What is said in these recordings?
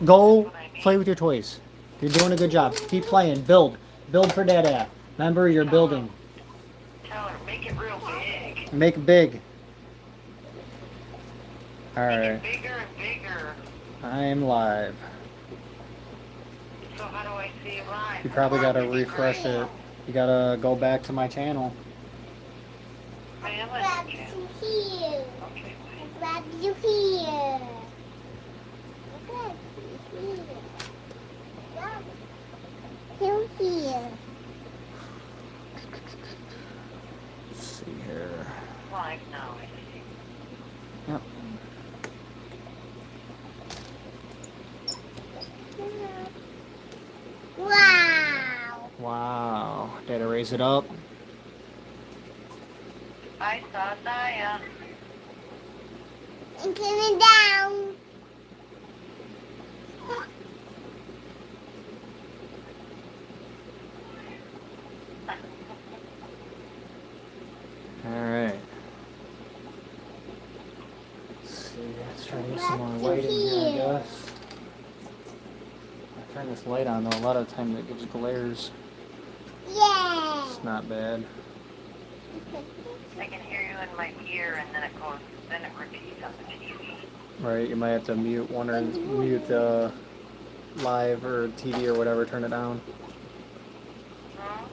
Go play with your toys. You're doing a good job. Keep playing. Build. Build for Dada. Remember, you're building. Tell her, make it real big. Make it big. Make Alright. it bigger and bigger. I'm live. So how do I see it live? You probably gotta refresh it. You gotta go back to my channel. I am on your channel. Here. Okay, wait. Grab you here. Grab you here. Grab you here. Let's see here. Live now, I see. Yep. Wow. Wow. Dada raise it up. I saw Zaya. And turn it down. Alright. Let's see. Let's try to get some more light in here, I guess. I turn this light on though. A lot of times it just glares. Yeah. It's not bad. I can hear you in my ear, and then it repeats on the TV. Right, you might have to mute one or mute the live or TV or whatever, turn it down. Hmm?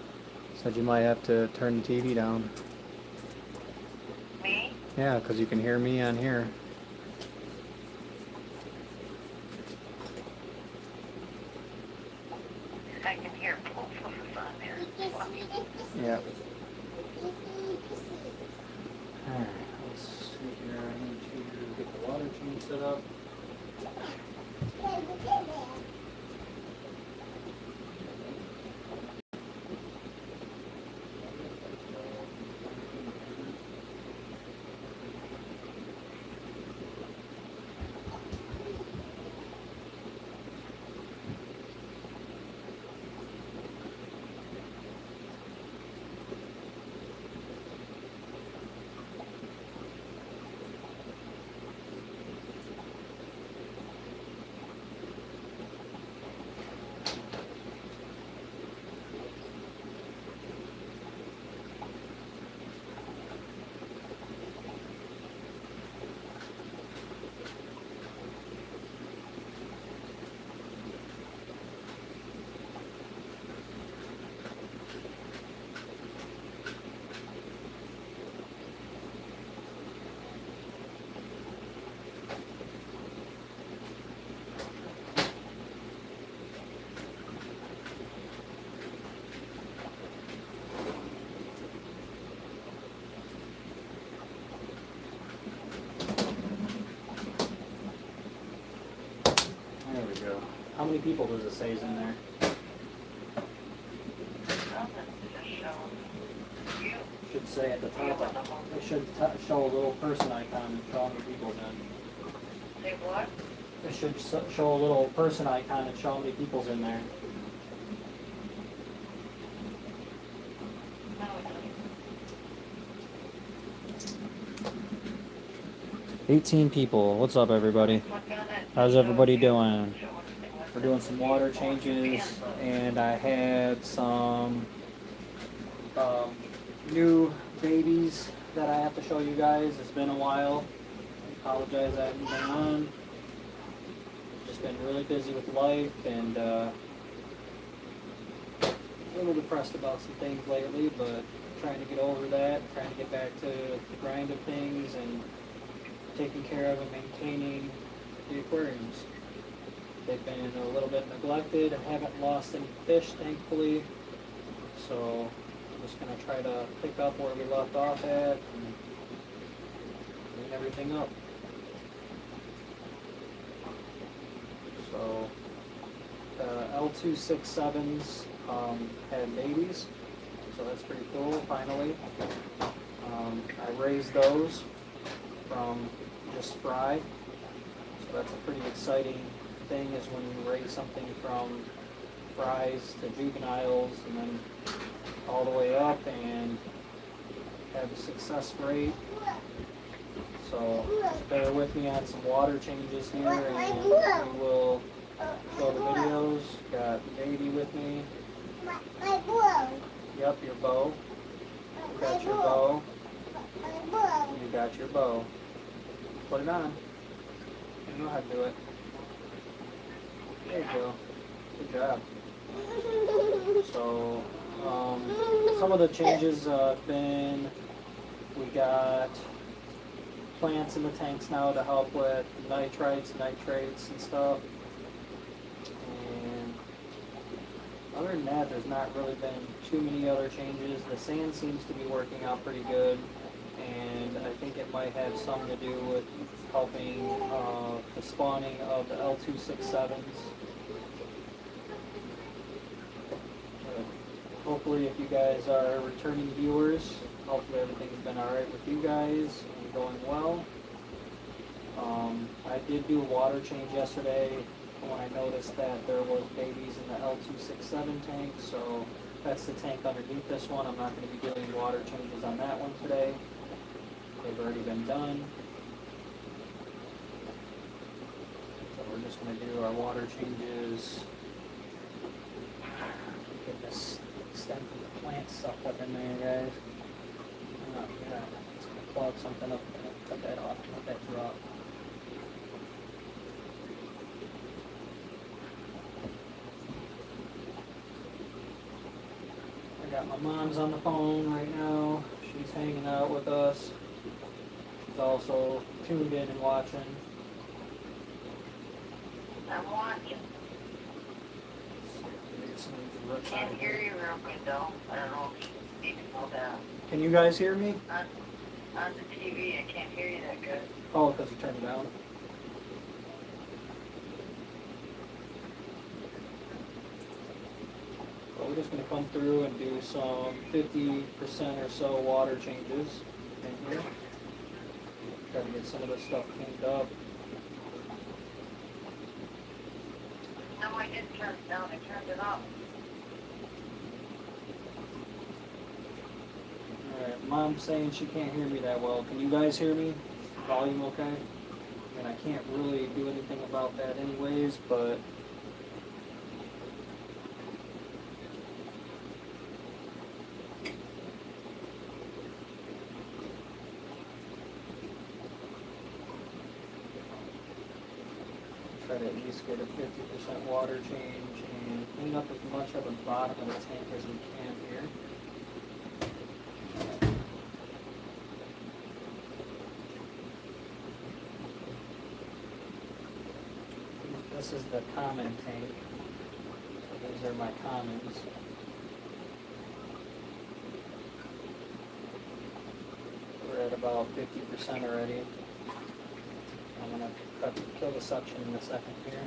Said you might have to turn the TV down. Me? Yeah, because you can hear me on here. I can hear both of us on there. Yeah. Alright, let's see here. I need to get the water change set up. There we go. How many people does it say is in there? You. Should say at the top. It should show a little person icon and show how many people's in. Say what? It should show a little person icon and show how many people's in there. No, it doesn't. 18 people. What's up, everybody? Click on it. How's everybody doing? Show what they want. We're doing some water changes, and I had some new babies that I have to show you guys. It's been a while. I apologize I haven't been on. Just been really busy with life and a little depressed about some things lately, but trying to get over that, trying to get back to the grind of things and taking care of and maintaining the aquariums. They've been a little bit neglected. I haven't lost any fish, thankfully. So I'm just going to try to pick up where we left off at and clean everything up. So the L267s had babies, so that's pretty cool, finally. I raised those from just fry, so that's a pretty exciting thing, is when you raise something from fries to juveniles and then all the way up and have a success rate. So bear with me on some water changes here, and we will My bow. Yep, your bow. You My got your bow. bow. My bow. You got your bow. Put it on. You know how to do it. There you go. Good job. So, some of the changes have been, we got plants in the tanks now to help with nitrites, nitrates and stuff. And other than that, there's not really been too many other changes. The sand seems to be working out pretty good, and I think it might have something to do with helping the spawning of the L267s. Hopefully, if you guys are returning viewers, hopefully everything's been alright with you guys and going well. I did do a water change yesterday when I noticed that there was babies in the L267 tank, so that's the tank underneath this one. I'm not going to be doing water changes on that one today. They've already been done. So we're just going to do our water changes. Get this stem from the plant sucked up in there, guys. Yeah, it's going to clog something up. Cut that off, let that drop. I got my mom's on the phone right now. She's hanging out with us. She's also tuned in and watching. I'm watching. Can't hear you real good though. I don't know if you need to pull down. Can you guys hear me? On the TV, I can't hear you that good. Oh, because you turned it down. So we're just going to come through and do some 50% or so water changes in here. Try to get some of this stuff cleaned up. No, I didn't turn it down. I turned it off. Alright, Mom's saying she can't hear me that well. Can you guys hear me? Volume okay? And I can't really do anything about that anyways, but try to at least get a 50% water change and clean up as much of the bottom of the tank as we can here. This is the common tank. So these are my commons. We're at about 50% already. I'm going to kill the suction in a second here.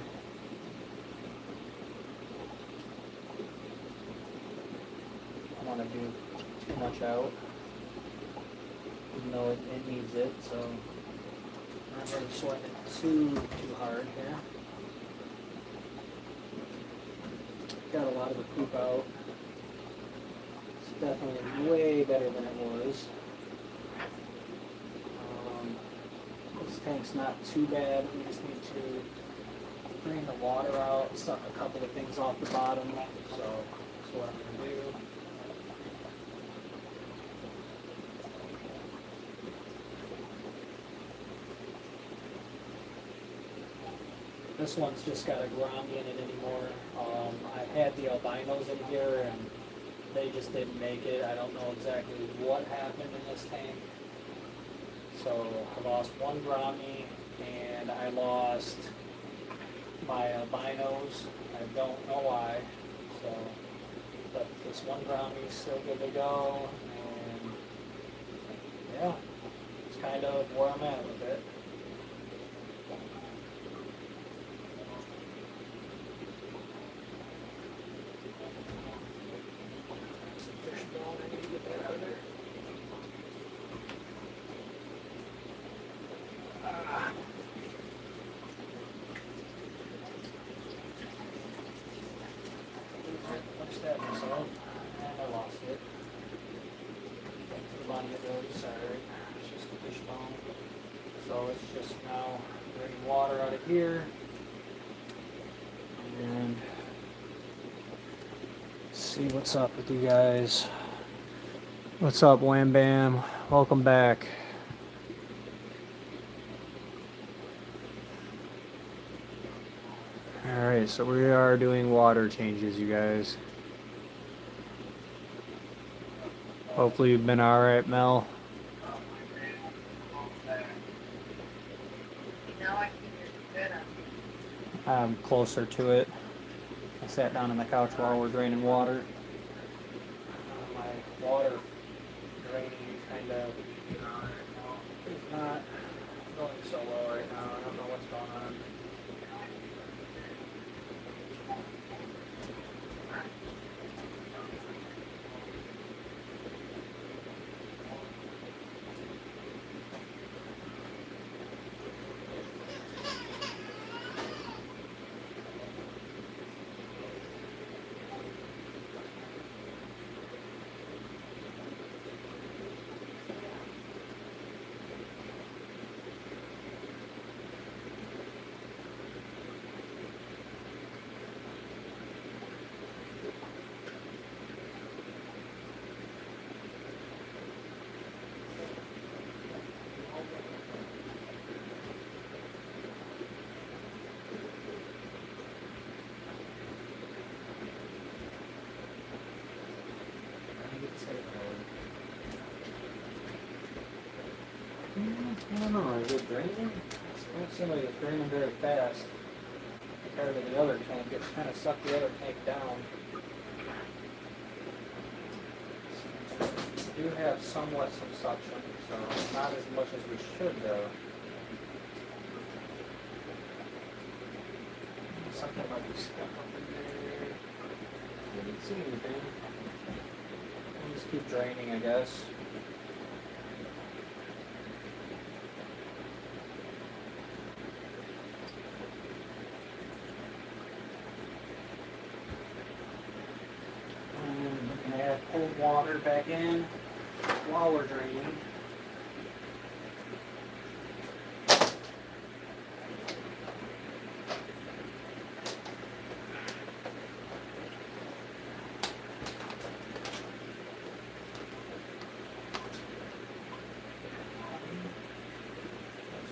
I don't want to do too much out, even though it needs it, so I'm not really sweating it too hard here. Got a lot of the poop out. It's definitely way better than it was. This tank's not too bad. We just need to drain the water out, suck a couple of things off the bottom. So that's what I'm going to do. This one's just got a Grammy in it anymore. I had the albinos in here and they just didn't make it. I don't know exactly what happened in this tank. So I lost one Grammy and I lost my albinos. I don't know why. So, but this one Grammy is still good to go. And yeah, it's kind of where I'm at with it. I need to get that out of there. What's that myself? And I lost it. Back to the bottom of the road, sorry. It's just a fish bone. So it's just now draining water out of here. And see what's up with you guys. What's up, Wham Bam? Welcome back. Alright, so we are doing water changes, you guys. Hopefully you've been alright, Mel. Now I can hear you good. I'm closer to it. I sat down on the couch while we're draining water. My water draining kind of is not going so well right now. I don't know what's going on. I don't know, is it draining? It don't seem like it's draining very fast compared to the other tank. It's kind of sucked the other tank down. We do have somewhat some suction, so not as much as we should though. Something might be stuck up in there. I didn't see anything. We'll just keep draining, I guess. We can add cold water back in while we're draining.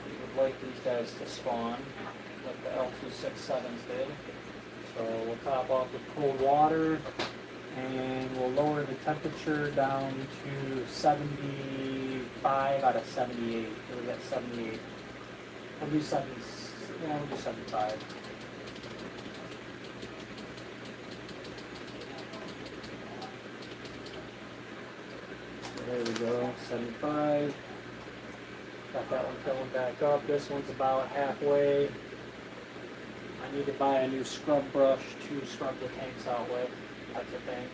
We would like these guys to spawn, like the L267s did. So we'll top off with cold water, and we'll lower the temperature down to 75 out of 78. So we got 78. We'll do 70. Yeah, we'll do 75. So there we go, 75. Got that one filling back up. This one's about halfway. I need to buy a new scrub brush to scrub the tanks out with. That's the thing.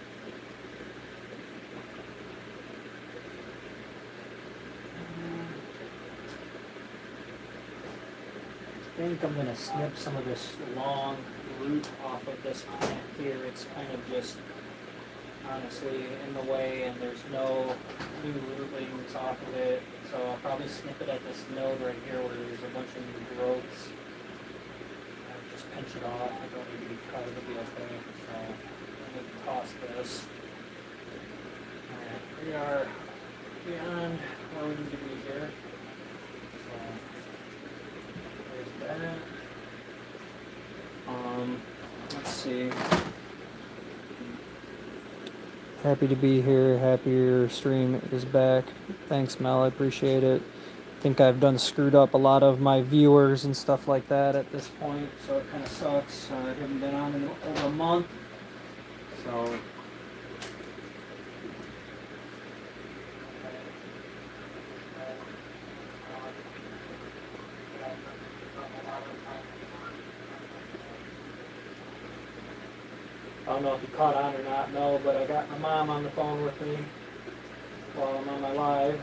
I think I'm going to snip some of this long root off of this plant here. It's kind of just honestly in the way, and there's no new rootlings off of it. So I'll probably snip it at this node right here where there's a bunch of new growths. Just pinch it off. I don't need to be cut. It'll be okay. So I'm going to toss this. Alright, we are beyond where we need to be here. So there's that. Let's see. Happy to be here. Happy your stream is back. Thanks, Mel. I appreciate it. I think I've done screwed up a lot of my viewers and stuff like that at this point, so it kind of sucks. I haven't been on in over a month, so. I don't know if you caught on or not, no, but I got my mom on the phone with me while I'm on my live.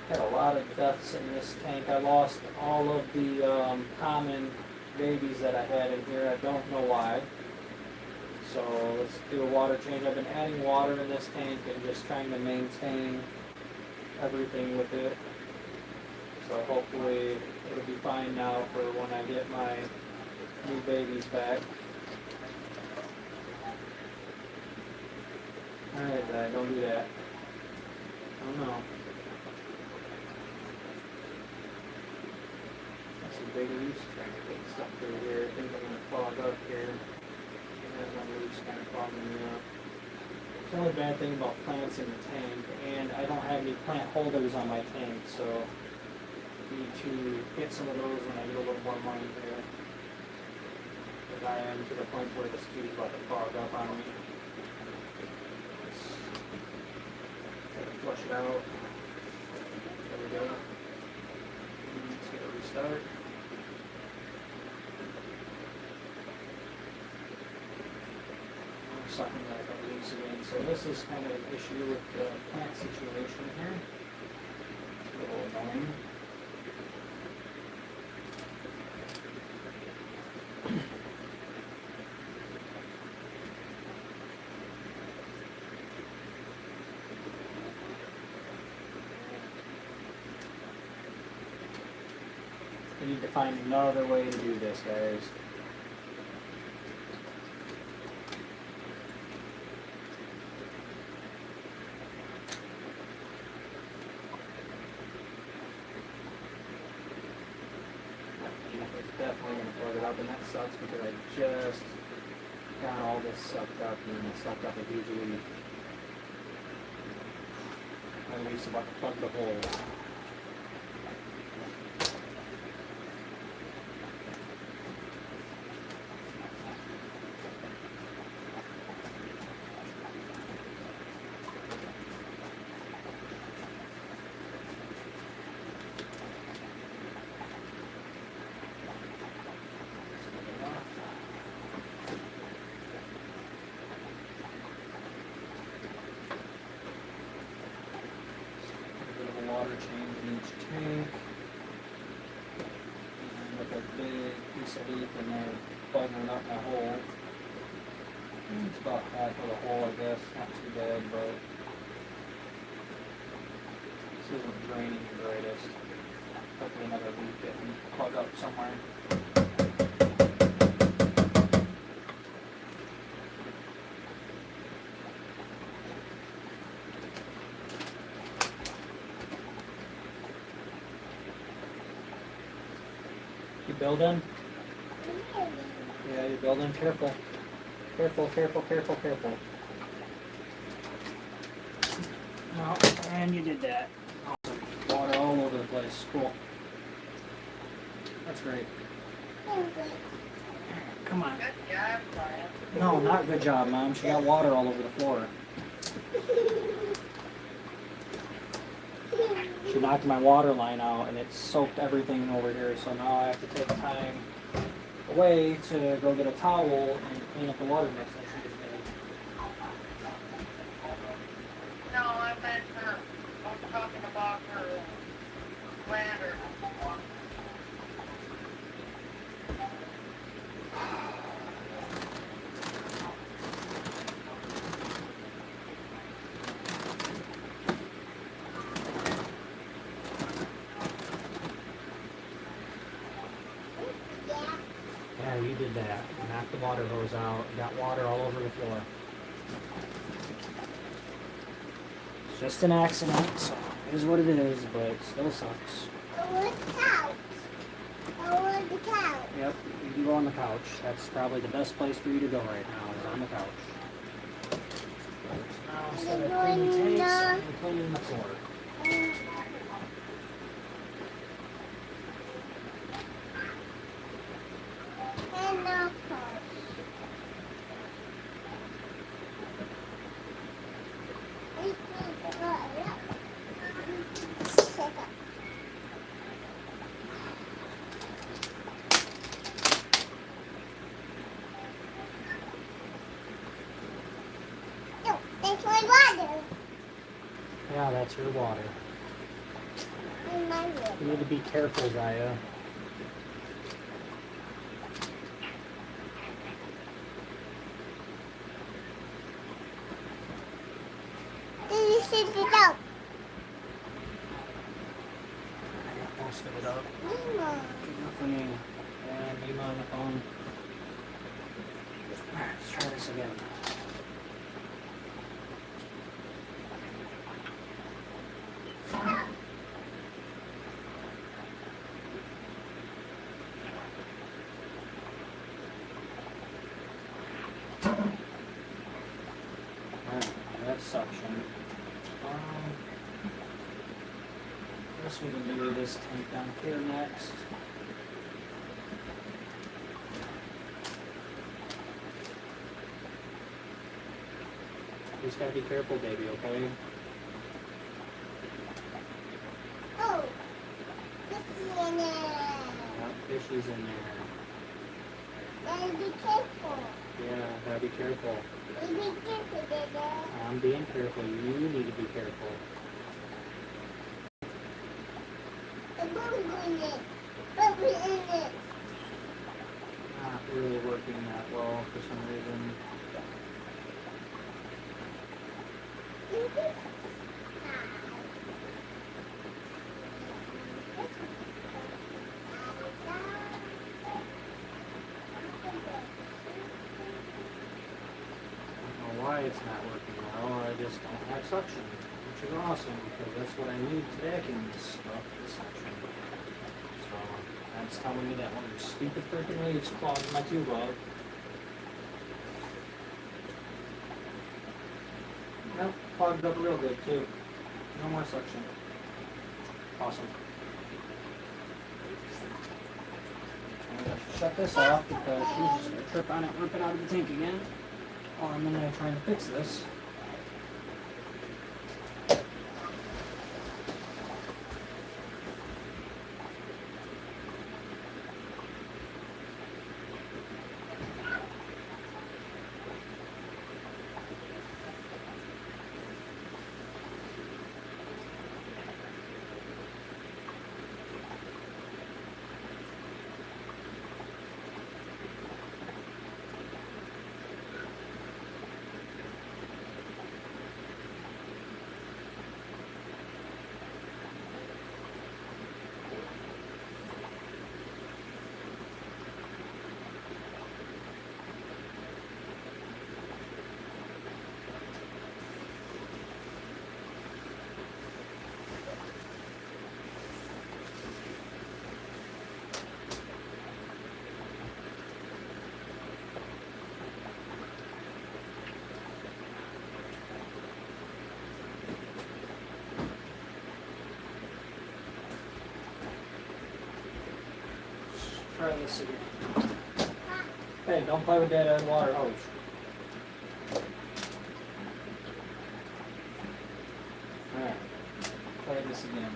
Had a lot of deaths in this tank. I lost all of the common babies that I had in here. I don't know why. So let's do a water change. I've been adding water in this tank and just trying to maintain everything with it. So hopefully it'll be fine now for when I get my new babies back. Alright, Dad, don't do that. Oh no. That's some big leaves trying to get stuff through here. I think I'm gonna clog up here. And then my leaves kind of clogging me up. The only bad thing about plants in the tank, and I don't have any plant holders on my tank, so I need to get some of those when I get a little more money here. Because I am to the point where this tube's about to clog up on me. Gotta flush it out. There we go. Let's get a restart. I'm sucking back up leaves again. So this is kind of an issue with the plant situation here. It's a little annoying. I need to find another way to do this, guys. It's definitely going to plug it up, and that sucks because I just got all this sucked up, and it sucked up a huge leak. My leak's about to plug the hole. Water change in each tank. And with a big piece of leaf in there, bugging up my hole. It's about half of the hole, I guess. Not too bad, but this isn't draining the greatest. Hopefully another leak getting plugged up somewhere. You building? Yeah, you're building. Careful. Careful, careful, careful, careful. Oh, and you did that. Awesome. Water all over the place. Cool. That's great. Come on. Good job, Brian. No, not good job, Mom. She got water all over the floor. She knocked my water line out and it soaked everything over here, so now I have to take time away to go get a towel and clean up the water mix that she just made. No, I meant her. I'm talking about her ladder. Yeah, you did that. Knocked the water hose out, got water all over the floor. It's just an accident, so it is what it is, but it still sucks. I want the couch. I want the couch. Yep, you can go on the couch. That's probably the best place for you to go right now, is on the couch. So now instead of cleaning tanks, I'm cleaning the floor. And the couch. No, that's my water. Yeah, that's your water. And my water. You need to be careful, Zaya. This is the dog. most of it up. Mama. Good enough for me. And Mima on the phone. Alright, let's try this again. Alright, that's suction. Guess we can do this tank down here next. You just gotta be careful, baby, okay? Oh, it's in there. Yep, fishies in there. Gotta be careful. Yeah, gotta be careful. You be careful, Dada. I'm being careful. You need to be careful. The bubble in it. Bubble in it. Not really working that well for some reason. I don't know why it's not working well. I just don't have suction, which is awesome because that's what I need to vacuum this stuff, this suction. So that's telling me that one of your stupid freaking leaves clogged my tube up. Yep, clogged up real good too. No more suction. Awesome. I'm gonna shut this off because she's just gonna trip on it, rip it out of the tank again. While I'm in there trying to fix this. Try this again. Hey, don't play with that water hose. Alright, try this again.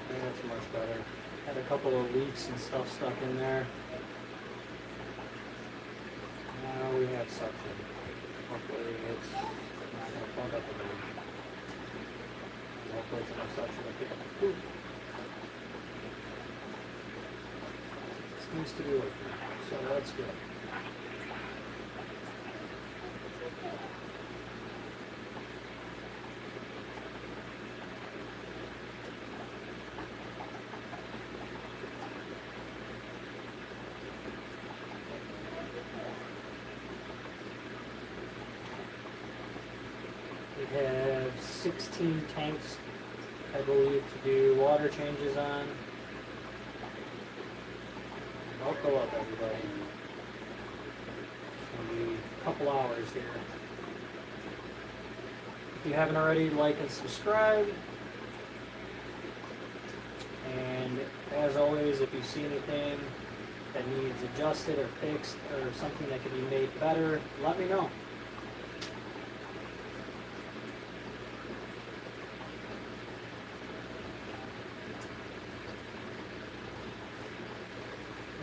That's much better. Had a couple of leaks and stuff stuck in there. Now we have suction. Hopefully it's not going to plug up again. Hopefully it's enough suction to pick up the poop. Seems to be working, so that's good. We have 16 tanks, I believe, to do water changes on. Buckle up, everybody. It's going to be a couple hours here. If you haven't already, like and subscribe. And as always, if you see anything that needs adjusted or fixed or something that can be made better, let me know.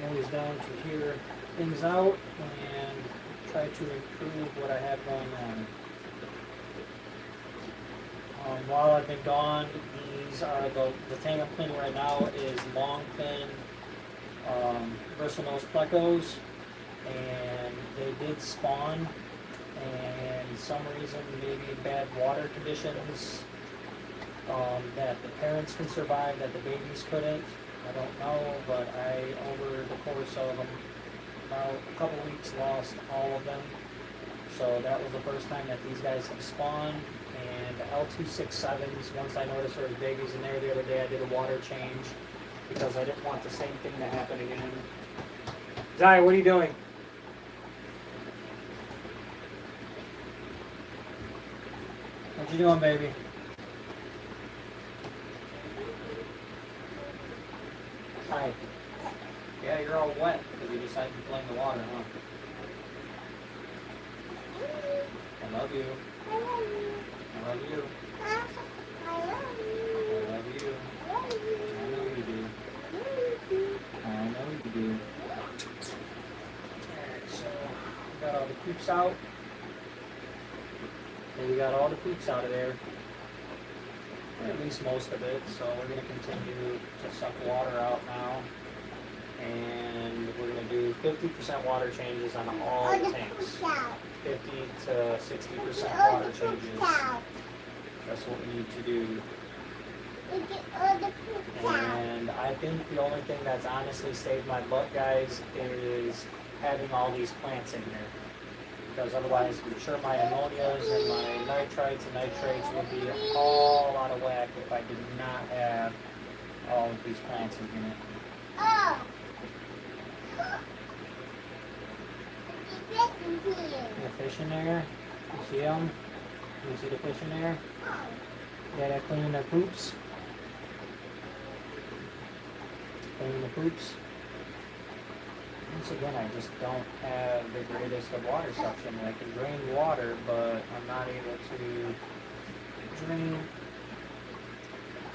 Always down to hear things out and try to improve what I have going on. While I've been gone, these are the thing I'm cleaning right now is long fin bristlenose plecos, and they did spawn, and some reason maybe bad water conditions that the parents can survive, that the babies couldn't. I don't know, but I, over the course of about a couple weeks, lost all of them. So that was the first time that these guys have spawned. And the L267s, once I noticed there was babies in there the other day, I did a water change because I didn't want the same thing to happen again. Zai, what are you doing? What you doing, baby? Hi. Yeah, you're all wet because you decided to play in the water, huh? I love you. I love you. I love you. I know you do. I know you do. Alright, so we got all the poops out. And we got all the poops out of there. Or at least most of it. So we're going to continue to suck water out now. And we're going to do 50% water changes on all the tanks. 50 to 60% water changes. That's what we need to do. And I think the only thing that's honestly saved my butt, guys, is having all these plants in here. Because otherwise, I'm sure my ammonias and my nitrites and nitrates would be all out of whack if I did not have all of these plants in here. Oh. The fish in there, you see them? You see the fish in there? Yeah, they're cleaning their poops. Cleaning the poops. Once again, I just don't have the greatest of water suction. I can drain water, but I'm not able to drain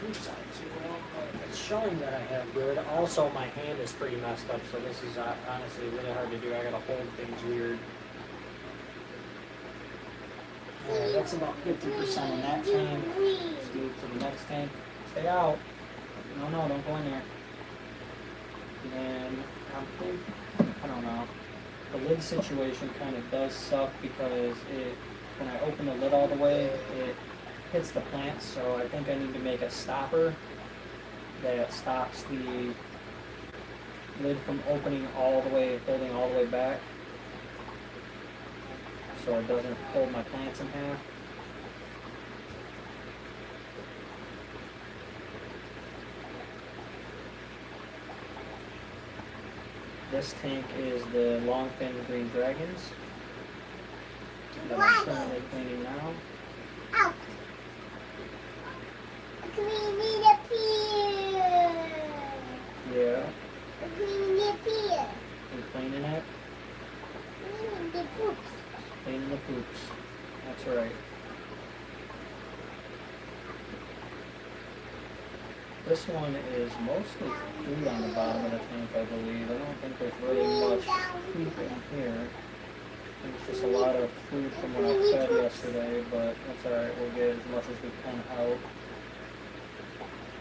poops out too well. But it's showing that I have good. Also, my hand is pretty messed up, so this is honestly really hard to do. I gotta hold things weird. Alright, that's about 50% in that tank. Let's move to the next tank. Stay out. No, don't go in there. And I don't know. The lid situation kind of does suck because when I open the lid all the way, it hits the plants. So I think I need to make a stopper that stops the lid from opening all the way, folding all the way back, so it doesn't fold my plants in half. This tank is the long-fin green dragons that I'm currently cleaning now. Out. Cleaning the pier. Yeah, Cleaning the pier. we're cleaning it, Cleaning the poops. cleaning the poops. That's right. This one is mostly food on the bottom of the tank, I believe. I don't think there's really much poop in here. It's just a lot of food from what I fed yesterday, but that's alright. We'll get as much as we can out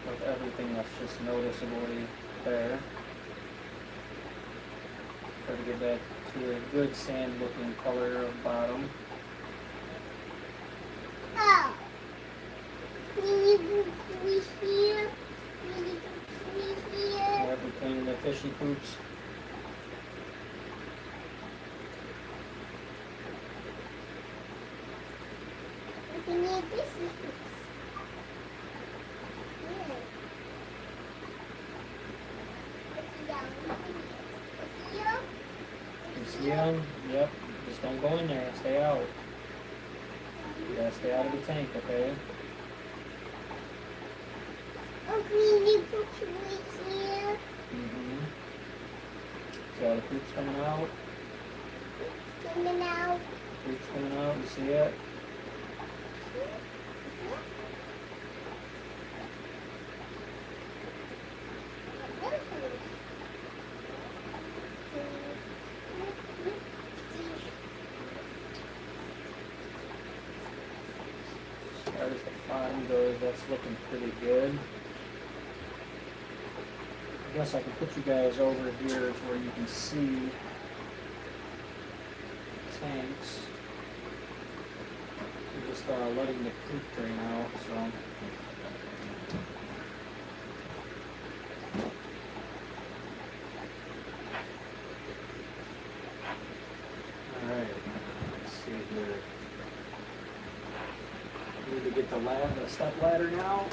of everything that's just noticeably there. Try to get that to a good sand looking color of bottom. Oh. Cleaning the poops here. Cleaning the poops here. Alright, we're cleaning the fishy poops. Cleaning the fishy poops. Yeah. It's down here. You see them? Yep. Just don't go in there. Stay out. You gotta stay out of the tank, okay? Oh, cleaning the poops right here. Mm-hmm. See all the poops coming out? Coming out. Poops coming out. You see it? As far as the bottom goes, that's looking pretty good. I guess I can put you guys over here to where you can see tanks. We're just letting the poop drain out, so Need to get the step ladder now.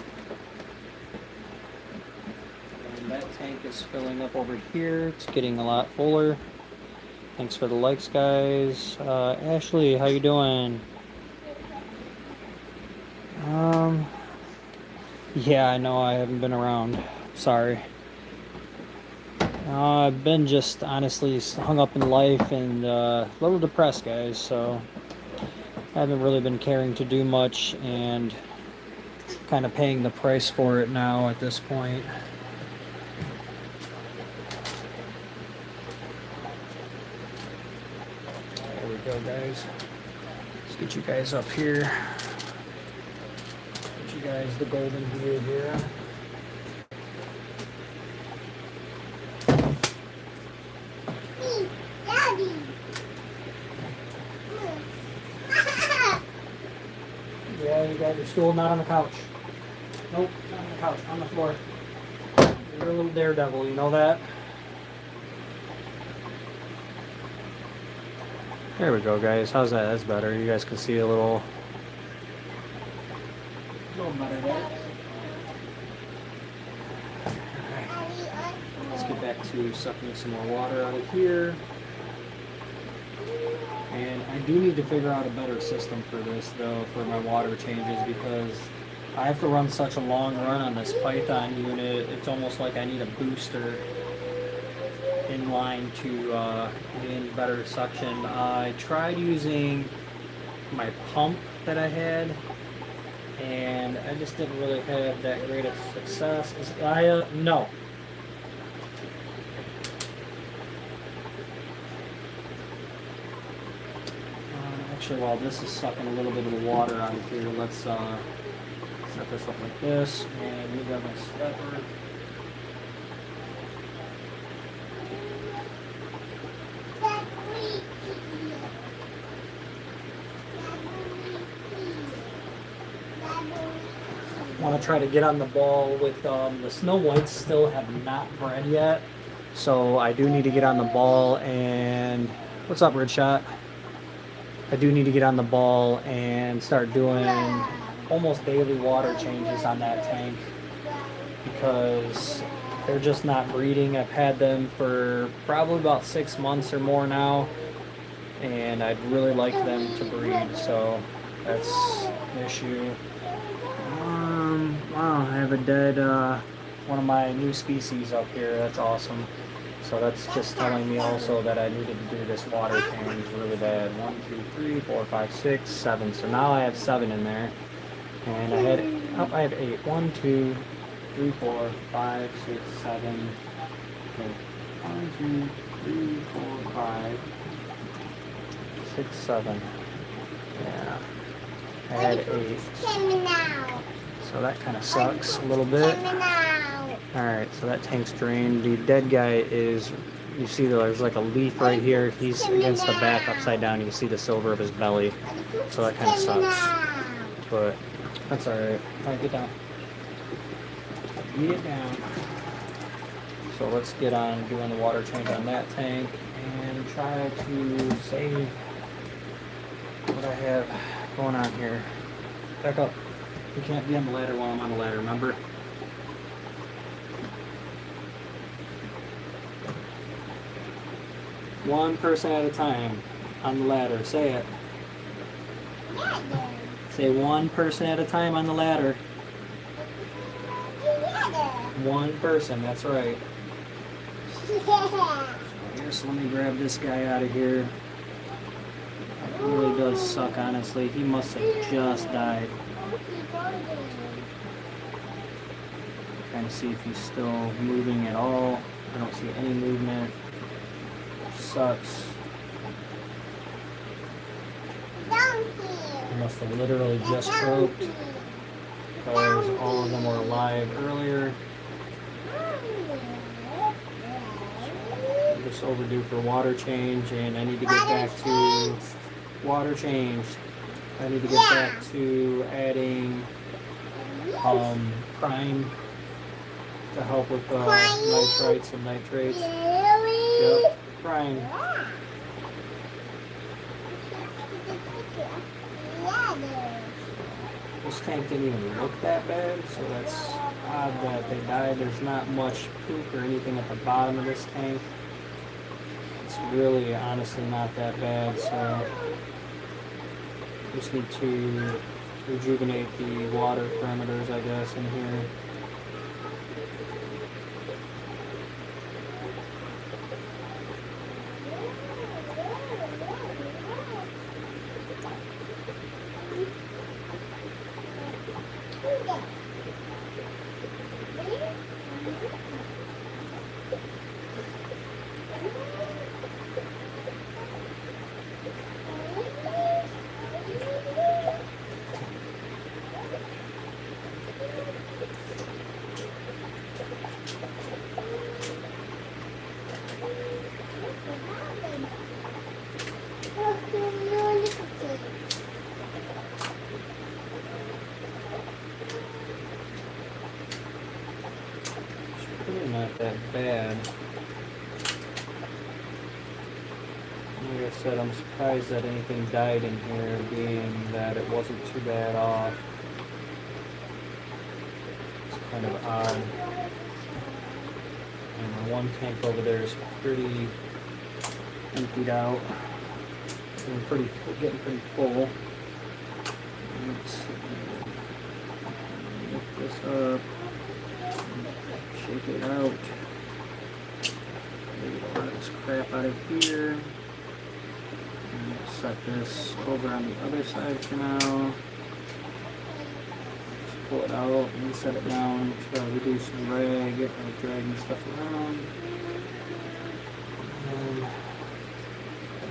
And that tank is filling up over here. It's getting a lot fuller. Thanks for the likes, guys. Ashley, how you doing? Yeah, I know I haven't been around. Sorry. I've been just honestly hung up in life and a little depressed, guys, so I haven't really been caring to do much and kind of paying the price for it now at this point. There we go, guys. Let's get you guys up here. Get you guys the golden view here. Daddy. Yeah, you got your stool, not on the couch. Nope, not on the couch, on the floor. You're a little daredevil, you know that? There we go, guys. How's that? That's better. You guys can see a little better there. Let's get back to sucking some more water out of here. And I do need to figure out a better system for this, though, for my water changes, because I have to run such a long run on this Python unit. It's almost like I need a booster in line to gain better suction. I tried using my pump that I had, and I just didn't really have that great of success. No. Actually, while this is sucking a little bit of the water out of here, let's set this up like this, and we got my stepper. I want to try to get on the ball with the Snow Whites. Still have not bred yet, so I do need to get on the ball. And what's up, Red Shot? I do need to get on the ball and start doing almost daily water changes on that tank, because they're just not breeding. I've had them for probably about 6 months or more now, and I'd really like them to breed, so that's an issue. Wow, I have a dead one of my new species up here. That's awesome. So that's just telling me also that I needed to do this water change really bad. 1, 2, 3, 4, 5, 6, 7. So now I have 7 in there. And I have 8. 1, 2, 3, 4, 5, 6, 7. Okay. 1, 2, 3, 4, 5, 6, 7. Yeah. I had 8. So that kind of sucks a little bit. Alright, so that tank's drained. The dead guy is, you see there's like a leaf right here. He's against the back upside down. You can see the silver of his belly. So that kind of sucks. But that's alright. Alright, get down. Get down. So let's get on doing the water change on that tank and try to save what I have going on here. Back up. You can't be on the ladder while I'm on the ladder, remember? One person at a time on the ladder. Say it. Say one person at a time on the ladder. One person, that's right. Here, so let me grab this guy out of here. It really does suck, honestly. He must have just died. Trying to see if he's still moving at all. I don't see any movement. Sucks. He must have literally just croaked, because all of them were alive earlier. I'm just overdue for water change, and I need to get back to water change. I need to get back to adding prime to help with nitrites and nitrates. Yep, prime. This tank didn't even look that bad, so that's odd that they died. There's not much poop or anything at the bottom of this tank. It's really, honestly, not that bad, so just need to rejuvenate the water parameters, I guess, in here. Really not that bad. Like I said, I'm surprised that anything died in here, being that it wasn't too bad off. It's kind of odd. And the one tank over there is pretty emptied out. Getting pretty full. Let's see. Lift this up. Shake it out. Get all this crap out of here. And set this over on the other side for now. Just pull it out and set it down to reduce drag, dragging stuff around. And by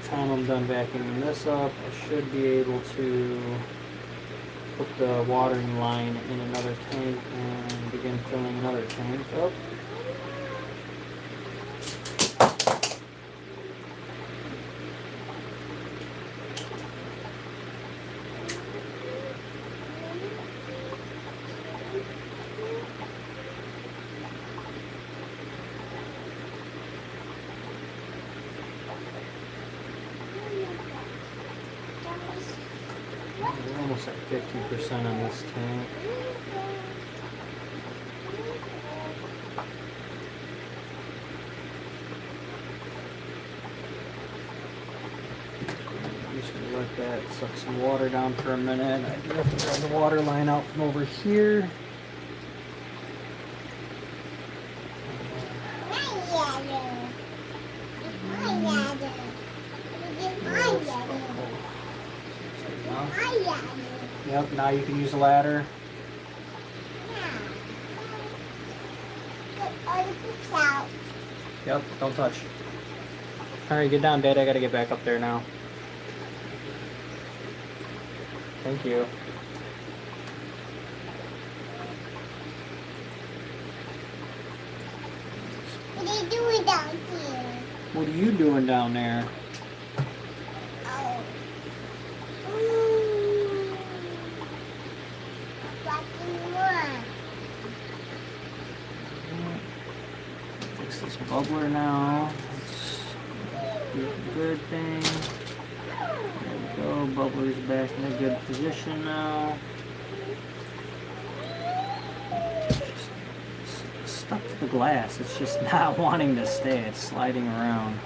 the time I'm done vacuuming this up, I should be able to put the watering line in another tank and begin filling another tank up. We're almost at 50% on this tank. I'm just gonna let that suck some water down for a minute. I do have to grab the water line out from over here. Yep, now you can use the ladder. Yep, don't touch. Alright, get down, Dad. I gotta get back up there now. Thank you. What are you doing down here? What are you doing down there? Oh. Fix this bubbler now. Let's do a good thing. There we go. Bubbler's back in a good position now. It's stuck to the glass. It's just not wanting to stay. It's sliding around.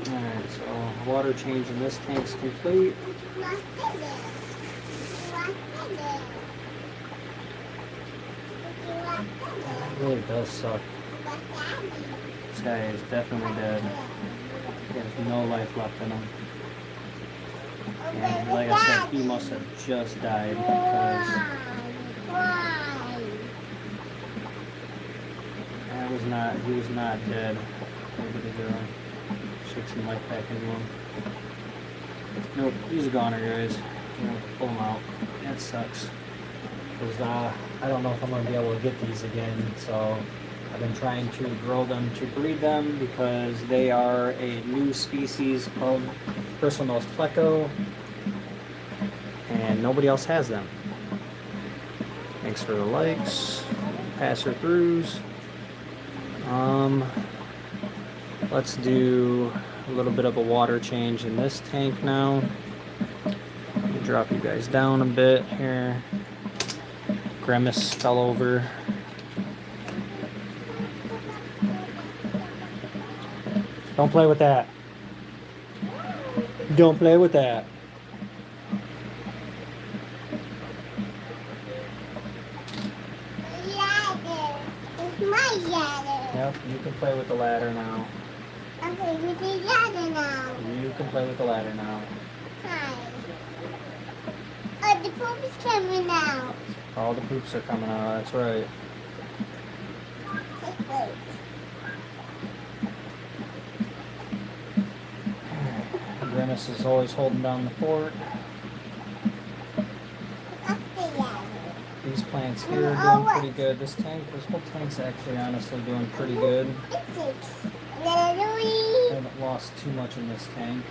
Alright, so water change in this tank's complete. It really does suck. This guy is definitely dead. He has no life left in him. And like I said, he must have just died because he was not dead. Maybe to shake some life back into him. Nope, he's a goner, guys. You know, pull him out. That sucks. Because I don't know if I'm going to be able to get these again, so I've been trying to grow them to breed them because they are a new species of bristlenose pleco and nobody else has them. Thanks for the likes, passer throughs. Let's do a little bit of a water change in this tank now. drop you guys down a bit here. Grimace fell over. Don't play with that. Don't play with that. Ladder. It's my ladder. Yep, you can play with the ladder now. I'm playing with the ladder now. You can play with the ladder now. Hi. Oh, the poop is coming out. All the poops are coming out, that's right. Let's wait. Grimace is always holding down the fort. Up the ladder. These plants here are doing pretty good. This whole tank's actually honestly doing pretty good. It's six. I Lily. haven't lost too much in this tank.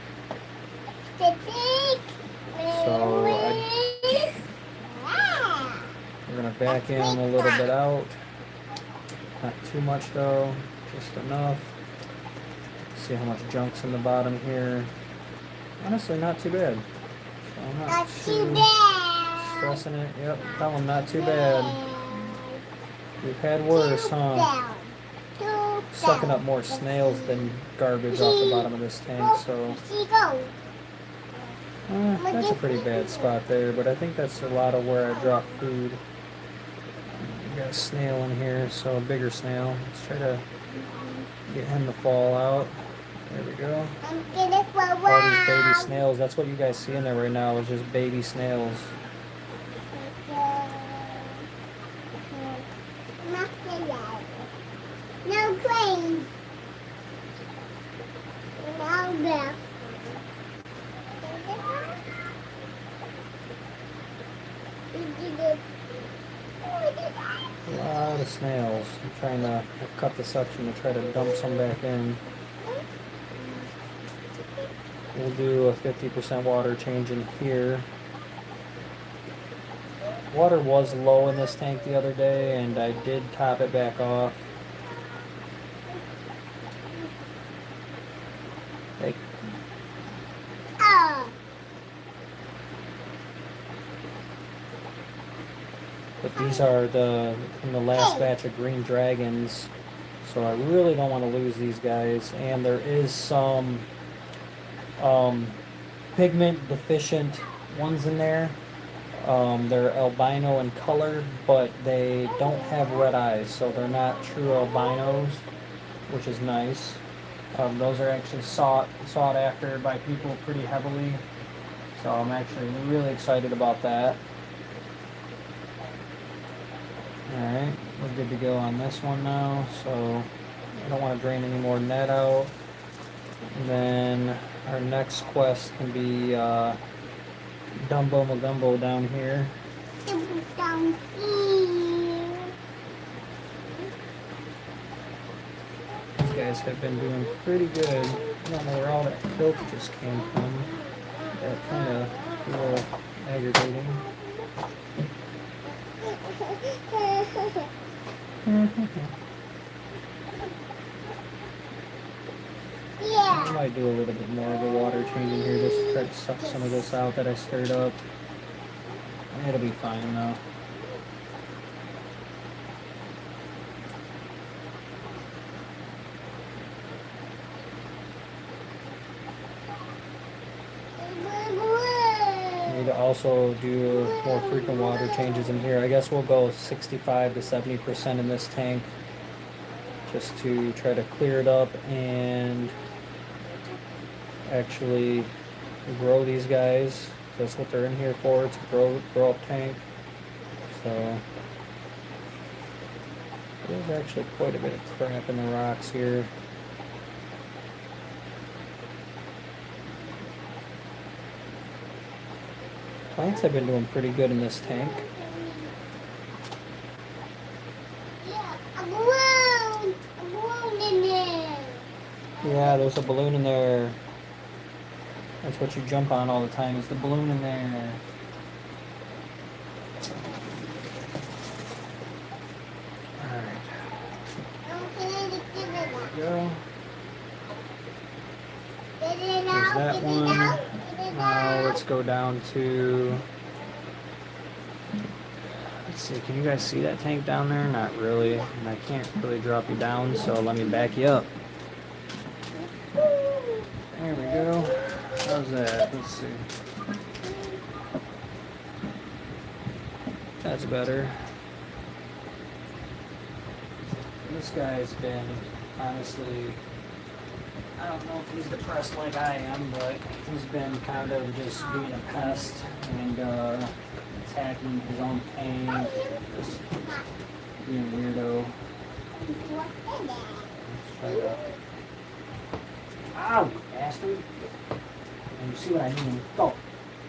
Stick. So, Wow. We're gonna vacuum a little bit out. Not too much though, just enough. See how much junk's in the bottom here. Honestly, not too bad. So I'm Not too bad. stressing it. Yep, tell them not too bad. We've had worse, huh? Sucking up more snails than garbage off the bottom of this tank, so She goes. that's a pretty bad spot there, but I think that's a lot of where I drop food. We got a snail in here, so a bigger snail. Let's try to get him to fall out. There we go. I'm gonna fall All these baby out. snails, that's what you guys see in there right now, is just baby snails. Not the ladder. No plane. No bell. A lot of snails. I'm trying to cut the suction to try to dump some back in. We'll do a 50% water change in here. Water was low in this tank the other day, and I did top it back off. Hey, Oh. but these are from the last batch of green dragons, so I really don't want to lose these guys. And there is some pigment deficient ones in there. They're albino in color, but they don't have red eyes, so they're not true albinos, which is nice. Those are actually sought after by people pretty heavily, so I'm actually really excited about that. Alright, we're good to go on this one now, so I don't want to drain any more net out. And then our next quest can be Dumbo Magumbo down here. Down here. These guys have been doing pretty good. I don't know where all that filth just came from. That kind of a little aggravating. I Yeah. might do a little bit more of a water change in here just to try to suck some of this out that I stirred up. It'll be fine though. Need to also do more frequent water changes in here. I guess we'll go 65 to 70% in this tank just to try to clear it up and actually grow these guys. That's what they're in here for, to grow up tank. So there's actually quite a bit of crap in the rocks here. Plants have been doing pretty good in this tank. Yeah. A balloon. A balloon in there. Yeah, there's a balloon in there. That's what you jump on all the time, is the balloon in there. Alright, go. Get it There's out. that Get one. it out. Get it Now let's go down to, let's see, can you guys see that tank down there? Not really, and I can't really drop you down, so let me back you up. There we go. How's that? Let's see. That's better. This guy's been, honestly, I don't know if he's depressed like I am, but he's been kind of just being a pest and attacking his own tank, just being a weirdo. Let's try to... Ow, you bastard! And you see what I mean? Go!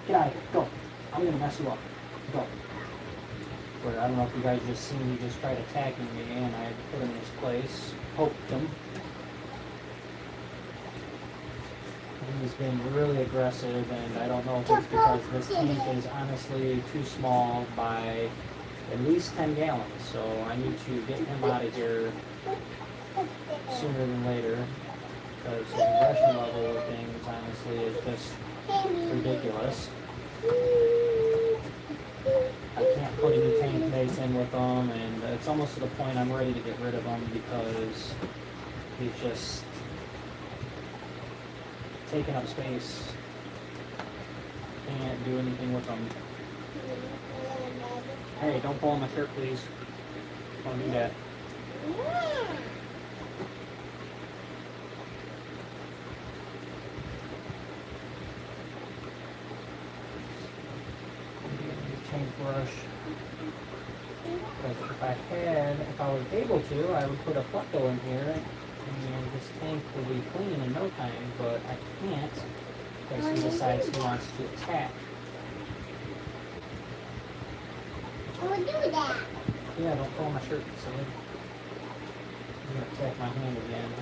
Get out of here, go! I'm gonna mess you up. Go. But I don't know if you guys just seen me just tried attacking me and I put him in his place, poked him. He's been really aggressive, and I don't know if it's because this tank is honestly too small by at least 10 gallons, so I need to get him out of here sooner than later, because his aggression level with things honestly is just ridiculous. I can't put any tank mates in with him, and it's almost to the point I'm ready to get rid of him because he's just taking up space. Can't do anything with them. Hey, don't pull on my shirt, please. Don't do that. Tank brush. Because if I was able to, I would put a Plecto in here. And this tank will be clean in no time, but I can't because he decides he wants to attack. I will do that. Yeah, don't pull my shirt, silly. I'm gonna attack my hand again.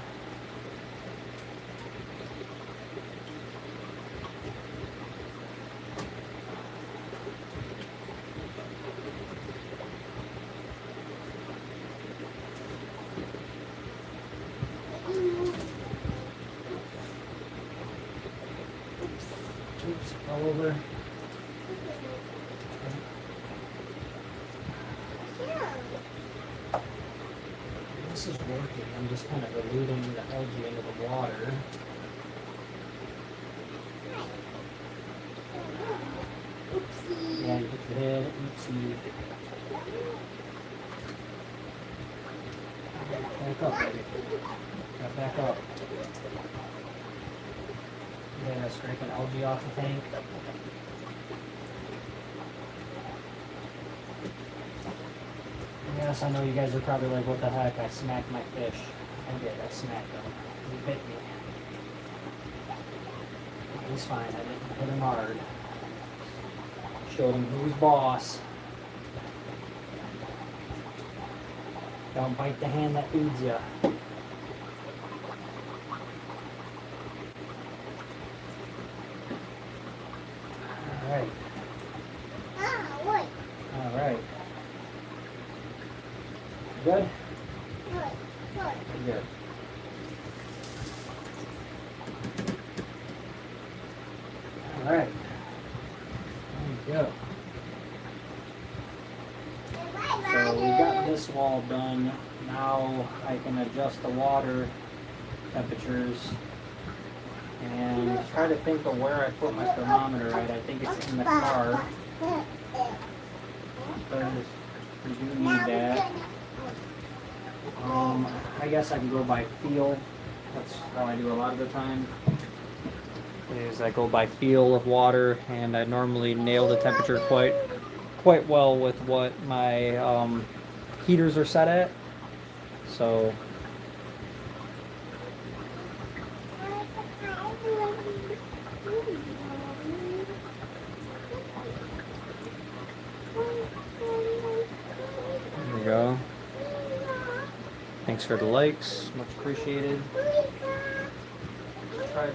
Oops, all over. This is working. I'm just kind of diluting the algae into the water. Oopsie. Yeah, you hit your head. Oopsie. Back up, baby. Now back up. Yeah, scraping algae off the tank. Yes, I know you guys are probably like, what the heck, I smacked my fish. I did, I smacked him. He bit me. He's fine, I didn't hit him hard. Showed him who's boss. Don't bite the hand that feeds you. Alright, Ah, what? alright. Good? What? What? Good. Alright. There you go. So we got this wall done. Now I can adjust the water temperatures and try to think of where I put my thermometer at. I think it's in the car. Because we do need that. I guess I can go by feel. That's how I do a lot of the time. Is I go by feel of water, and I normally nail the temperature quite well with what my heaters are set at. So there we go. Thanks for the likes, much appreciated. Try to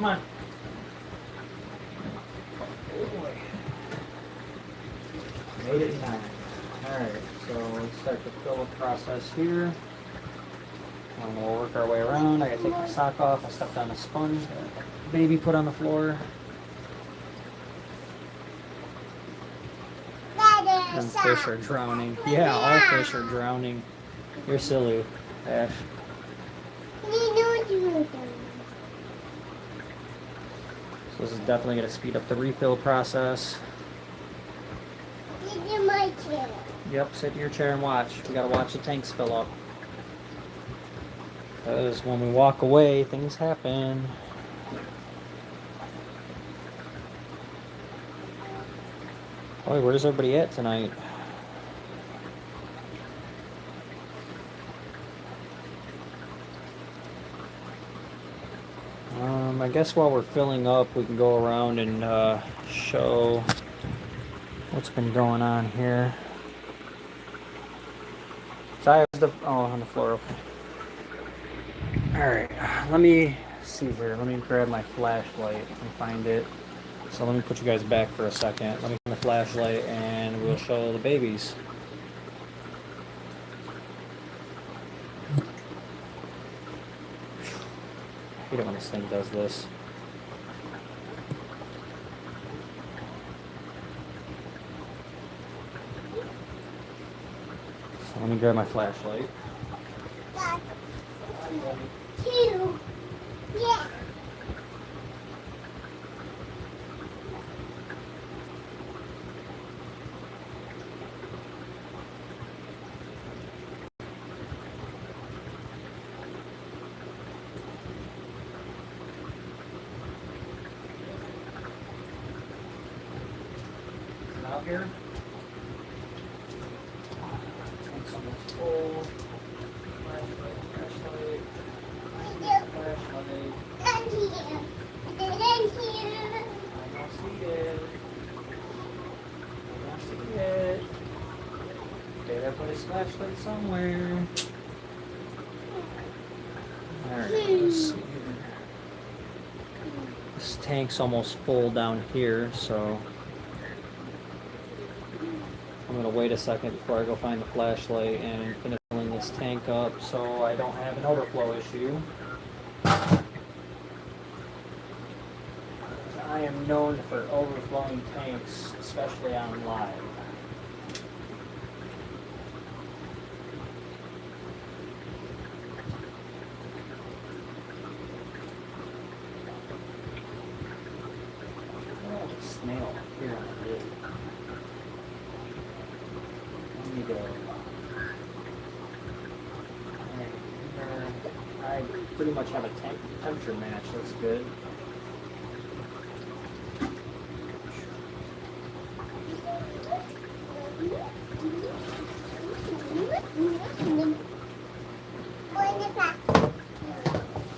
Come on. Oh boy. Made it in time. Alright, so let's start the fill process here. And we'll work our way around. I gotta take my sock off. I stepped on a sponge that baby put on the floor. And fish are drowning. Yeah, all fish are drowning. You're silly, Ash. So this is definitely going to speed up the refill process. Sit in my chair. Yep, sit in your chair and watch. We got to watch the tanks fill up. Because when we walk away, things happen. Boy, where's everybody at tonight? I guess while we're filling up, we can go around and show what's been going on here. So on the floor, okay. Alright, let me see here. Let me grab my flashlight and find it. So let me put you guys back for a second. Let me find the flashlight and we'll show the babies. I hate it when this thing does this. So let me grab my flashlight. Two. Yeah. Out here. Tank's almost full. Flashlight. Flashlight. And here. And here. I don't see it. I don't see it. Better put his flashlight somewhere. Alright, let's see here. This tank's almost full down here, so I'm gonna wait a second before I go find the flashlight and finish filling this tank up so I don't have an overflow issue. I am known for overflowing tanks, especially on live. Oh, a snail here on the lid. Let me go. I pretty much have a temperature match. That's good.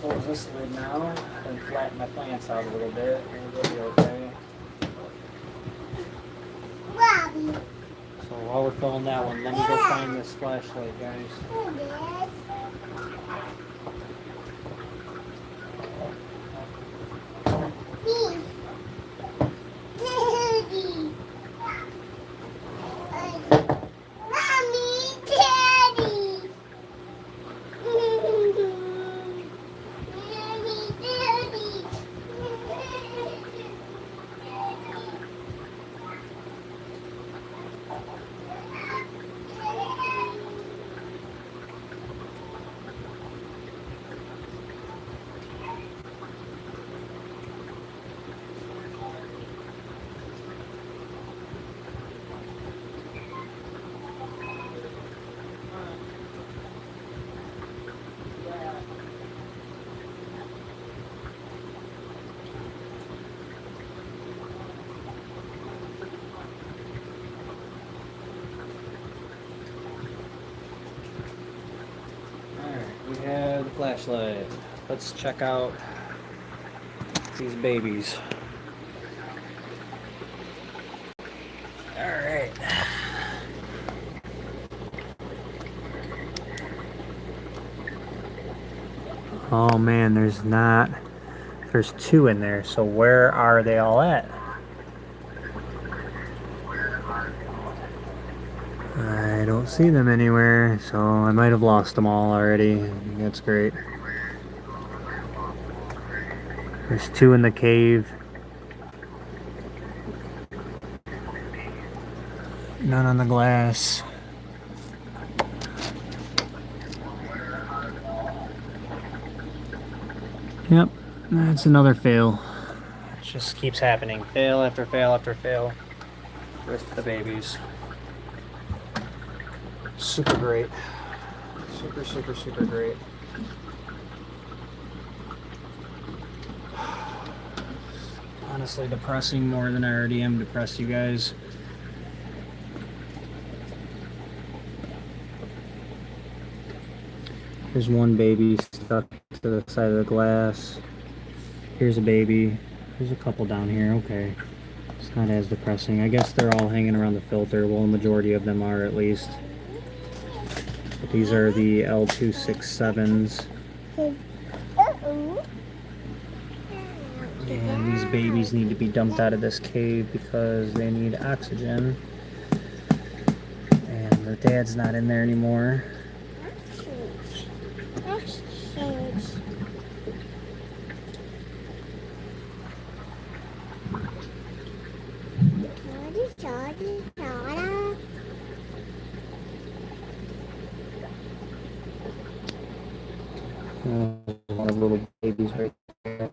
Close this lid now and flatten my plants out a little bit and we'll be okay. Bobby. So while we're filling that one, let me go find this flashlight, guys. Yes. Me. Daddy. Mommy, Daddy. Mommy, Daddy. We have the flashlight. Let's check out these babies. Alright. Oh man, there's There's 2 in there, so where are they all at? I don't see them anywhere, so I might have lost them all already. That's great. There's 2 in the cave. None on the glass. Yep, that's another fail. It just keeps happening. Fail after fail after fail with the babies. Super great. Super, super, super great. Honestly depressing more than I already am depressed, you guys. Here's one baby stuck to the side of the glass. Here's a baby. There's a couple down here. Okay. It's not as depressing. I guess they're all hanging around the filter. Well, a majority of them are at least. But these are the L267s. And these babies need to be dumped out of this cave because they need oxygen. And their dad's not in there anymore. One of the little babies right there.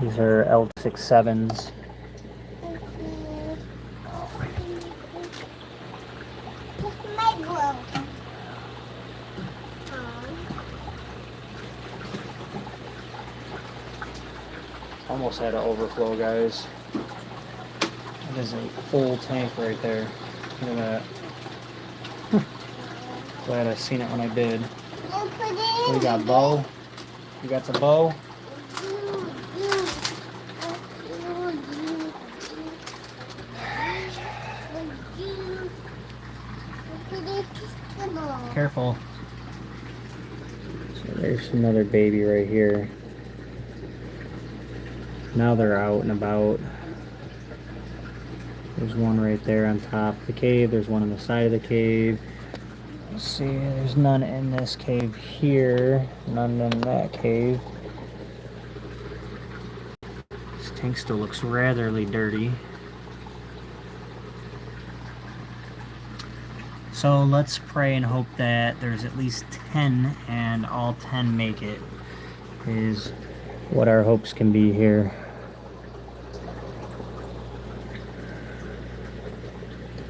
These are L67s. Almost had an overflow, guys. That is a full tank right there. Look at that. Glad I seen it when I did. What you got, Bo? You got some Bo? Careful. So there's another baby right here. Now they're out and about. There's one right there on top of the cave. There's one on the side of the cave. Let's see, there's none in this cave here. None in that cave. This tank still looks ratherly dirty. So let's pray and hope that there's at least 10 and all 10 make it, is what our hopes can be here.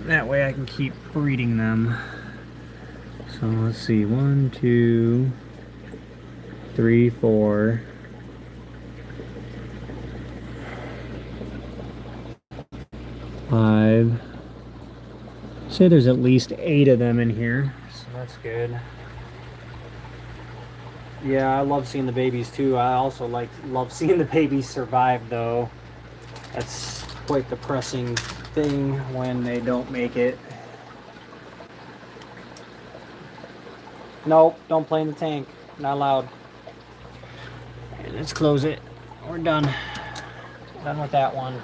That way I can keep breeding them. So let's see, 1, 2, 3, 4. 5. Say there's at least 8 of them in here, so that's good. Yeah, I love seeing the babies too. I also love seeing the babies survive though. That's quite depressing thing when they don't make it. Nope, don't play in the tank. Not allowed. Okay, let's close it. We're done. Done with that one.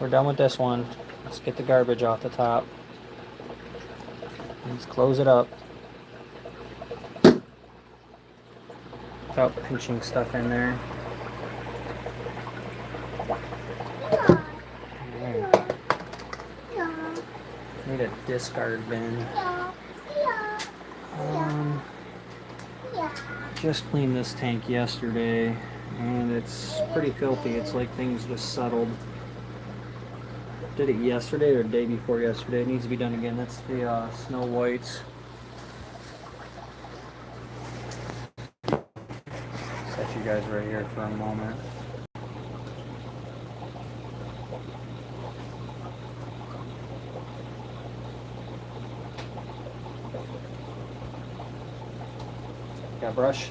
We're done with this one. Let's get the garbage off the top. Let's close it up. Without pinching stuff in there. Need a discard bin. Just cleaned this tank yesterday and it's pretty filthy. It's like things just settled. Did it yesterday or the day before yesterday. It needs to be done again. That's the Snow Whites. Set you guys right here for a moment. Got a brush?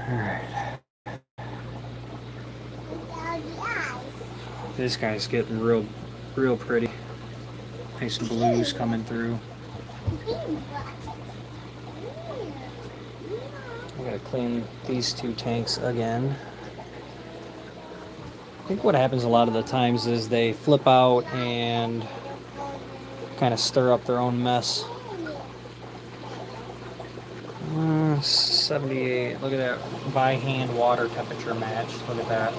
Alright. This guy's getting real pretty. Nice blues coming through. I'm gonna clean these two tanks again. I think what happens a lot of the times is they flip out and kind of stir up their own mess. 78, look at that by hand water temperature match. Look at that.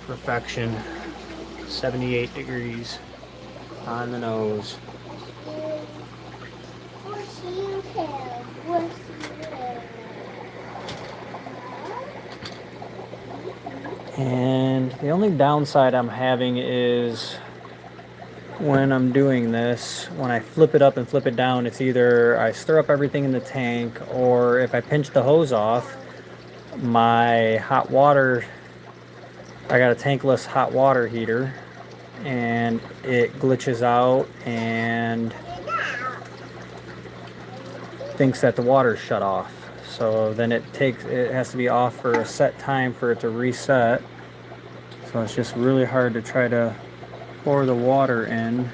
Perfection. 78 degrees on the nose. And the only downside I'm having is when I'm doing this, when I flip it up and flip it down, it's either I stir up everything in the tank, or if I pinch the hose off, my hot water, I got a tankless hot water heater, and it glitches out and thinks that the water's shut off. So then it has to be off for a set time for it to reset. So it's just really hard to try to pour the water in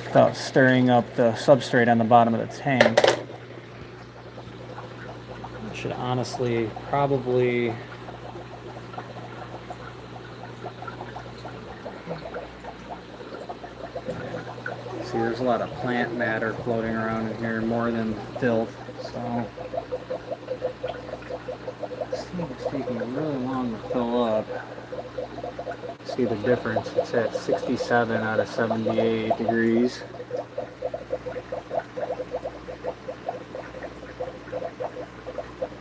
without stirring up the substrate on the bottom of the tank. I should honestly probably see, there's a lot of plant matter floating around in here, more than filth. So this thing is taking really long to fill up. See the difference, it's at 67 out of 78 degrees.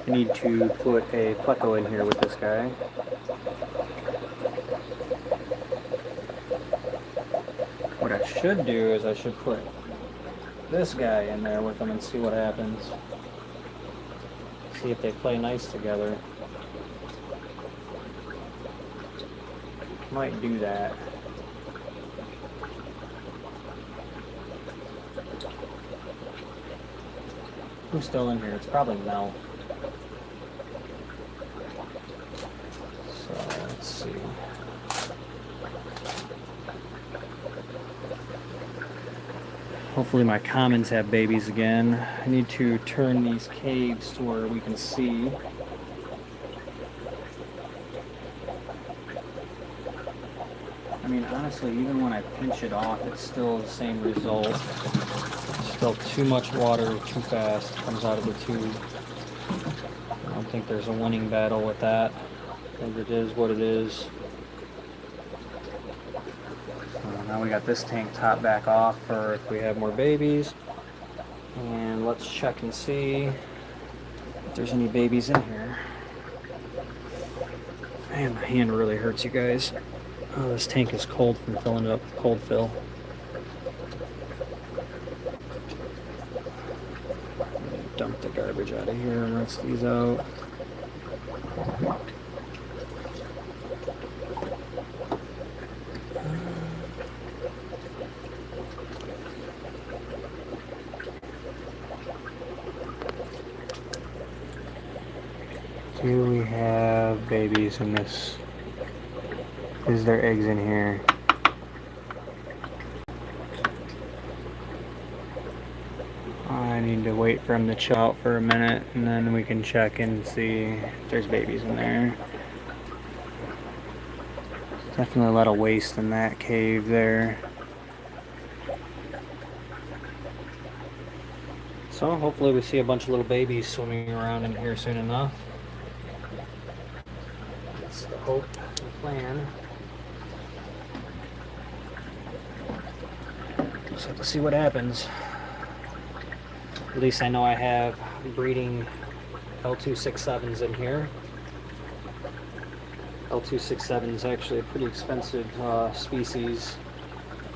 I need to put a pleco in here with this guy. What I should do is I should put this guy in there with them and see what happens. See if they play nice together. Might do that. Who's still in here? It's probably Mel. So let's see. Hopefully my commons have babies again. I need to turn these caves to where we can see. I mean, honestly, even when I pinch it off, it's still the same result. Still too much water too fast comes out of the tube. I don't think there's a winning battle with that. I think it is what it is. Now we got this tank top back off for if we have more babies. And let's check and see if there's any babies in here. Man, my hand really hurts, you guys. Oh, this tank is cold from filling it up with cold fill. Dump the garbage out of here and rinse these out. Do we have babies in this? Is there eggs in here? I need to wait for them to chill out for a minute and then we can check and see if there's babies in there. Definitely a lot of waste in that cave there. So hopefully we see a bunch of little babies swimming around in here soon enough. That's the hope, the plan. Just have to see what happens. At least I know I have breeding L267s in here. L267 is actually a pretty expensive species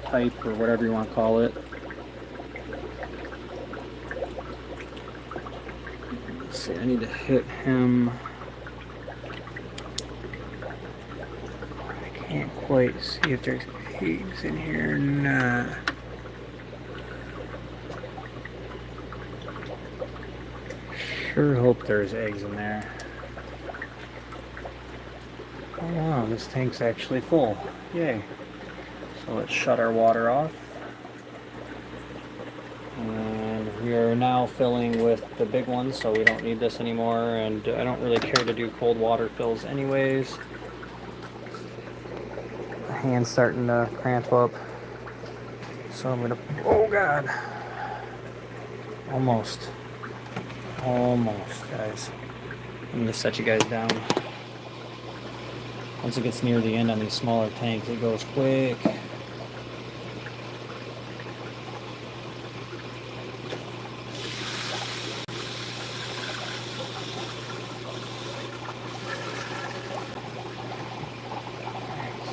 type, or whatever you want to call it. Let's see, I need to hit him. I can't quite see if there's eggs in here or not. Sure hope there's eggs in there. Oh wow, this tank's actually full. Yay. So let's shut our water off. And we are now filling with the big one, so we don't need this anymore. And I don't really care to do cold water fills anyways. My hand's starting to cramp up. So I'm gonna, oh God. Almost, guys. I'm gonna set you guys down. Once it gets near the end on these smaller tanks, it goes quick.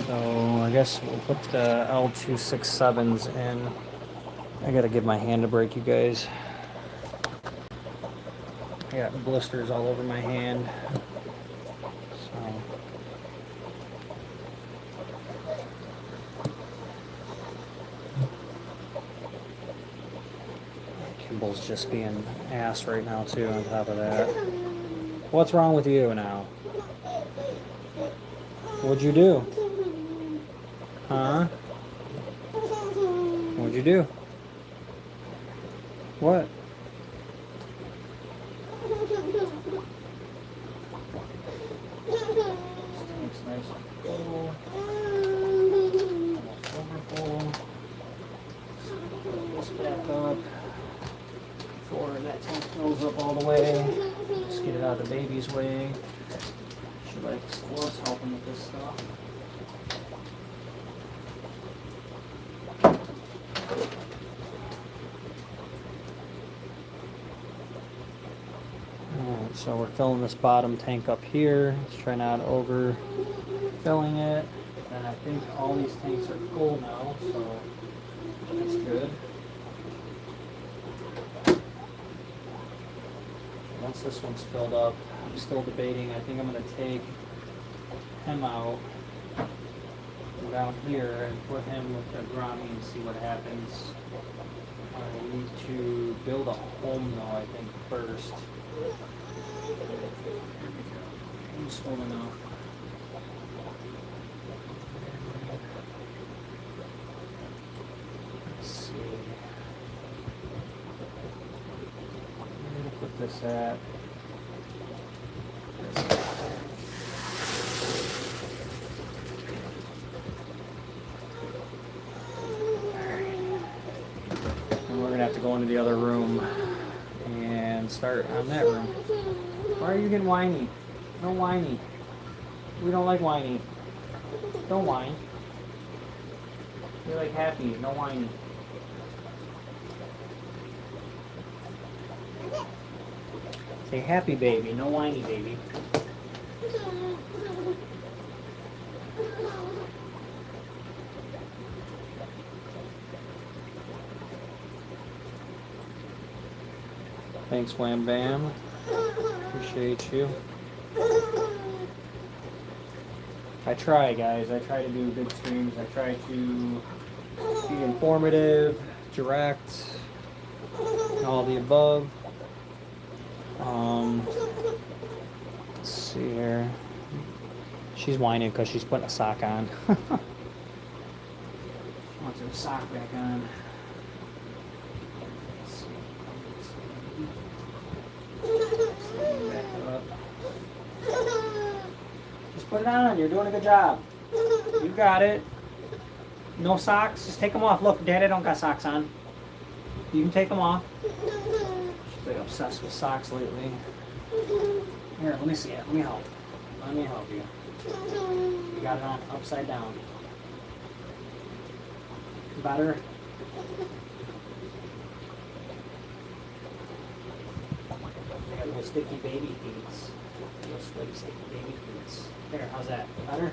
So I guess we'll put the L267s in. I gotta give my hand a break, you guys. I got blisters all over my hand. So. Kimball's just being ass right now too on top of that. What's wrong with you now? What'd you do? Huh? What'd you do? What? It's nice and full. Almost overfull. Pull this back up before that tank fills up all the way. Just get it out of the baby's way. She likes us helping with this stuff. Alright, so we're filling this bottom tank up here. Let's try not over filling it. And I think all these tanks are full now, so that's good. Once this one's filled up, I'm still debating. I think I'm going to take him out down here and put him with the Grammy and see what happens. I need to build a home though, I think, first. He's full enough. Let's see. Where to put this at? Have to go into the other room and start on that room. Why are you getting whiny? No whiny. We don't like whiny. Don't whine. You're like happy, no whiny. Say happy baby, no whiny baby. Thanks, Wham Bam. Appreciate you. I try, guys. I try to do good streams. I try to be informative, direct, all the above. Let's see here. She's whining because she's putting a sock on. She wants her sock back on. Put it on. You're doing a good job. You got it. No socks. Just take them off. Look, Daddy don't got socks on. You can take them off. She's like obsessed with socks lately. Here, let me see it. Let me help. Let me help you. You got it on upside down. Better. They got little sticky baby feet. Little sweaty sticky baby feet. There, how's that? Better?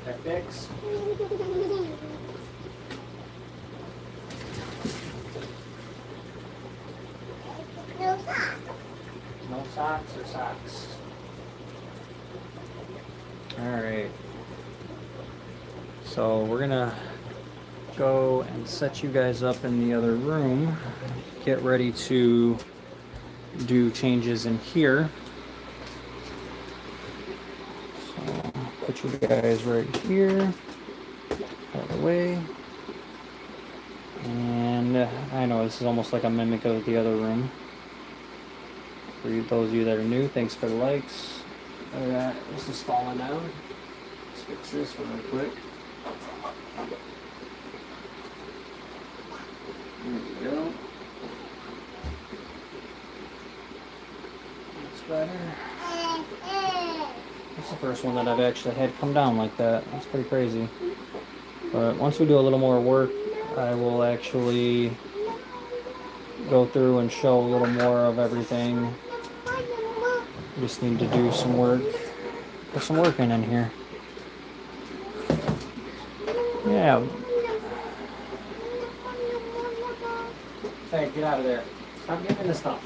That fix? No socks. No socks or socks? Alright. So we're gonna go and set you guys up in the other room. Get ready to do changes in here. you guys right here, out of the way. And I know this is almost like a mimic of the other room. For those of you that are new, thanks for the likes. Look at that, this is falling down. Let's fix this real quick. There we go. That's better. That's the first one that I've actually had come down like that. That's pretty crazy. But once we do a little more work, I will actually go through and show a little more of everything. Just need to do some work. Put some work in here. Yeah. Hey, get out of there. Stop getting into stuff.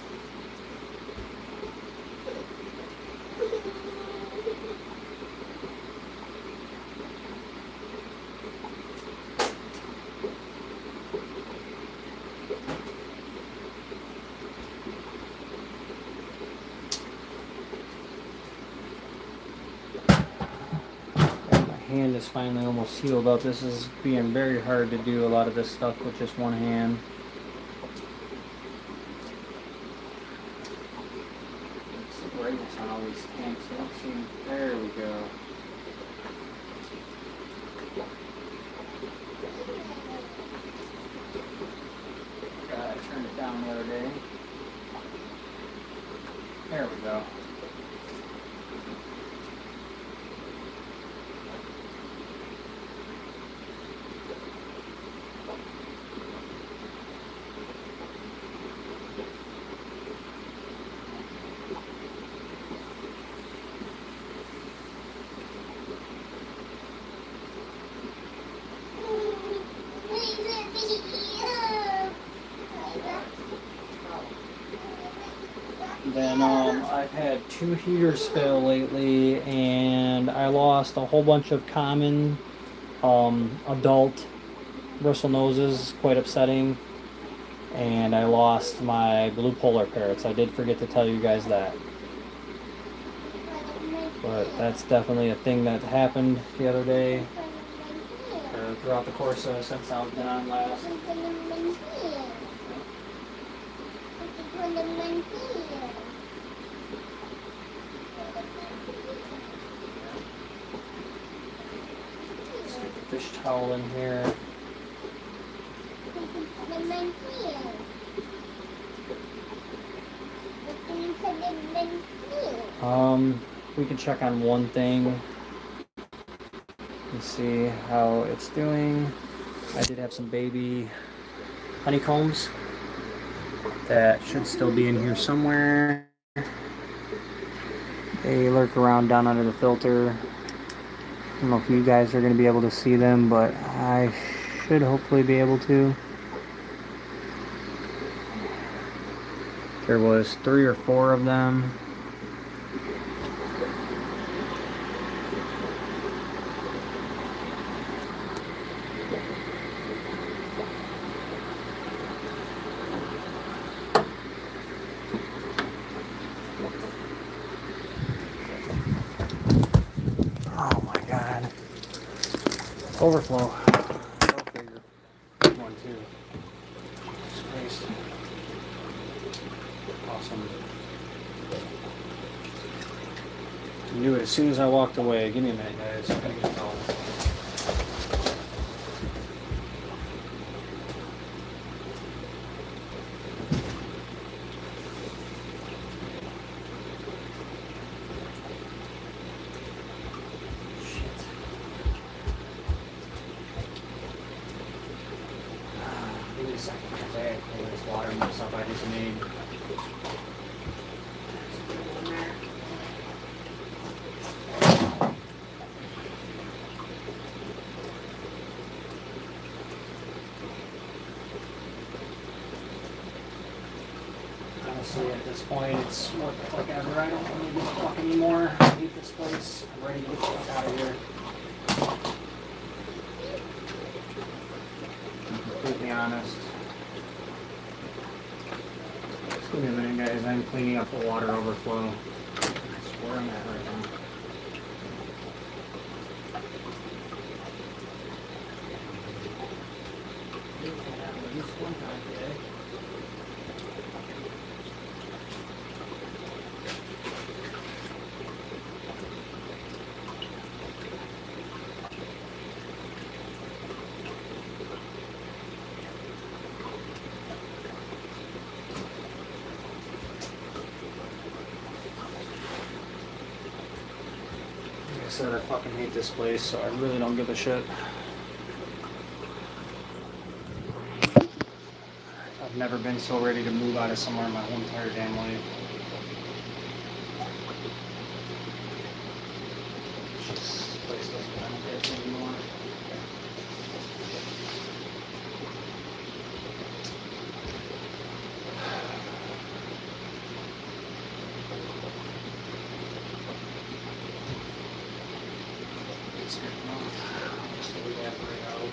Hand is finally almost healed up. This is being very hard to do a lot of this stuff with just one hand. It's the brightness on all these tanks. I don't see. There we go. I turned it down the other day. There we go. Then I've had 2 heaters fail lately, and I lost a whole bunch of common adult bristle noses, quite upsetting. And I lost my blue polar parrots. I did forget to tell you guys that. But that's definitely a thing that happened the other day, or throughout the course since I've been on last. Stick the fish towel in here. We can check on one thing and see how it's doing. I did have some baby honeycombs that should still be in here somewhere. They lurk around down under the filter. I don't know if you guys are going to be able to see them, but I should hopefully be able to. There was 3 or 4 of them. Oh my god. Overflow. Go figure. Good one too. Christ. Awesome. I knew it as soon as I walked away. Give me a minute, guys. I'm gonna get a towel. Give me a second, because I had to clean this water and stuff I just made. Honestly, at this point, it's what the fuck ever. I don't need this fuck anymore. I hate this place. I'm ready to get the fuck out of here. Completely honest. Just give me a minute, guys. I'm cleaning up the water overflow. I swear I'm at right now. least one time today. Like I said, I fucking hate this place, so I really don't give a shit. I've never been so ready to move out of somewhere in my whole entire damn life. This place doesn't benefit anymore. It's good enough. Just leave that right out.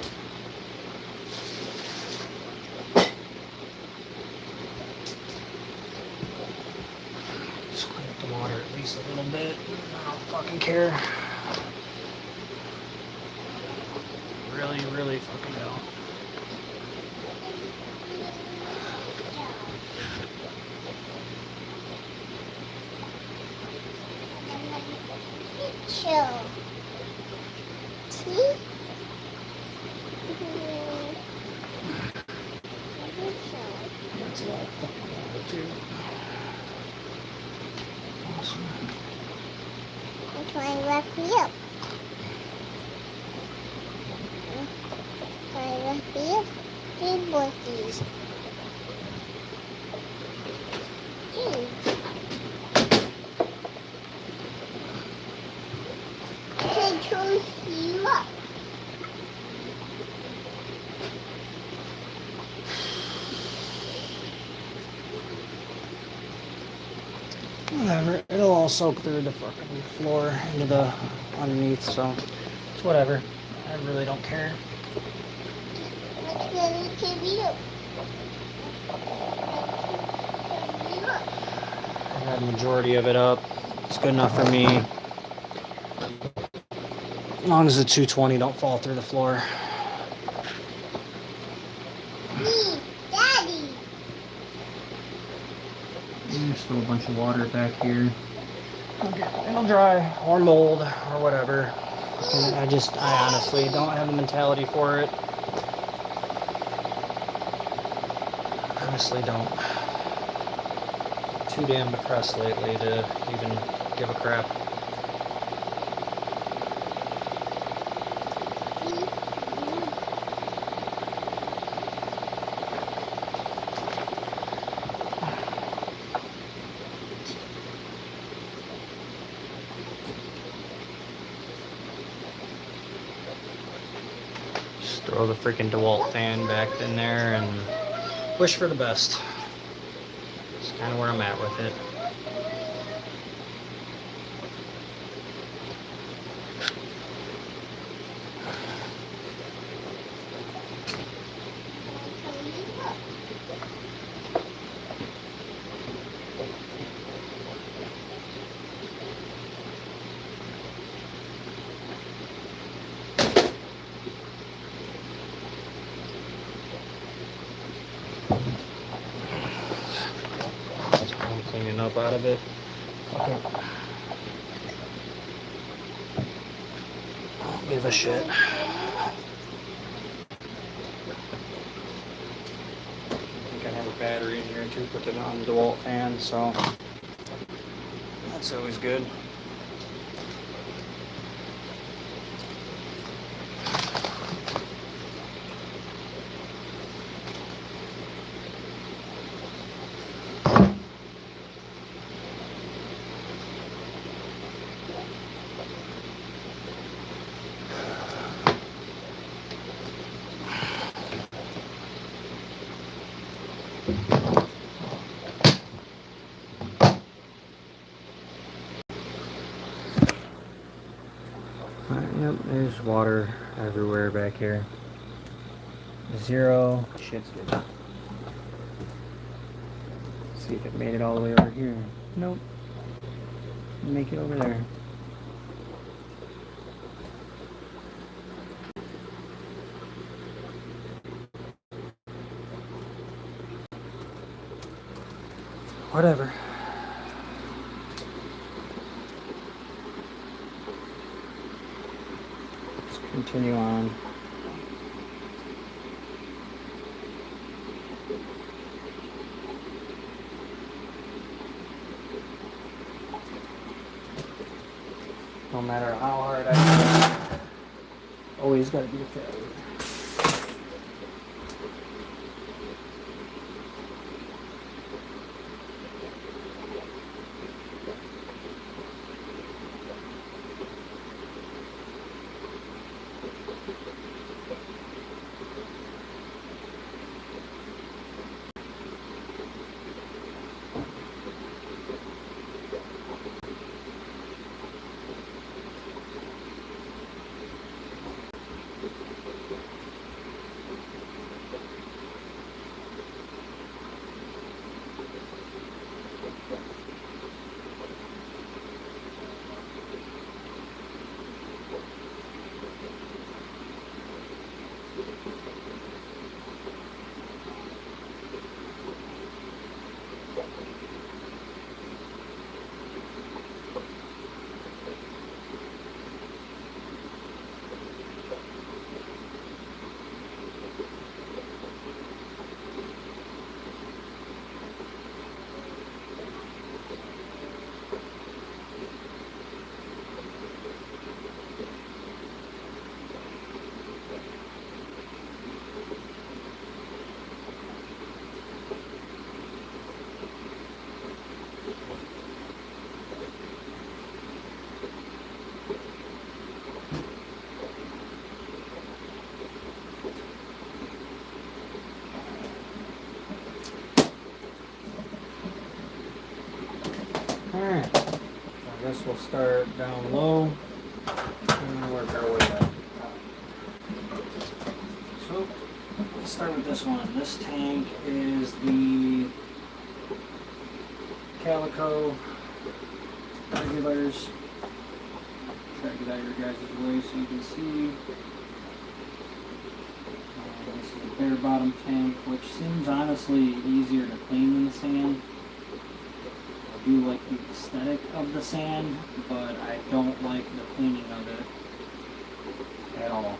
Just clean up the water at least a little bit. I don't fucking care. Really fucking don't. Chill. See? That's a lot of fucking water too. Awesome. I'm trying to wrap me up. Trying to wrap me up. Big boys. Can choose you up. Whatever, it'll all soak through the fucking floor into the underneath, so it's whatever. I really don't care. Let's get it to you. I got the majority of it up. It's good enough for me. As long as the 220 don't fall through the floor. Me, Daddy. Just a little bunch of water back here. It'll dry, or mold, or whatever. And I honestly don't have the mentality for it. Honestly don't. Too damn depressed lately to even give a crap. Just throw the freaking DeWalt fan back in there and wish for the best. That's kind of where I'm at with it. That's what I'm cleaning up out of it. Okay. I don't give a shit. I think I have a battery in here too, put it on the DeWalt fan, so that's always good. Yep, there's water everywhere back here. 0. Shit's good. See if it made it all the way over here. Nope. Make it over there. Whatever. Let's continue on. No matter how hard I try, always got to be a failure. Alright, so I guess we'll start down low and work our way up. So, let's start with this one. This tank is the Calico regulars. Try to get out of your guys' way so you can see. This is a bare bottom tank, which seems honestly easier to clean than the sand. I do like the aesthetic of the sand, but I don't like the cleaning of it at all.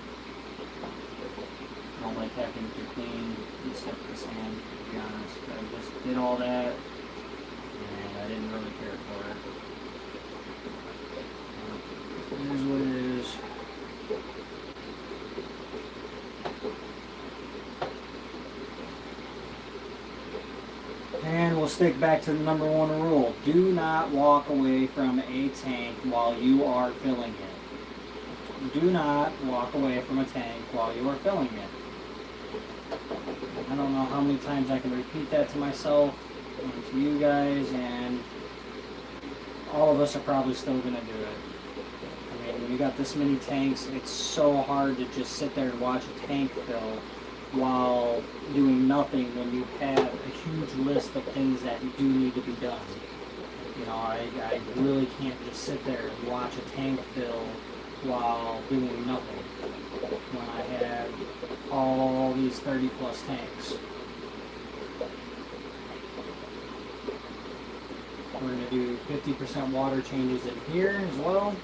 I don't like having to clean the stuff with sand, to be honest. I just did all that, and I didn't really care for it. It is what it is. And we'll stick back to the number one rule. Do not walk away from a tank while you are filling it. Do not walk away from a tank while you are filling it. I don't know how many times I can repeat that to myself and to you guys, and all of us are probably still going to do it. I mean, when you got this many tanks, it's so hard to just sit there and watch a tank fill while doing nothing when you have a huge list of things that do need to be done. You know, I really can't just sit there and watch a tank fill while doing nothing when I have all these 30 plus tanks. We're going to do 50% water changes in here as well,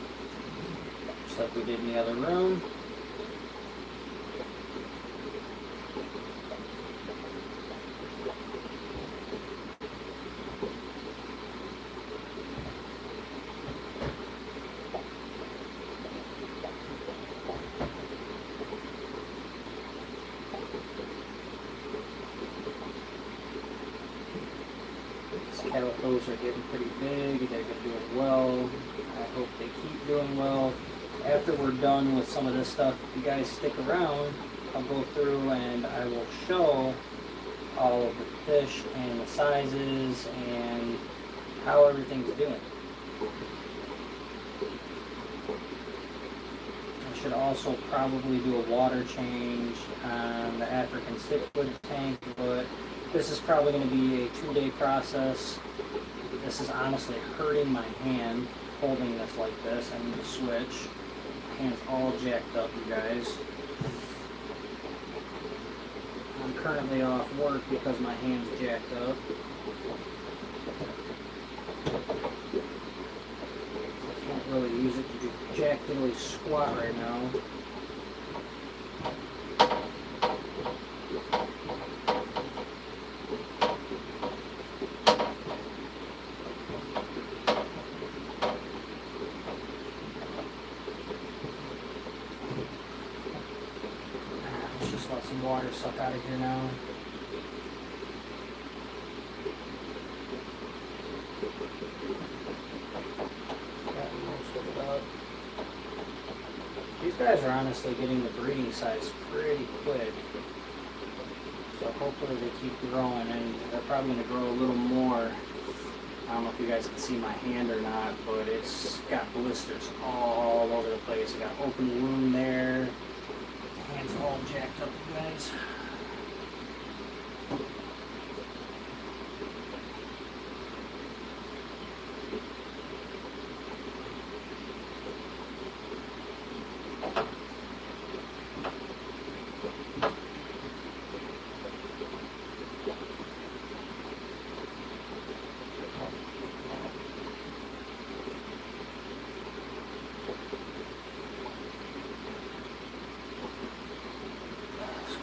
just like we did in the other room. Calicos are getting pretty big. They've been doing well. I hope they keep doing well. After we're done with some of this stuff, if you guys stick around, I'll go through and I will show all of the fish and the sizes and how everything's doing. I should also probably do a water change on the African cichlid tank, but this is probably going to be a 2-day process. This is honestly hurting my hand holding this like this. I need to switch. My hand's all jacked up, you guys. I'm currently off work because my hand's jacked up. really use it to do jack diddly squat right now. Let's just let some water suck out of here now. These guys are honestly getting the breeding size pretty quick. So hopefully they keep growing, and they're probably going to grow a little more. I don't know if you guys can see my hand or not, but it's got blisters all over the place. I got open wound there. My hand's all jacked up, you guys.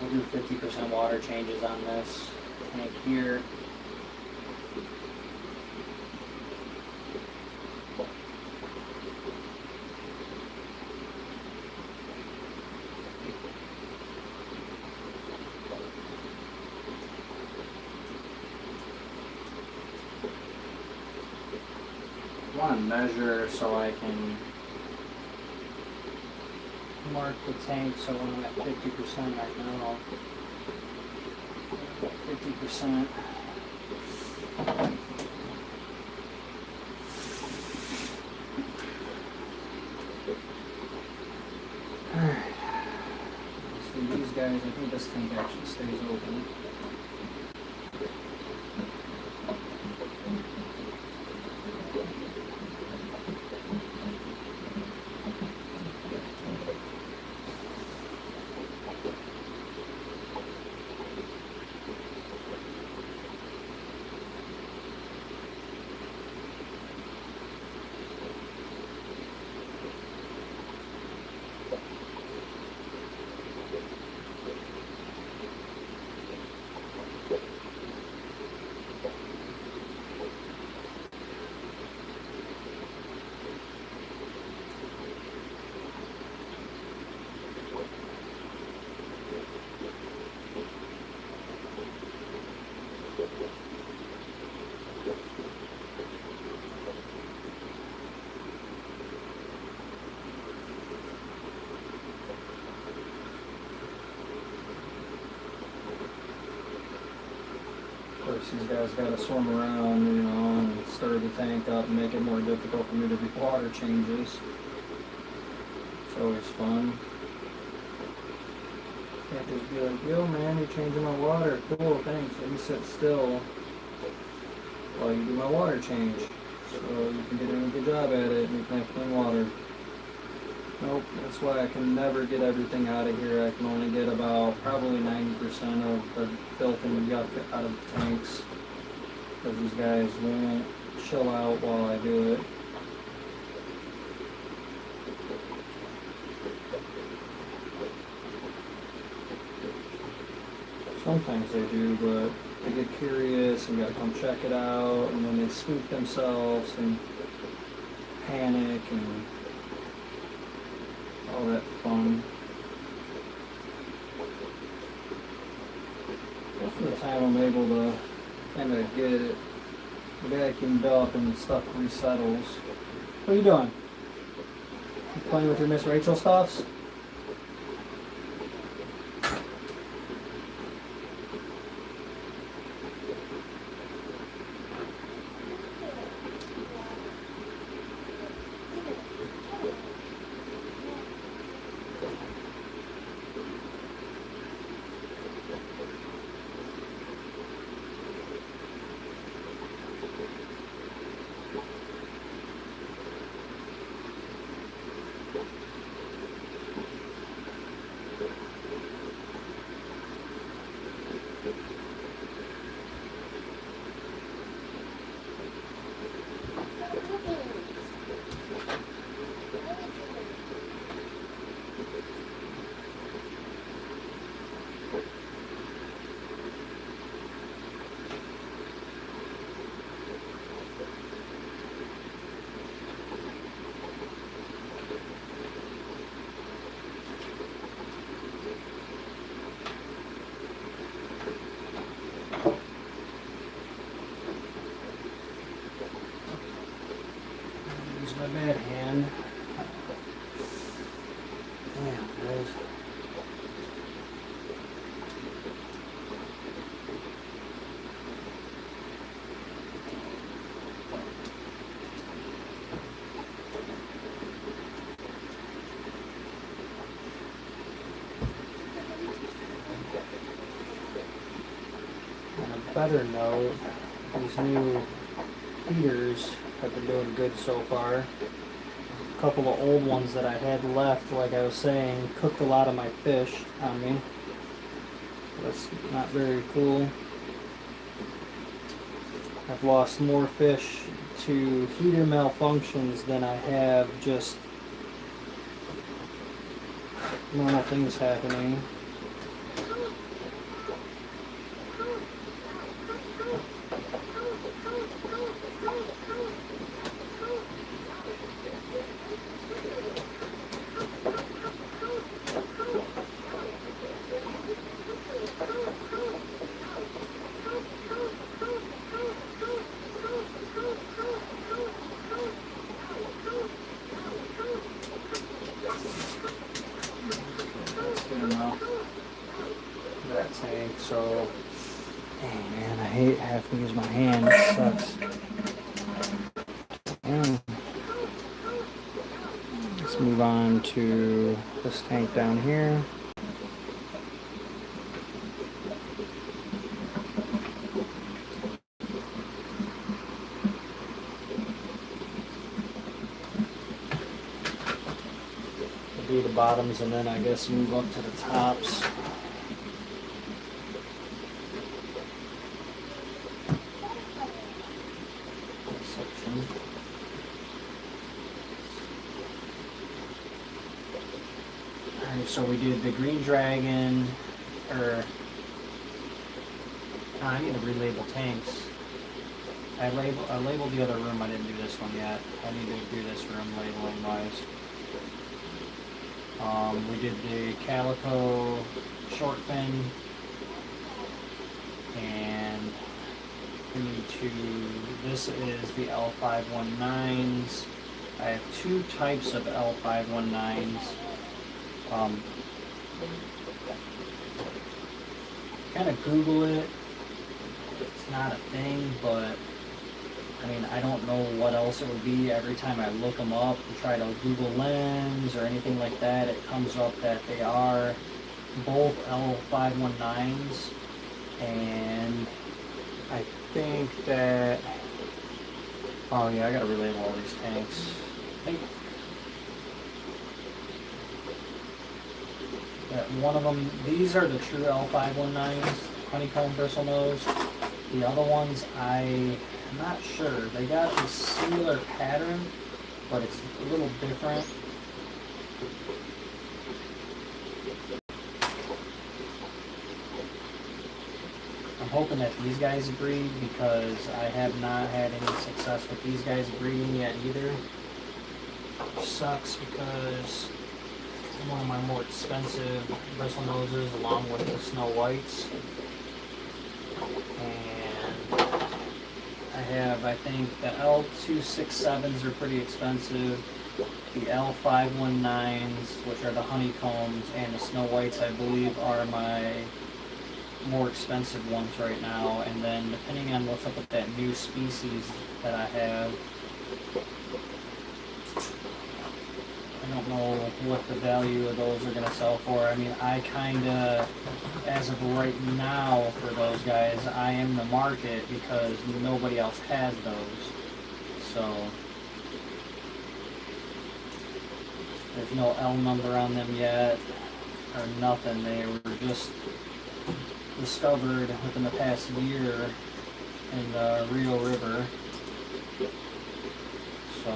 We'll do 50% water changes on this tank here. I want to measure so I can mark the tank so when I'm at 50% I know 50%. Alright. So these guys, I think this tank actually stays open. Of course, these guys got to swim around, you know, and stir the tank up and make it more difficult for me to do water changes. It's always fun. Can't just be like, yo man, you're changing my water. Cool, thanks. Let me sit still while you do my water change. So you can get a good job at it and you can have clean water. Nope, that's why I can never get everything out of here. I can only get about probably 90% of the filth and yuck out of the tanks. Because these guys won't chill out while I do it. Sometimes they do, but they get curious and gotta come check it out, and then they spook themselves and panic and all that fun. Most of the time I'm able to kind of get it vacuumed up and stuff resettles. What are you doing? You playing with your Miss Rachel stuffs? bad hand. Damn, guys. On a better note, these new heaters have been doing good so far. A couple of old ones that I had left, like I was saying, cooked a lot of my fish on me. That's not very cool. I've lost more fish to heater malfunctions than I have just normal things happening. That's good enough. That tank, so dang man, I hate having to use my hand. It sucks. Let's move on to this tank down here. Do the bottoms and then I guess move up to the tops. Section. Alright, so we did the green dragon, or I need to relabel tanks. I labeled the other room, I didn't do this one yet. I need to do this room labeling wise. We did the calico short fin, and we need to, this is the L519s. I have two types of L519s. Kind of Google it, it's not a thing, but I mean, I don't know what else it would be. Every time I look them up and try to Google Lens or anything like that, it comes up that they are both L519s. And I think that, oh yeah, I gotta relabel all these tanks. I think that one of them, these are the true L519s, honeycomb bristle nose. The other ones, I'm not sure. They got a similar pattern, but it's a little different. I'm hoping that these guys breed because I have not had any success with these guys breeding yet either. Which sucks because one of my more expensive bristle noses along with the snow whites. And I have, I think, the L267s are pretty expensive. The L519s, which are the honeycombs, and the snow whites, I believe, are my more expensive ones right now. And then depending on what's up with that new species that I have, I don't know what the value of those are going to sell for. I mean, I kind of, as of right now for those guys, I am the market because nobody else has those. So there's no L number on them yet or nothing. They were just discovered within the past year in the Rio River. So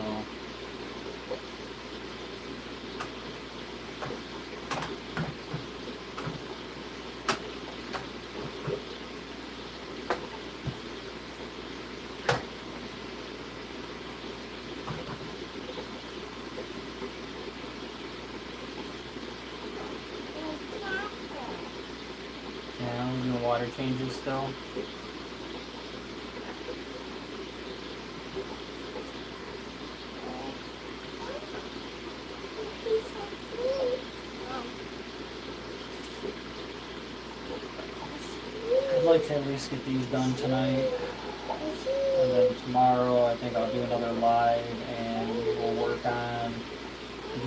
yeah, I'm doing water changes still. I'd like to at least get these done tonight. And then tomorrow I think I'll do another live and we'll work on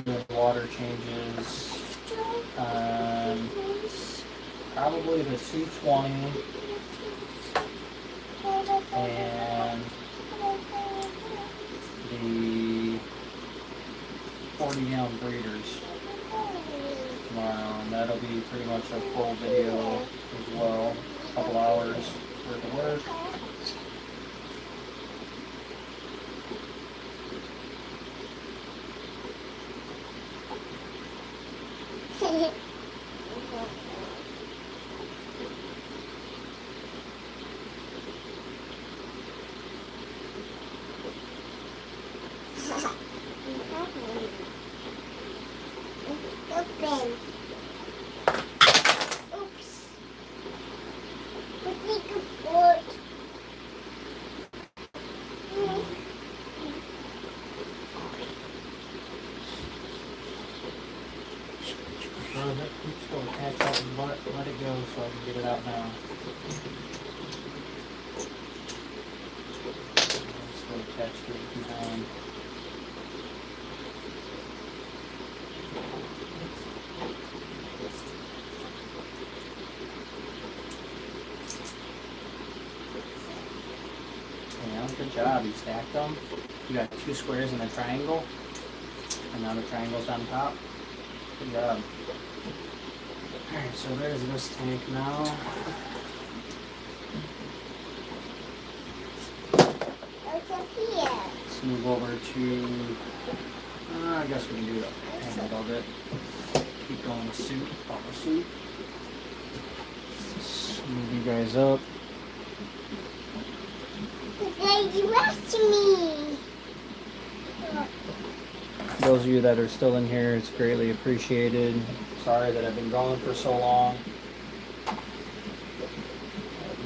doing water changes on probably the 220 and the 40-gallon breeders tomorrow, and that'll be pretty much a full video as well, a couple hours worth of work. Open. Oops. Take a board. That keeps going to catch up and let it go so I can get it out now. It's still attached to it behind. Yeah, good job. You stacked them. You got 2 squares and a triangle. And now the triangle's on top. Good job. Alright, so there's this tank now. What's up here? Let's move over to, I guess we can do the tank a little bit. Keep going with suit, follow suit. Let's move you guys up. You asked me. Those of you that are still in here, it's greatly appreciated. Sorry that I've been gone for so long. I've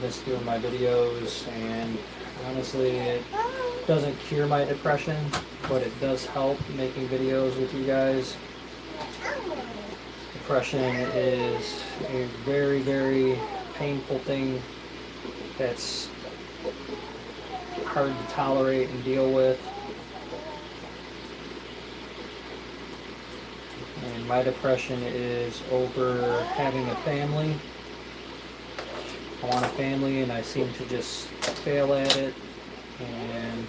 missed doing my videos, and honestly, it doesn't cure my depression, but it does help making videos with you guys. Depression is a very, very painful thing that's hard to tolerate and deal with. And my depression is over having a family. I want a family and I seem to just fail at it, and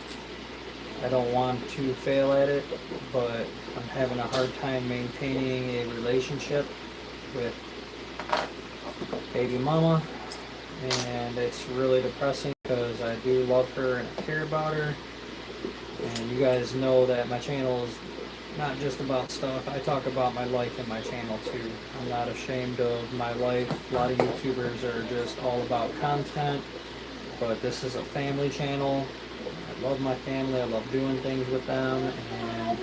I don't want to fail at it, but I'm having a hard time maintaining a relationship with baby mama, and it's really depressing because I do love her and I care about her. And you guys know that my channel is not just about stuff. I talk about my life in my channel too. I'm not ashamed of my life. A lot of YouTubers are just all about content, but this is a family channel. I love my family. I love doing things with them, and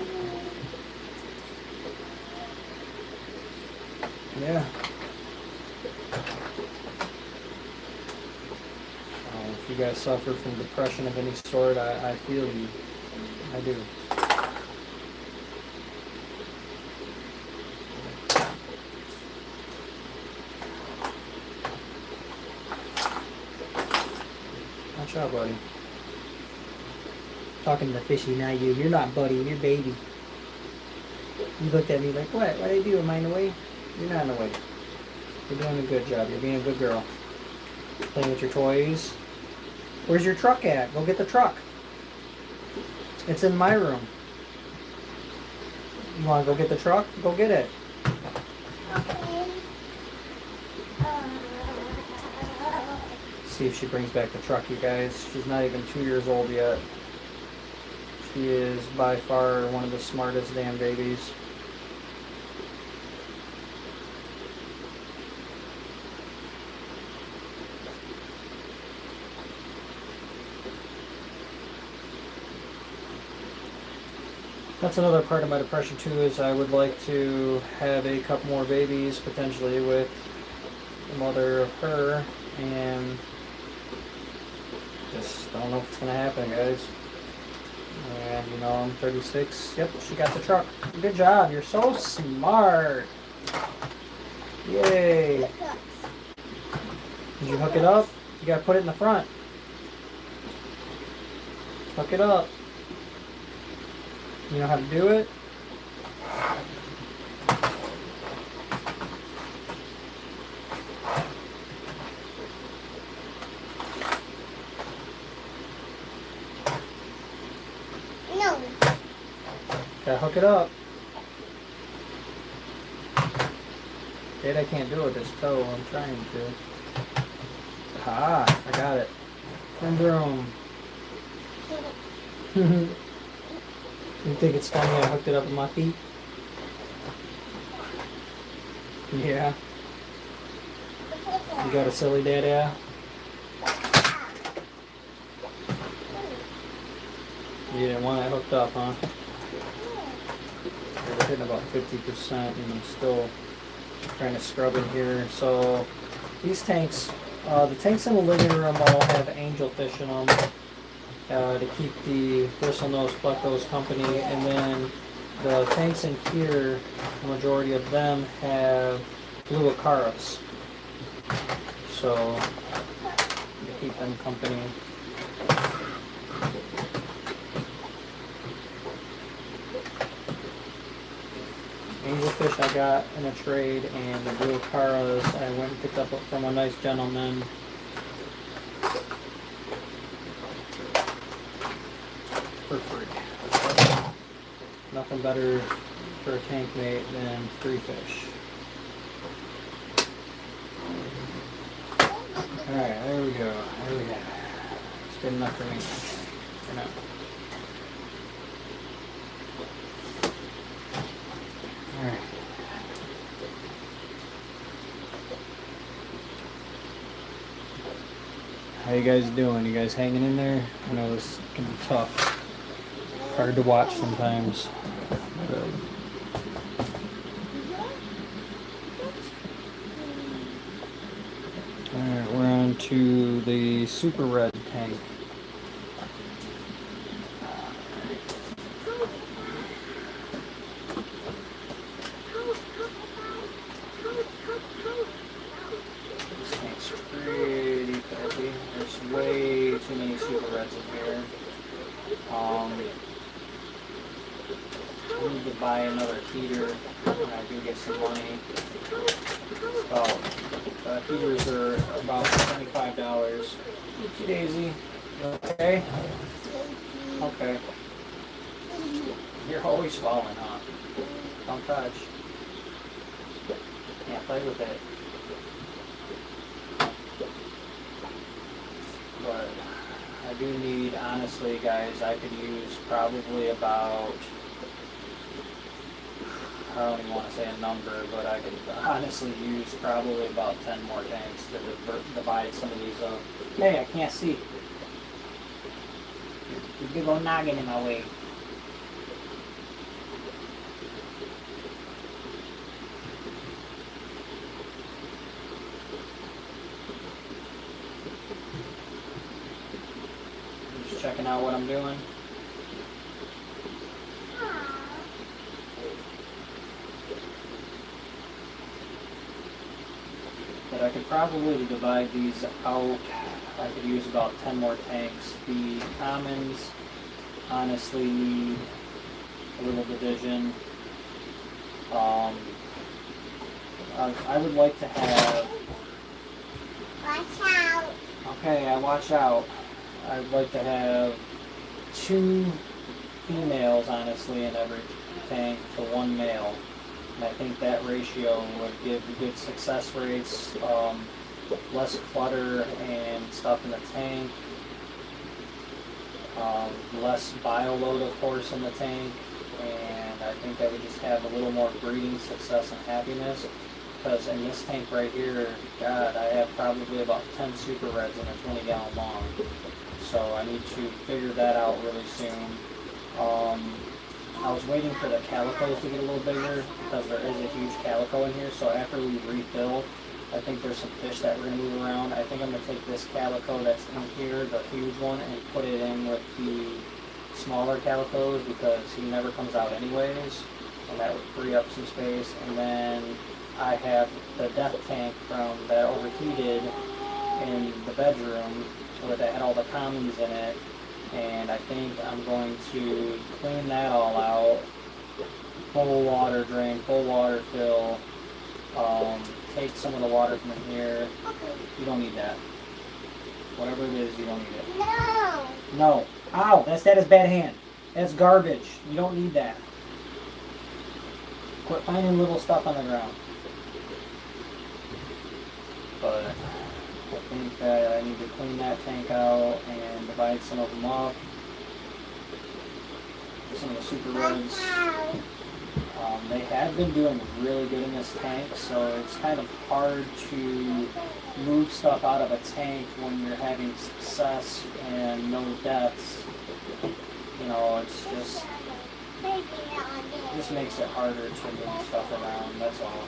yeah. If you guys suffer from depression of any sort, I feel you. I do. Watch out, buddy. Talking to the fishy, not you. You're not buddy, you're baby. You looked at me like, what? What did I do? Am I in the way? You're not in the way. You're doing a good job. You're being a good girl. Playing with your toys. Where's your truck at? Go get the truck. It's in my room. You want to go get the truck? Go get it. See if she brings back the truck, you guys. She's not even 2 years old yet. She is by far one of the smartest damn babies. That's another part of my depression too, is I would like to have a couple more babies, potentially with the mother of her, and just don't know if it's going to happen, guys. And you know, I'm 36. Yep, she got the truck. Good job, you're so smart. Yay. Did you hook it up? You gotta put it in the front. Hook it up. You know how to do it? No. Gotta hook it up. Dad, I can't do it with this toe. I'm trying to. Ah, I got it. Vroom vroom. You think it's funny I hooked it up with my feet? Yeah. You got a silly dad, yeah? You didn't want it hooked up, huh? We're hitting about 50% and I'm still trying to scrub in here. So these tanks, the tanks in the living room all have angelfish in them to keep the bristlenose plecos company, and then the tanks in here, the majority of them have blue acaras, so to keep them company. Angelfish I got in a trade, and the blue acaras I went and picked up from a nice gentleman. For free. Nothing better for a tank mate than free fish. Alright, there we go. There we go. It's good enough for me. For now. Alright. How you guys doing? You guys hanging in there? I know this can be tough. Hard to watch sometimes. Alright, we're on to the super red tank. This tank's pretty heavy. There's way too many super reds in here. I need to buy another heater when I do get some money. So, heaters are about $25. Oopsie daisy. You okay? Okay. You're always falling, huh? Don't touch. Can't play with it. But I do need, honestly, guys, I could use probably about, I don't even want to say a number, but I could honestly use probably about 10 more tanks to divide some of these up. Hey, I can't see. You big old noggin in my way. Just checking out what I'm doing. But I could probably divide these out. I could use about 10 more tanks. The commons honestly need a little division. I would like to have... Watch out. Okay, I watch out. I'd like to have 2 females, honestly, in every tank to 1 male. And I think that ratio would give good success rates, less clutter and stuff in the tank, less bio load, of course, in the tank, and I think that would just have a little more breeding success and happiness. Because in this tank right here, God, I have probably about 10 super reds in a 20-gallon long. So I need to figure that out really soon. I was waiting for the calicos to get a little bigger because there is a huge calico in here. So after we refill, I think there's some fish that we're going to move around. I think I'm going to take this calico that's in here, the huge one, and put it in with the smaller calicos because he never comes out anyways. And that would free up some space. And then I have the death tank from that overheated in the bedroom where they had all the commons in it, and I think I'm going to clean that all out. Full water drain, full water fill. Take some of the water from here. Okay. You don't need that. Whatever it is, you don't need it. No. No. Ow! That's Dad's bad hand. That's garbage. You don't need that. Quit finding little stuff on the ground. But I think that I need to clean that tank out and divide some of them up. Some of the super reds. They have been doing really good in this tank, so it's kind of hard to move stuff out of a tank when you're having success and no deaths. You know, it's just makes it harder to move stuff around, that's all.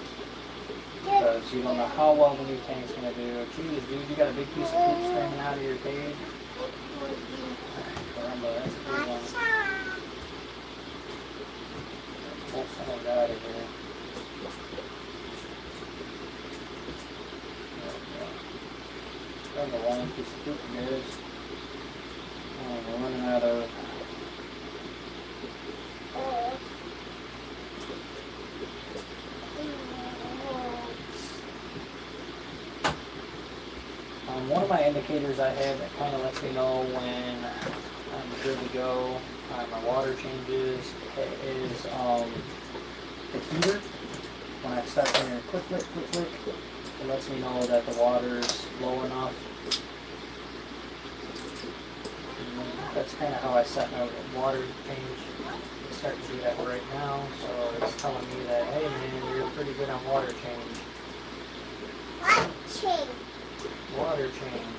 Because you don't know how well the new tank's going to do. Jeez, dude, you got a big piece of poop streaming out of your cage. Caramba, that's a big one. Pull some of that out of here. There's a long piece of poop, guys. Oh, we're running out of... One of my indicators I have that kind of lets me know when I'm good to go on my water changes is the heater. When I start in here, click, click, click, click, it lets me know that the water's low enough. And that's kind of how I set my water change. It's starting to do that right now, so it's telling me that, hey man, you're pretty good on water change. Water change.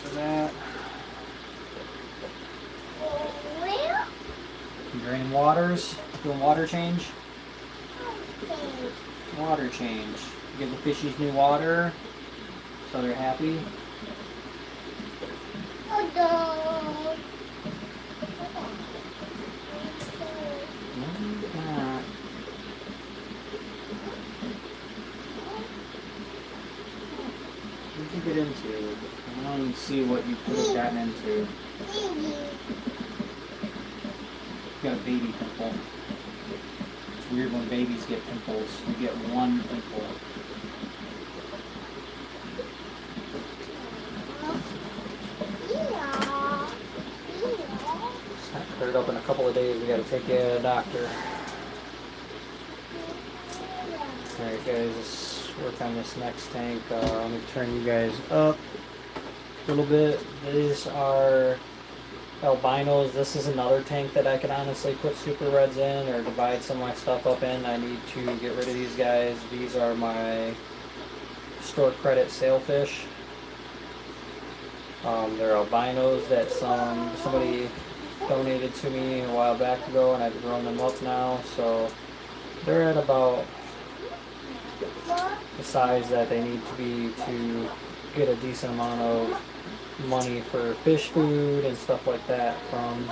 For that. Drain waters, doing water change. Water change. Give the fishies new water so they're happy. What did you get into? I want to see what you could have gotten into. You got a baby pimple. It's weird when babies get pimples. You get one pimple. It's not cleared up in a couple of days. We got to take you to a doctor. Alright guys, let's work on this next tank. Let me turn you guys up a little bit. These are albinos. This is another tank that I could honestly put super reds in or divide some of my stuff up in. I need to get rid of these guys. These are my store credit sailfish. They're albinos that somebody donated to me a while back ago, and I've grown them up now. So they're at about the size that they need to be to get a decent amount of money for fish food and stuff like that from.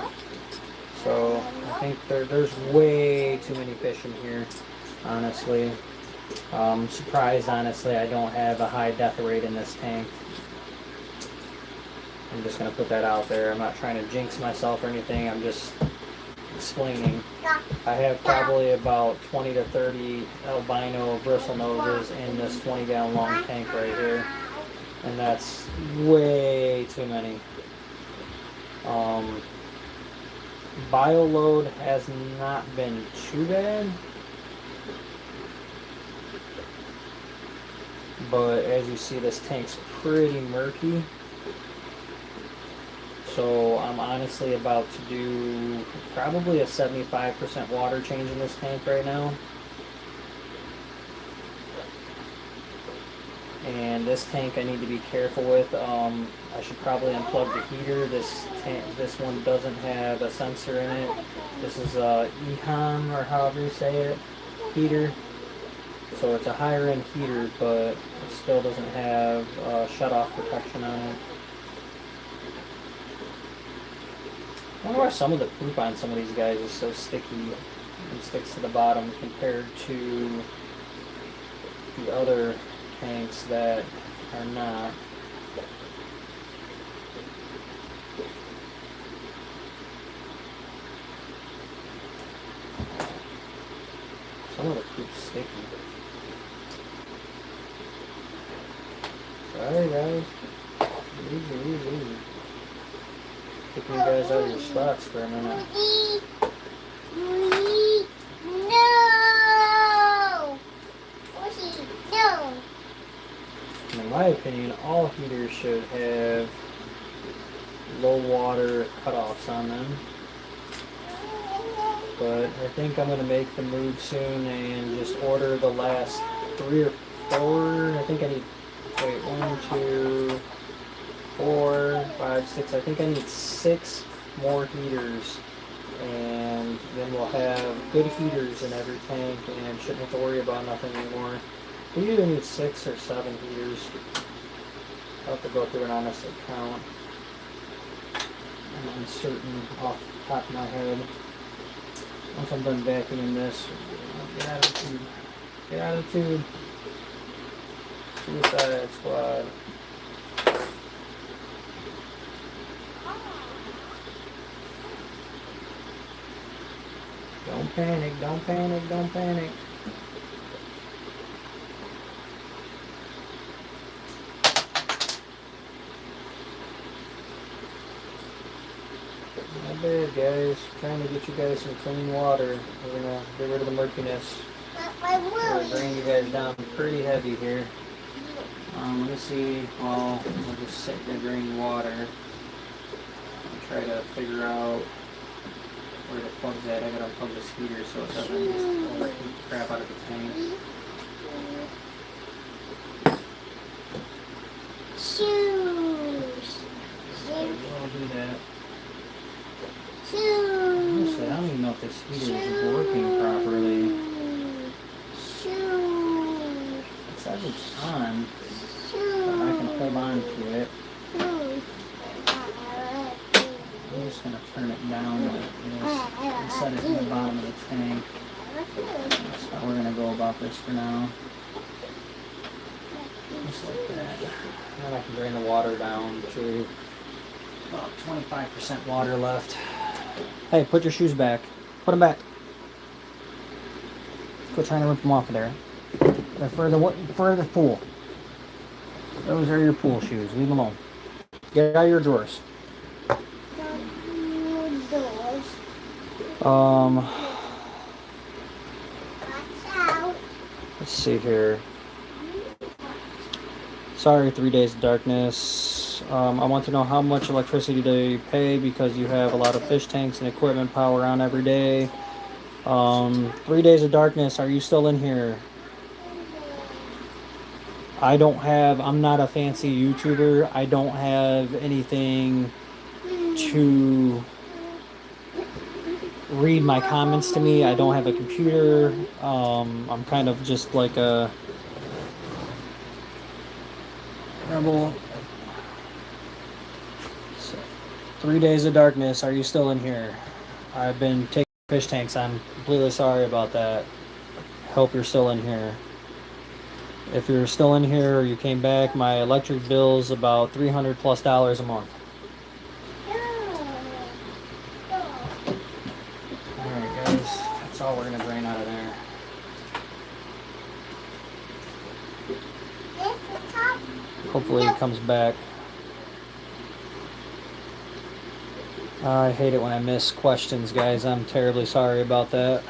So I think there's way too many fish in here, honestly. I'm surprised, honestly, I don't have a high death rate in this tank. I'm just going to put that out there. I'm not trying to jinx myself or anything. I'm just explaining. I have probably about 20 to 30 albino bristle noses in this 20-gallon long tank right here. And that's way too many. Bio load has not been too bad. But as you see, this tank's pretty murky. So I'm honestly about to do probably a 75% water change in this tank right now. And this tank I need to be careful with. I should probably unplug the heater. This one doesn't have a sensor in it. This is a EHOM, or however you say it, heater. So it's a higher end heater, but it still doesn't have shut-off protection on it. I wonder why some of the poop on some of these guys is so sticky and sticks to the bottom compared to the other tanks that are not. Some of the poop's sticky. Sorry guys. Easy, easy, easy. Taking you guys out of your spots for a minute. No! No! In my opinion, all heaters should have low water cutoffs on them. But I think I'm going to make the move soon and just order the last 3 or 4. I think I need, wait, 1, 2, 4, 5, 6. I think I need 6 more heaters. And then we'll have good heaters in every tank and shouldn't have to worry about nothing anymore. We either need 6 or 7 heaters. I'll have to go through an honest count. I'm uncertain off the top of my head. Once I'm done vacuuming this, get out of the tube. Get out of the tube. Suicide Squad. Don't panic, don't panic, don't panic. Not bad, guys. Trying to get you guys some clean water. We're gonna get rid of the murkiness. We're gonna drain you guys down pretty heavy here. Let me see. Well, we'll just sit there drain water. And try to figure out where the plug's at. I gotta unplug this heater so it doesn't just overheat the crap out of the tank. Shoes. So we'll do that. Shoes. Honestly, I don't even know if this heater is working properly. Shoes. It says it's on, Shoes. but I can hold on to it. I'm just gonna turn it down like this and set it in the bottom of the tank. That's how we're gonna go about this for now. Just like that. Then I can drain the water down to about 25% water left. Hey, put your shoes back. Put them back. Quit trying to rip them off of there. They're for the pool. Those are your pool shoes. Leave them alone. Get out of your drawers. Let's see here. Sorry, 3 days of darkness. I want to know how much electricity do you pay because you have a lot of fish tanks and equipment power on every day. 3 days of darkness, are you still in here? I'm not a fancy YouTuber. I don't have anything to read my comments to me. I don't have a computer. I'm kind of just like a rebel. So, 3 days of darkness, are you still in here? I've been taking fish tanks. I'm completely sorry about that. Hope you're still in here. If you're still in here or you came back, my electric bill's about $300+ a month. Alright guys, that's all we're gonna drain out of there. Hopefully it comes back. I hate it when I miss questions, guys. I'm terribly sorry about that.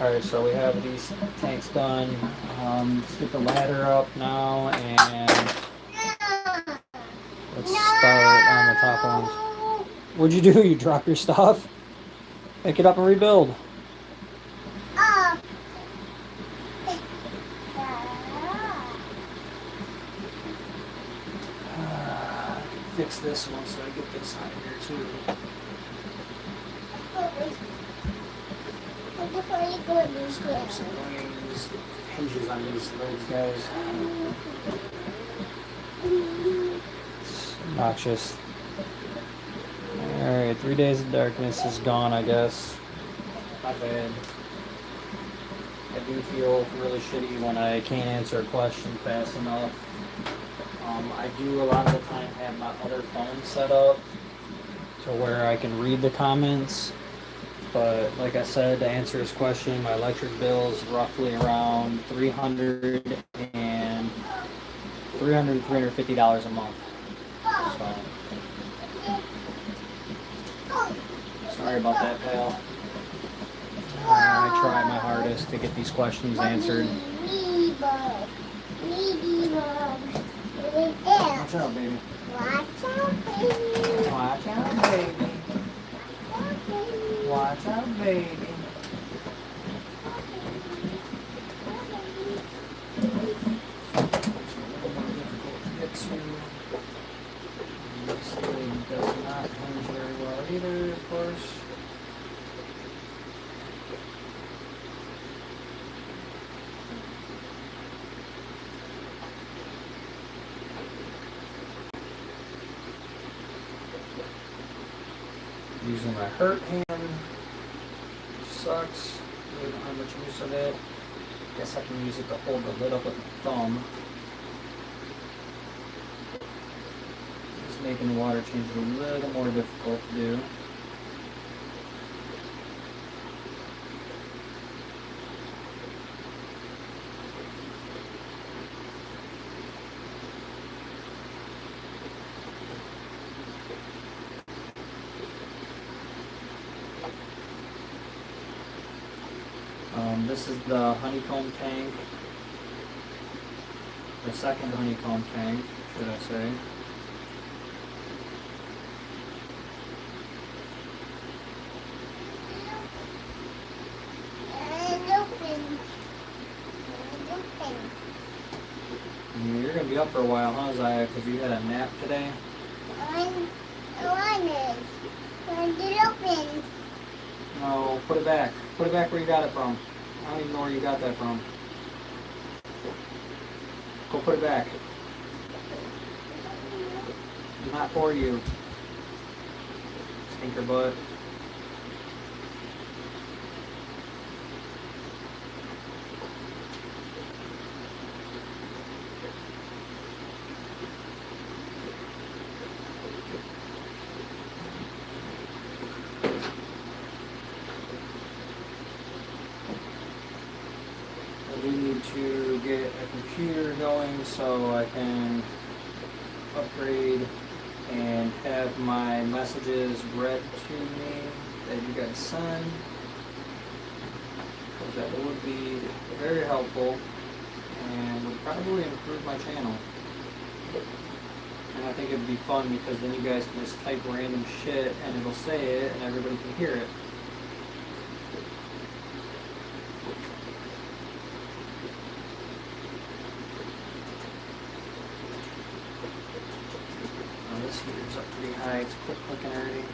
Alright, so we have these tanks done. Let's get the ladder up now and let's start on the top ones. What'd you do? You drop your stuff? Pick it up and rebuild. fix this one so I get this out of here too. Before you go in Just here. have some annoying these hinges on these lids, guys. Obnoxious. Alright, 3 days of darkness is gone, I guess. My bad. I do feel really shitty when I can't answer a question fast enough. I do a lot of the time have my other phone set up to where I can read the comments. But like I said, to answer his question, my electric bill is roughly around $350 a month. So, sorry about that, pal. I try my hardest to get these questions answered. Watch out, baby. Watch out, baby. Watch out, baby. Watch out, baby. This lid does not hinge very well either, of course. Using my hurt hand, which sucks. Really don't have much use of it. Guess I can use it to hold the lid up with my thumb. Just making the water change a little more difficult to do. This is the honeycomb tank, the second honeycomb tank, should I say. You're going to be up for a while, huh, Zaya, because you had a nap today? No, put it back. Put it back where you got it from. I don't even know where you got that from. Go put it back. Not for you. Stinker butt. I need to get a computer going so I can upgrade and have my messages read to me that you guys send, because that would be very helpful and would probably improve my channel. And I think it would be fun because then you guys can just type random shit and it'll say it and everybody can hear it. This heater's up pretty high, it's quick cooking already.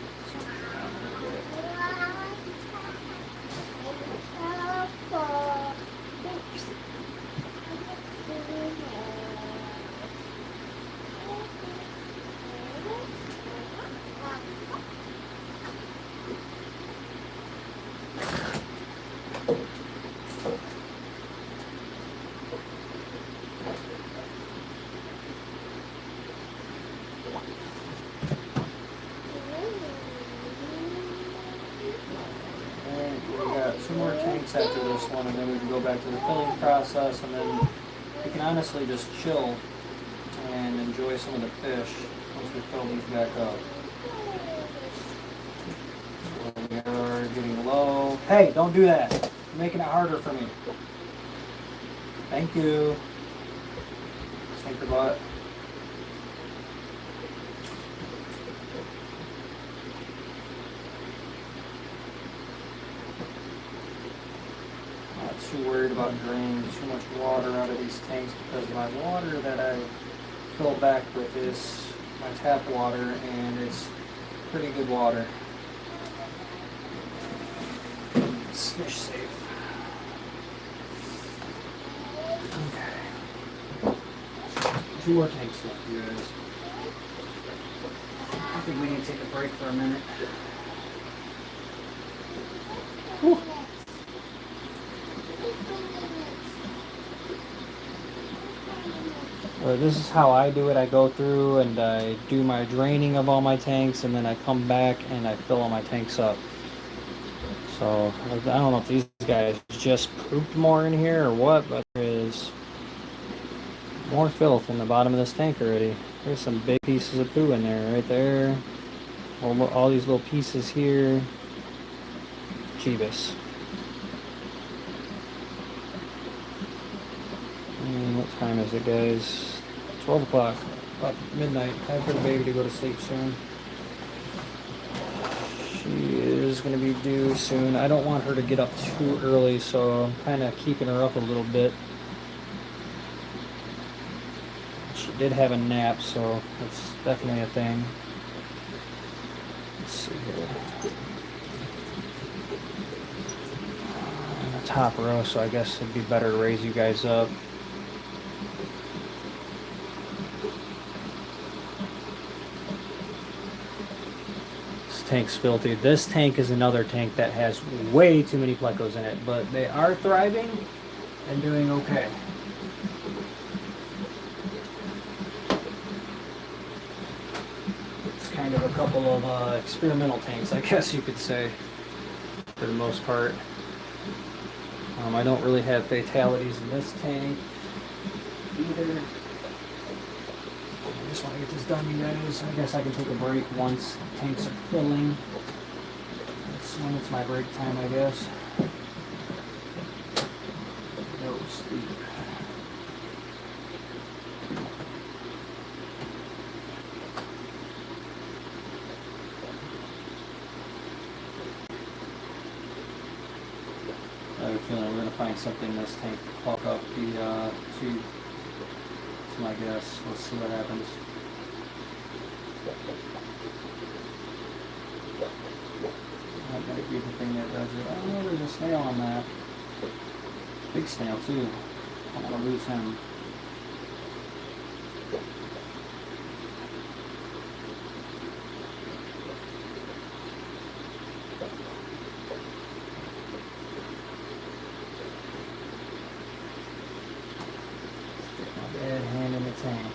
So two more tanks after this one, and then we can go back to the filling process, and then we can honestly just chill and enjoy some of the fish once we fill these back up. So we are getting low. Hey, don't do that. You're making it harder for me. Thank you. Stinker butt. Too worried about draining too much water out of these tanks because my water that I fill back with is my tap water, and it's pretty good water. It's fish safe. Okay. 2 more tanks left, you guys. I think we need to take a break for a minute. Whew. This is how I do it. I go through and I do my draining of all my tanks, and then I come back and I fill all my tanks up. So I don't know if these guys just pooped more in here or what, but there is more filth in the bottom of this tank already. There's some big pieces of poo in there, right there. All these little pieces here. Jeebus. And what time is it, guys? 12 o'clock. About midnight. Time for the baby to go to sleep soon. She is going to be due soon. I don't want her to get up too early, so I'm kind of keeping her up a little bit. She did have a nap, so that's definitely a thing. Let's see here. On the top row, so I guess it'd be better to raise you guys up. Tank's filthy. This tank is another tank that has way too many plecos in it, but they are thriving and doing okay. It's kind of a couple of experimental tanks, I guess you could say, for the most part. I don't really have fatalities in this tank either. I just want to get this done, you guys. I guess I can take a break once the tanks are filling. That's when it's my break time, I guess. No sleep. I have a feeling we're going to find something in this tank to plug up the tube. That's my guess. Let's see what happens. That might be the thing that does it. Oh, there's a snail on that. Big snail too. I don't want to lose him. Stick my bad hand in the tank.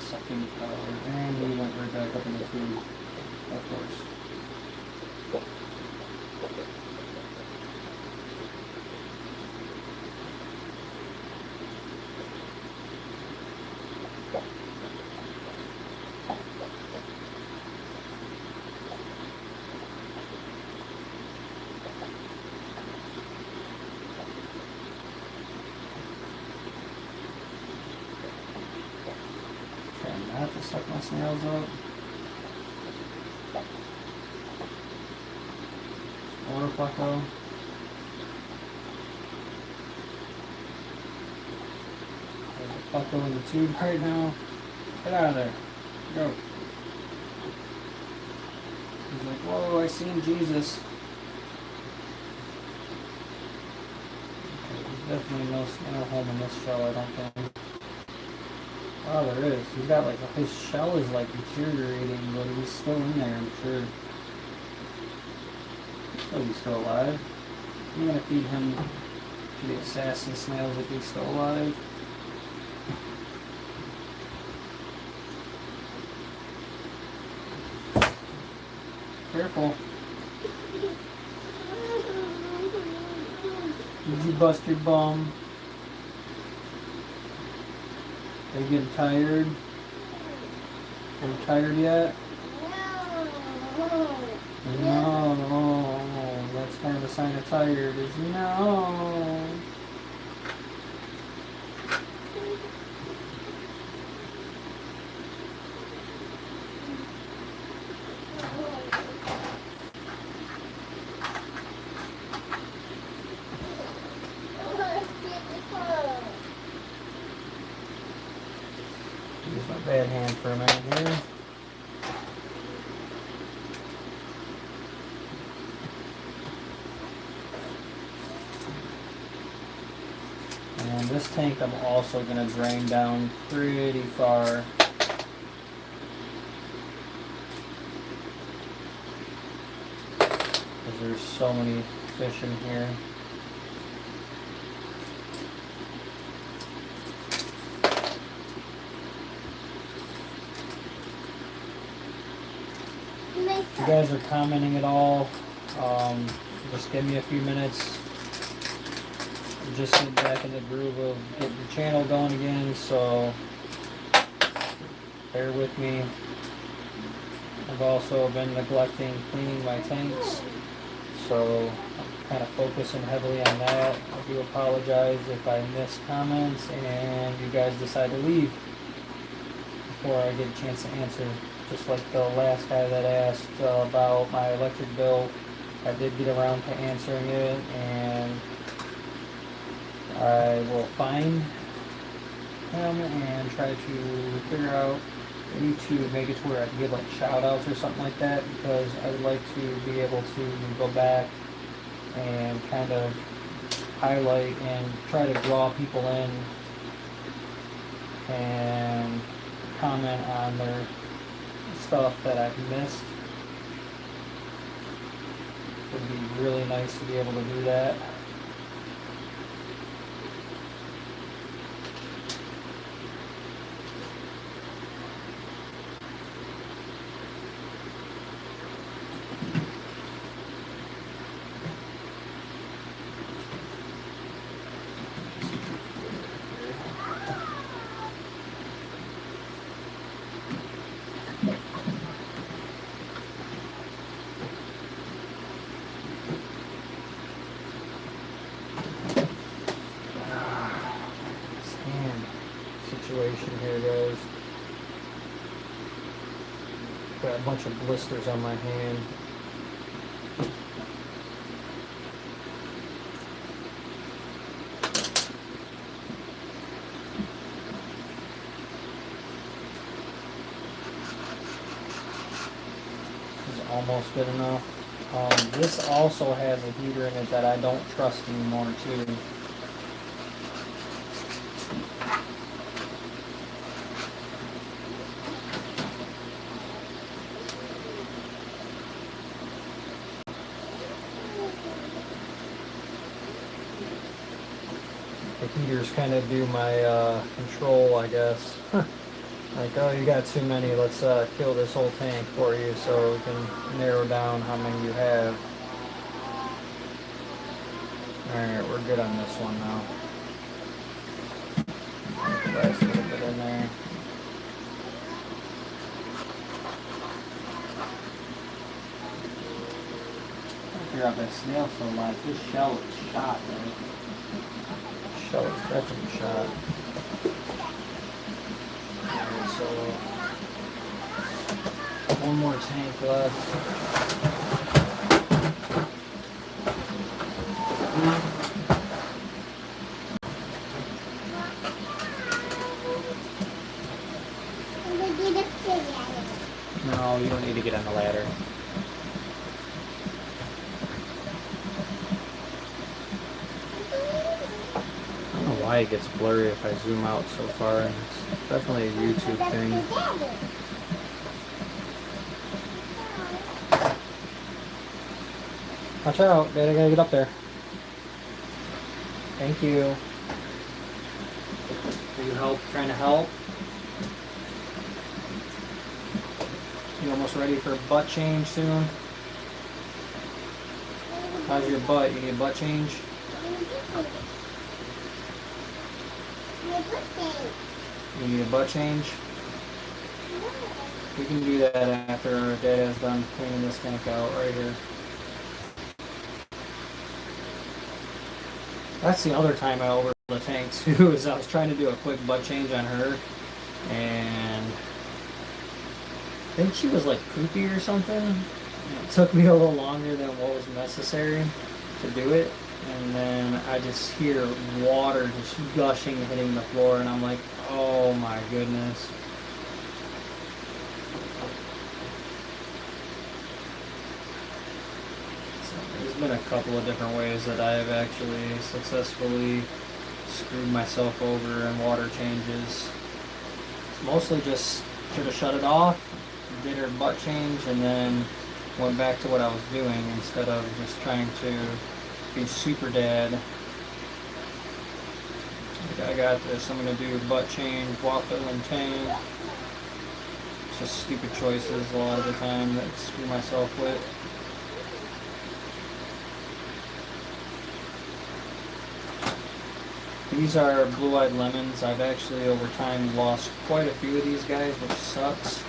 Sucking power, and he went right back up in the tube, of course. I have to suck my snails up. Or a pleco. There's a pleco in the tube right now. Get out of there. Go. He's like, whoa, I seen Jesus. Okay, there's definitely no snail home in this shell, I don't think. Oh, there is. He's got like, his shell is like deteriorating, but he's still in there, I'm sure. He's still alive. I'm gonna feed him to the assassin snails if he's still alive. Careful. Did you bust your bum? Are you getting tired? Are you tired yet? No. That's kind of a sign of tired, is no. dead hand for a minute here. And this tank I'm also going to drain down pretty far. Because there's so many fish in here. If you guys are commenting at all, just give me a few minutes. I'm just getting back in the groove of getting the channel going again, so bear with me. I've also been neglecting cleaning my tanks, so I'm kind of focusing heavily on that. I do apologize if I miss comments and you guys decide to leave before I get a chance to answer. Just like the last guy that asked about my electric bill, I did get around to answering it, and I will find him and try to figure out maybe to make it to where I can give like shout outs or something like that, because I would like to be able to go back and kind of highlight and try to draw people in and comment on their stuff that I've missed. It would be really nice to be able to do that. Situation here, guys. Got a bunch of blisters on my hand. This is almost good enough. This also has a heater in it that I don't trust anymore too. The heaters kind of do my control, I guess. Like, oh, you got too many, let's kill this whole tank for you so we can narrow down how many you have. Alright, we're good on this one now. Last little bit in there. Figure out that snail so light. This shell is shot, man. Shell is definitely shot. Alright, so one more tank left. No, you don't need to get on the ladder. I don't know why it gets blurry if I zoom out so far. It's definitely a YouTube thing. Watch out, Dad, I gotta get up there. Thank you. Are you trying to help? You almost ready for a butt change soon? How's your butt? You need a butt change? You need a butt change? We can do that after Dad has done cleaning this tank out right here. That's the other time I overfilled the tank too, is I was trying to do a quick butt change on her, and I think she was like poopy or something. It took me a little longer than what was necessary to do it, and then I just hear water just gushing, hitting the floor, and I'm like, oh my goodness. there's been a couple of different ways that I have actually successfully screwed myself over in water changes. It's mostly just should have shut it off, did her butt change, and then went back to what I was doing instead of just trying to be super dad. I got this. I'm going to do butt change, waffle and tank. It's just stupid choices a lot of the time that I screw myself with. These are blue-eyed lemons. I've actually over time lost quite a few of these guys, which sucks.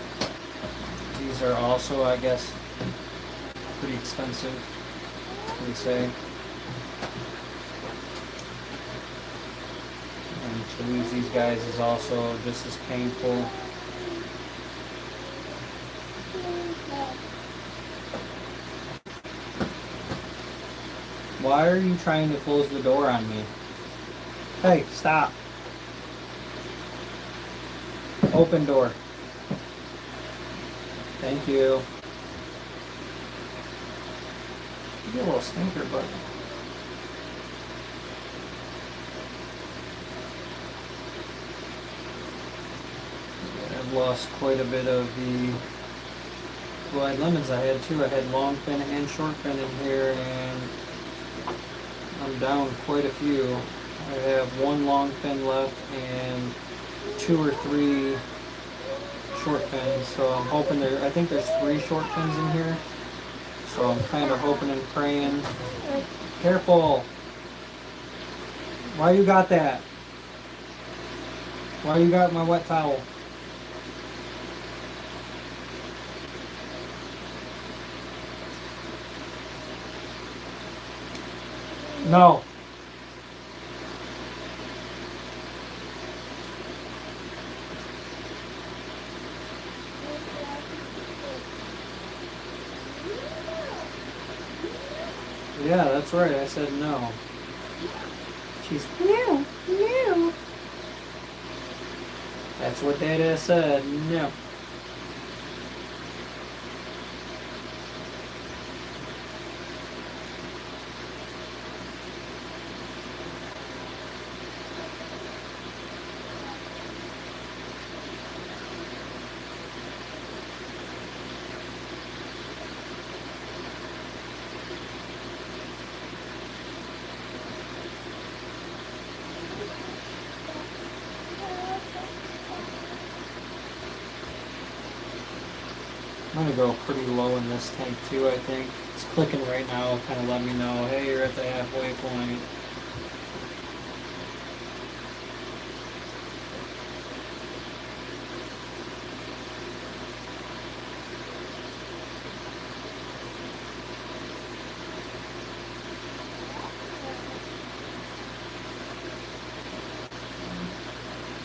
These are also, I guess, pretty expensive, what do you say? And to lose these guys is also just as painful. Why are you trying to close the door on me? Hey, stop. Open door. Thank you. You a little stinker, but I've lost quite a bit of the blue-eyed lemons I had too. I had long fin and short fin in here, and I'm down quite a few. I have one long fin left and 2 or 3 short fins, so I'm hoping I think there's 3 short fins in here. So I'm kind of hoping and praying. Careful! Why you got that? Why you got my wet towel? No. Yeah, that's right. I said no. She's no, no. That's what Dada said. No. I'm gonna go pretty low in this tank too, I think. It's clicking right now, kind of let me know, hey, you're at the halfway point.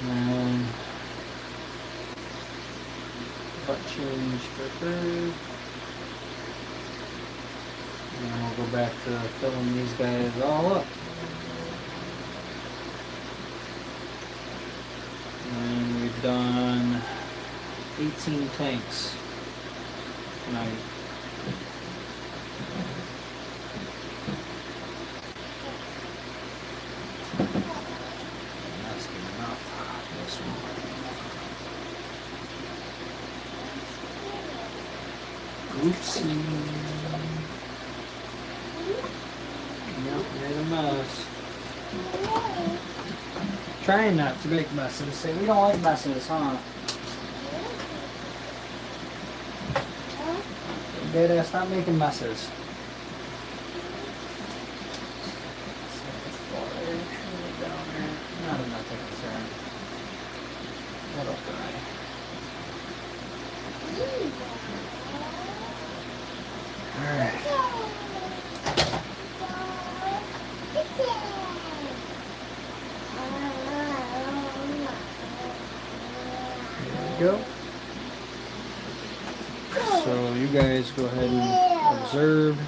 And butt change for her. And we'll go back to filling these guys all up. And we've done 18 tanks tonight. And that's good enough. This one. Oopsie. Yep, made a mess. Trying not to make messes. Say we don't like messes, huh? Dada, stop making messes. Not enough to concern. That'll dry. Alright. There we go. So you guys go ahead and observe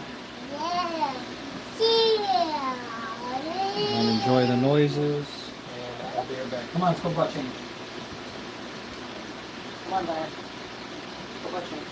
and enjoy the noises. And I'll be right back. Come on, let's go butt change. Come on, Diane. Go butt change.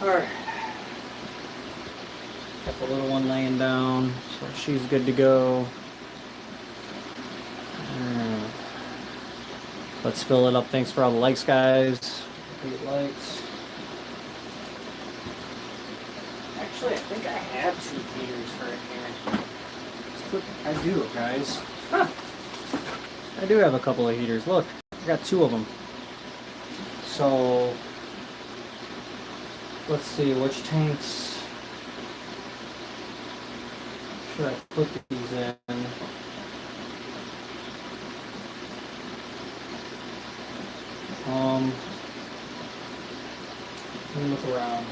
Alright. Got the little one laying down, so she's good to go. Alright. Let's fill it up. Thanks for all the likes, guys. 8 likes. Actually, I think I have 2 heaters right here. I do, guys. Huh. I do have a couple of heaters. Look, I got 2 of them. So, let's see, which tanks should I put these in? Let me look around.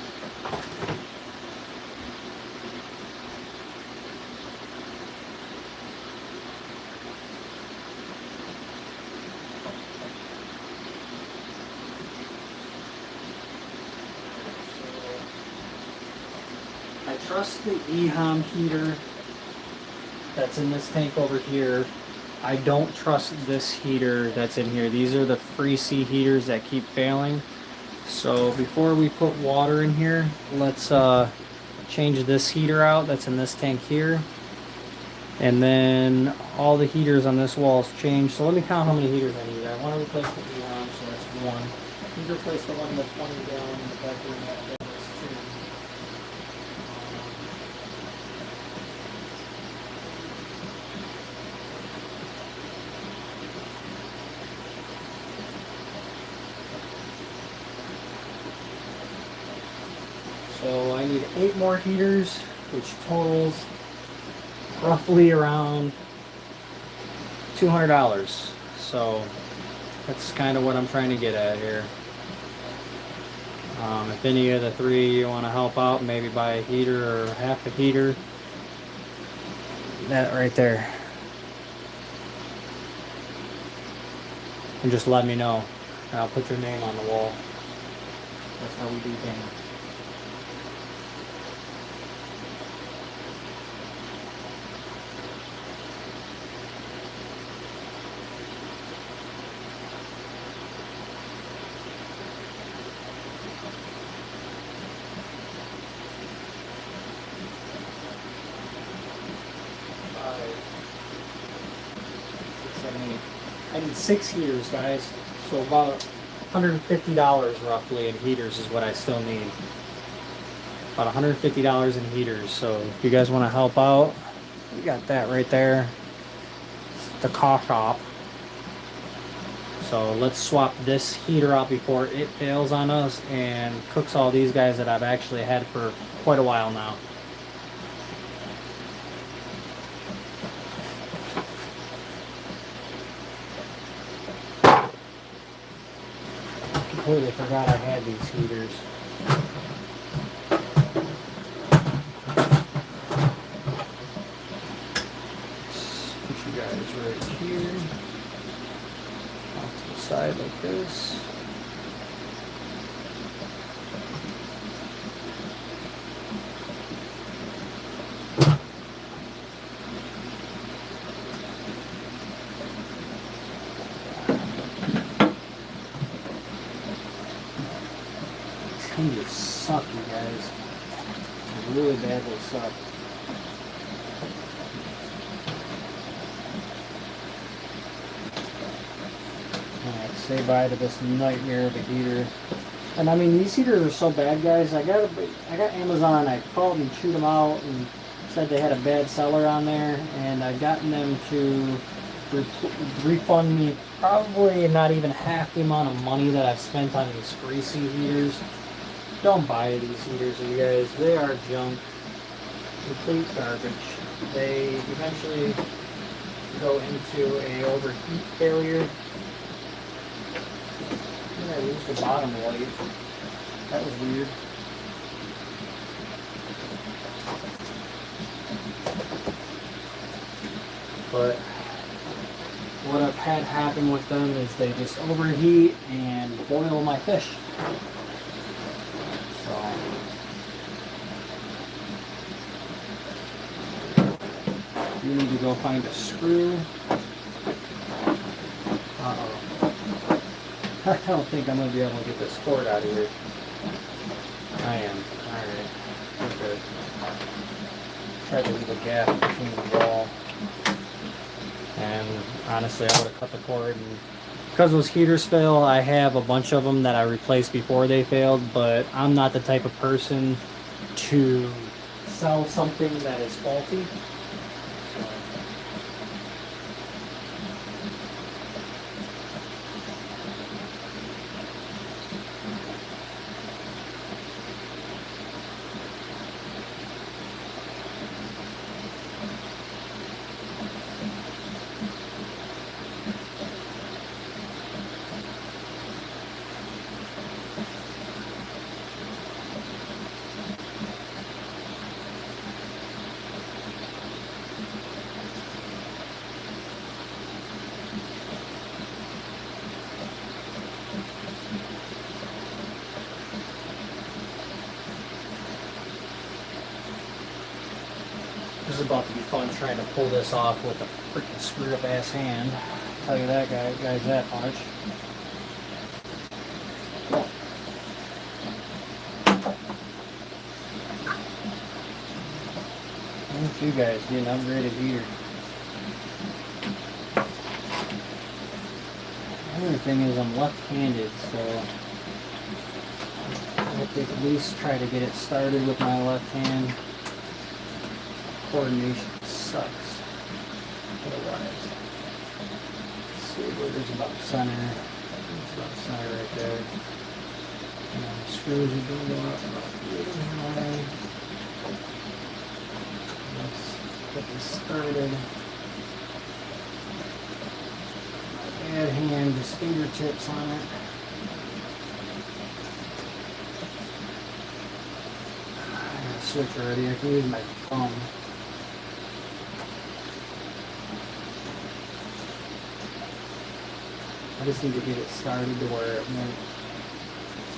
I trust the EHOM heater that's in this tank over here. I don't trust this heater that's in here. These are the free C heaters that keep failing. So before we put water in here, let's change this heater out that's in this tank here. And then all the heaters on this wall is changed. So let me count how many heaters I need. I want to replace the EHOM, so that's 1. I need to replace the one that's 20 gallon in the back room. That's 2. So I need 8 more heaters, which totals roughly around $200. So that's kind of what I'm trying to get at here. If any of the 3 you want to help out, maybe buy a heater or half a heater, that right there. And just let me know. And I'll put your name on the wall. That's how we do things. I need 6 heaters, guys. So about $150 roughly in heaters is what I still need. About $150 in heaters. So if you guys want to help out, you got that right there. The car shop. So let's swap this heater out before it fails on us and cooks all these guys that I've actually had for quite a while now. Completely forgot I had these heaters. Put you guys right here. Off to the side like this. They suck, you guys. They really badly suck. Alright, say bye to this nightmare of a heater. And I mean, these heaters are so bad, guys. I got Amazon. I called and chewed them out and said they had a bad seller on there, and I've gotten them to refund me probably not even half the amount of money that I've spent on these free C heaters. Don't buy these heaters, you guys. They are junk. Complete garbage. They eventually go into a overheat failure. I lose the bottom light. That was weird. But what I've had happen with them is they just overheat and boil my fish. You need to go find a screw. Uh-oh. I don't think I'm going to be able to get this cord out of here. I am. Alright. We're good. Try to leave a gap between the wall. And honestly, I would have cut the cord. And because those heaters fail, I have a bunch of them that I replaced before they failed, but I'm not the type of person to sell something that is faulty. So. This is about to be fun trying to pull this off with a freaking screwed up ass hand. I'll tell you that guys that much. Look at you guys getting upgraded heater. The other thing is I'm left-handed, so I have to at least try to get it started with my left hand. Coordination sucks. Otherwise, let's see where there's about center. There's about center right there. And then the screws are going to go up about high. Let's get this started. My bad hand, just fingertips on it. I gotta switch already. I can use my thumb. I just need to get it started to where it won't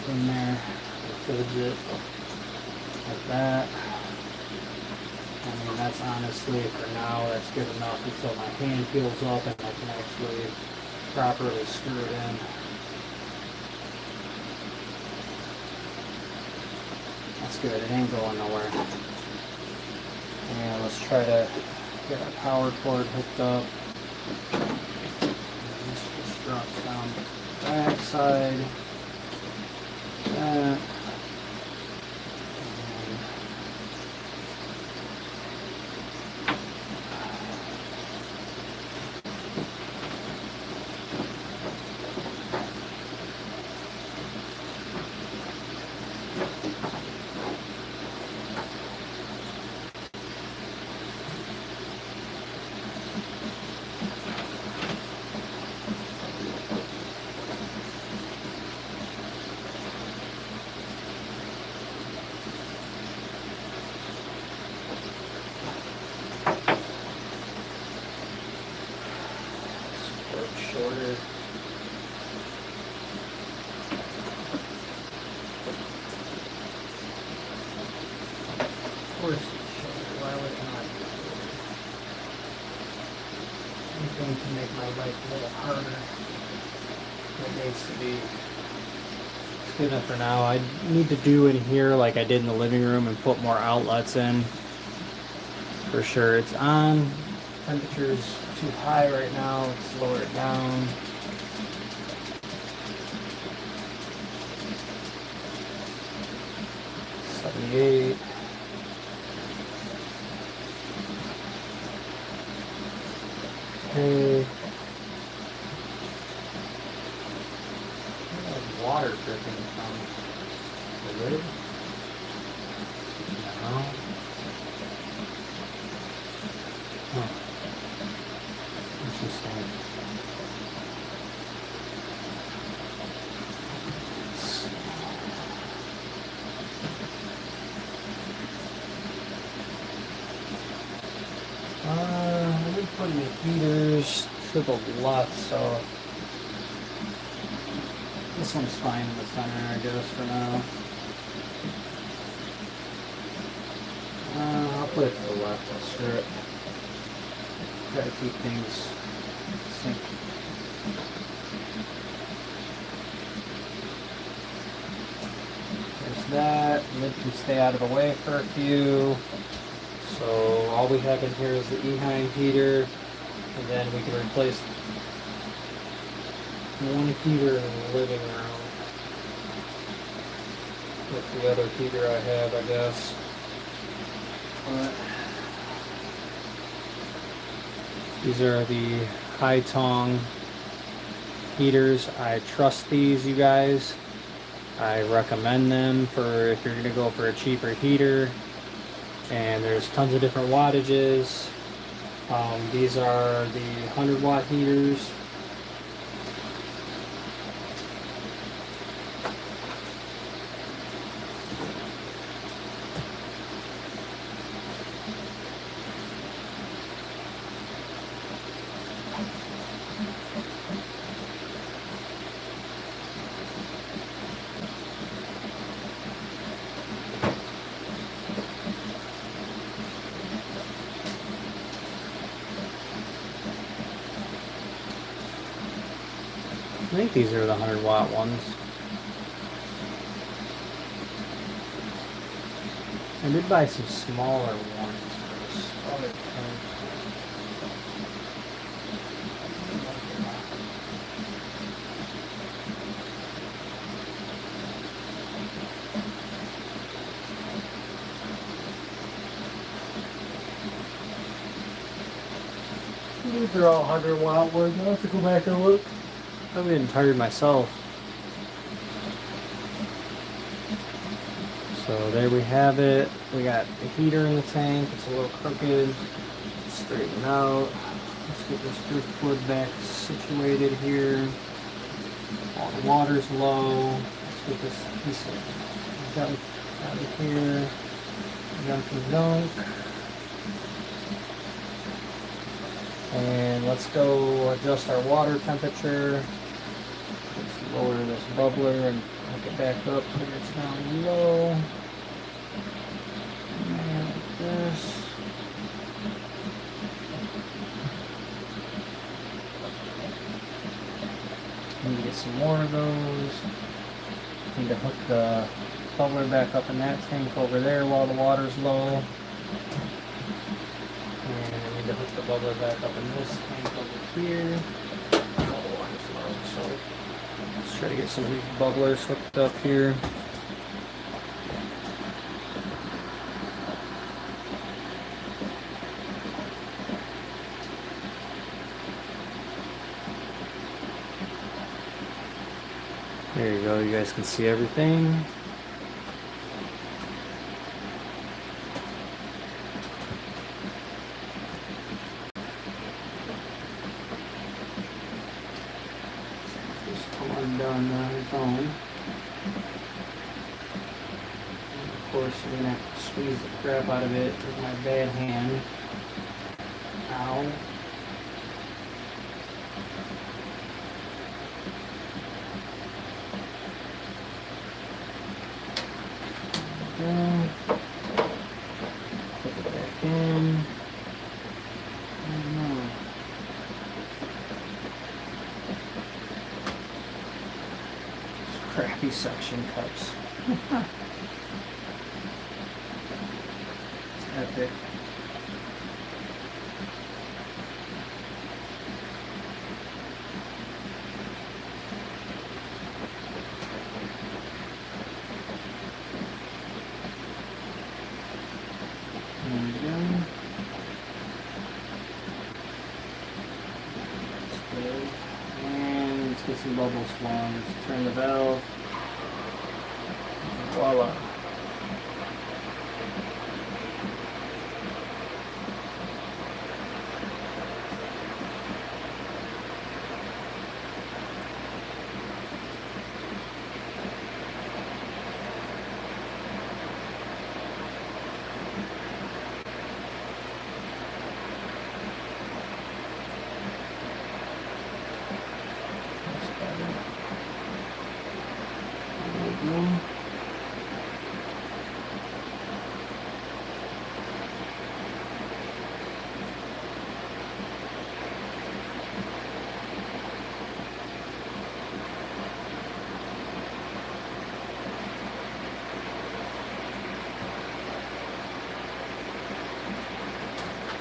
in there. It holds it like that. I mean, that's honestly, for now, that's good enough until my hand heals up and I can actually properly screw it in. That's good, it ain't going nowhere. And let's try to get our power cord hooked up. Drops down the back side. That. Shorter. Of course it's shorter. Why would it not be shorter? Anything to make my life a little harder. It needs to be. It's good enough for now. I need to do in here like I did in the living room and put more outlets in. For sure. It's on. Temperature's too high right now. Let's lower it down. $78. Okay. Where's water dripping from the lid? No. Huh. Interesting. I did put in the heaters to the left, so this one's fine in the center, I guess, for now. I'll put it to the left, I'll stir it. Try to keep things sync. There's that. Lid can stay out of the way for a few. So all we have in here is the Eheim heater, and then we can replace one heater in the living room with the other heater I have, I guess. But these are the high tong heaters. I trust these, you guys. I recommend them for if you're gonna go for a cheaper heater. And there's tons of different wattages. These are the 100-watt heaters. I think these are the 100-watt ones. I did buy some smaller ones for this other thing. These are all 100-watt ones. I'll have to go back and look. I'm getting tired myself. So there we have it. We got the heater in the tank. It's a little crooked. Straighten out. Let's get this driftwood back situated here. All the water's low. Let's get this piece of gunk out of here. Gunk and dunk. And let's go adjust our water temperature. Let's lower this bubbler and hook it back up so it's down low. And like this. Need to get some more of those. Need to hook the bubbler back up in that tank over there while the water's low. And I need to hook the bubbler back up in this tank over here. So let's try to get some of these bubblers hooked up here. There you go, you guys can see everything. Done on its own. And of course, you're gonna have to squeeze the crap out of it with my bad hand. Ow. Put it back in. Crappy suction cups. It's epic. There we go. That's good. And let's get some bubble swans. Let's turn the valve. Voila.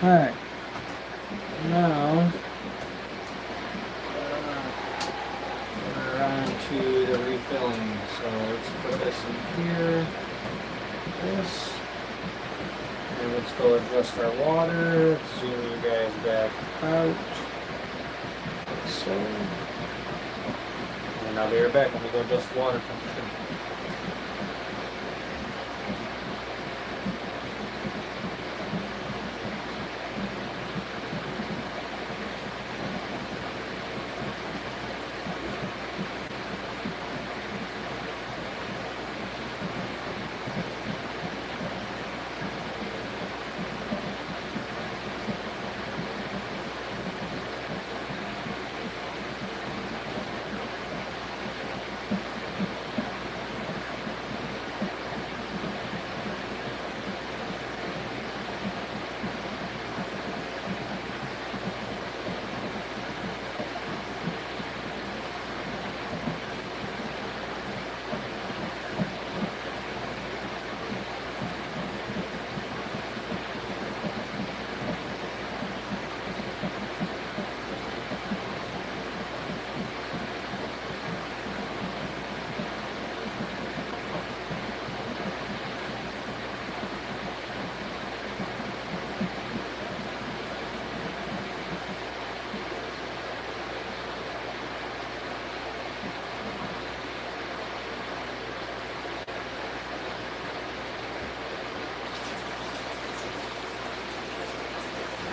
Alright. Now, we're on to the refilling. So let's put this in here. This. And let's go adjust our water. Let's zoom you guys back out. Like so. And I'll be right back. Let me go adjust the water temperature.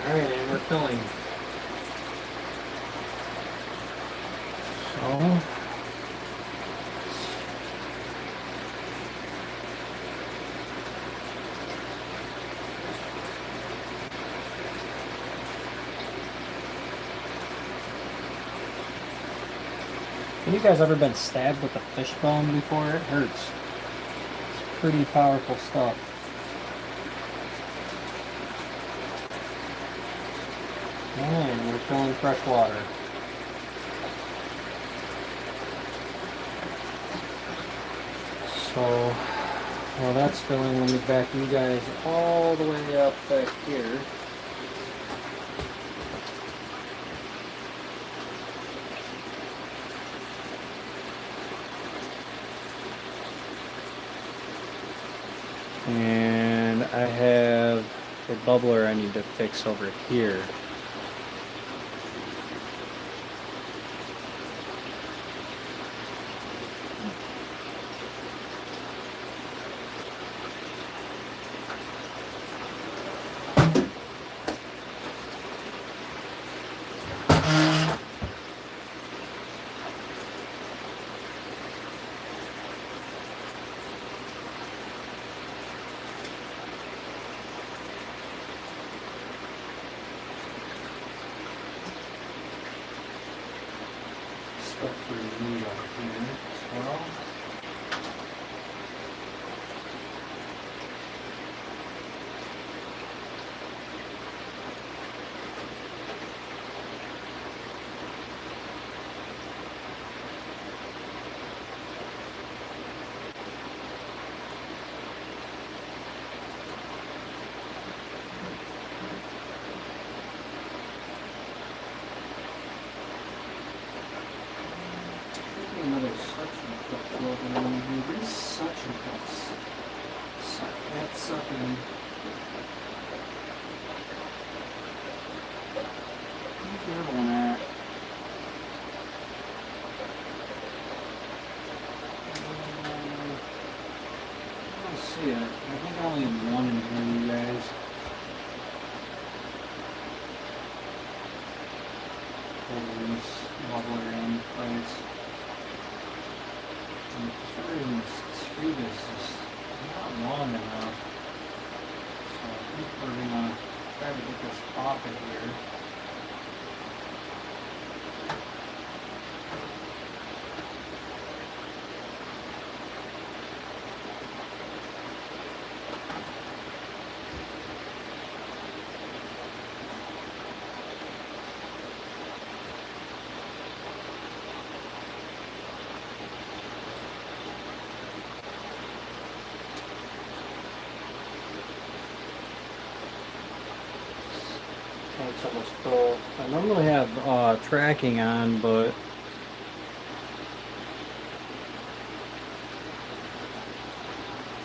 Alright, and we're filling. So, have you guys ever been stabbed with a fish bone before? It hurts. It's pretty powerful stuff. And we're filling fresh water. So, while that's filling, let me back you guys all the way up back here. And I have a bubbler I need to fix over here. Stuff for you out here as well. Another suction cup floating around here. These suction cups suck at sucking. Where's the other one at? I don't see it. I think I only have one in here, you guys. Holding this wobbler in place. And for some reason this tube is just not long enough. So I think we're gonna try to get this off of here. Tank's almost full. I normally have tracking on, but let's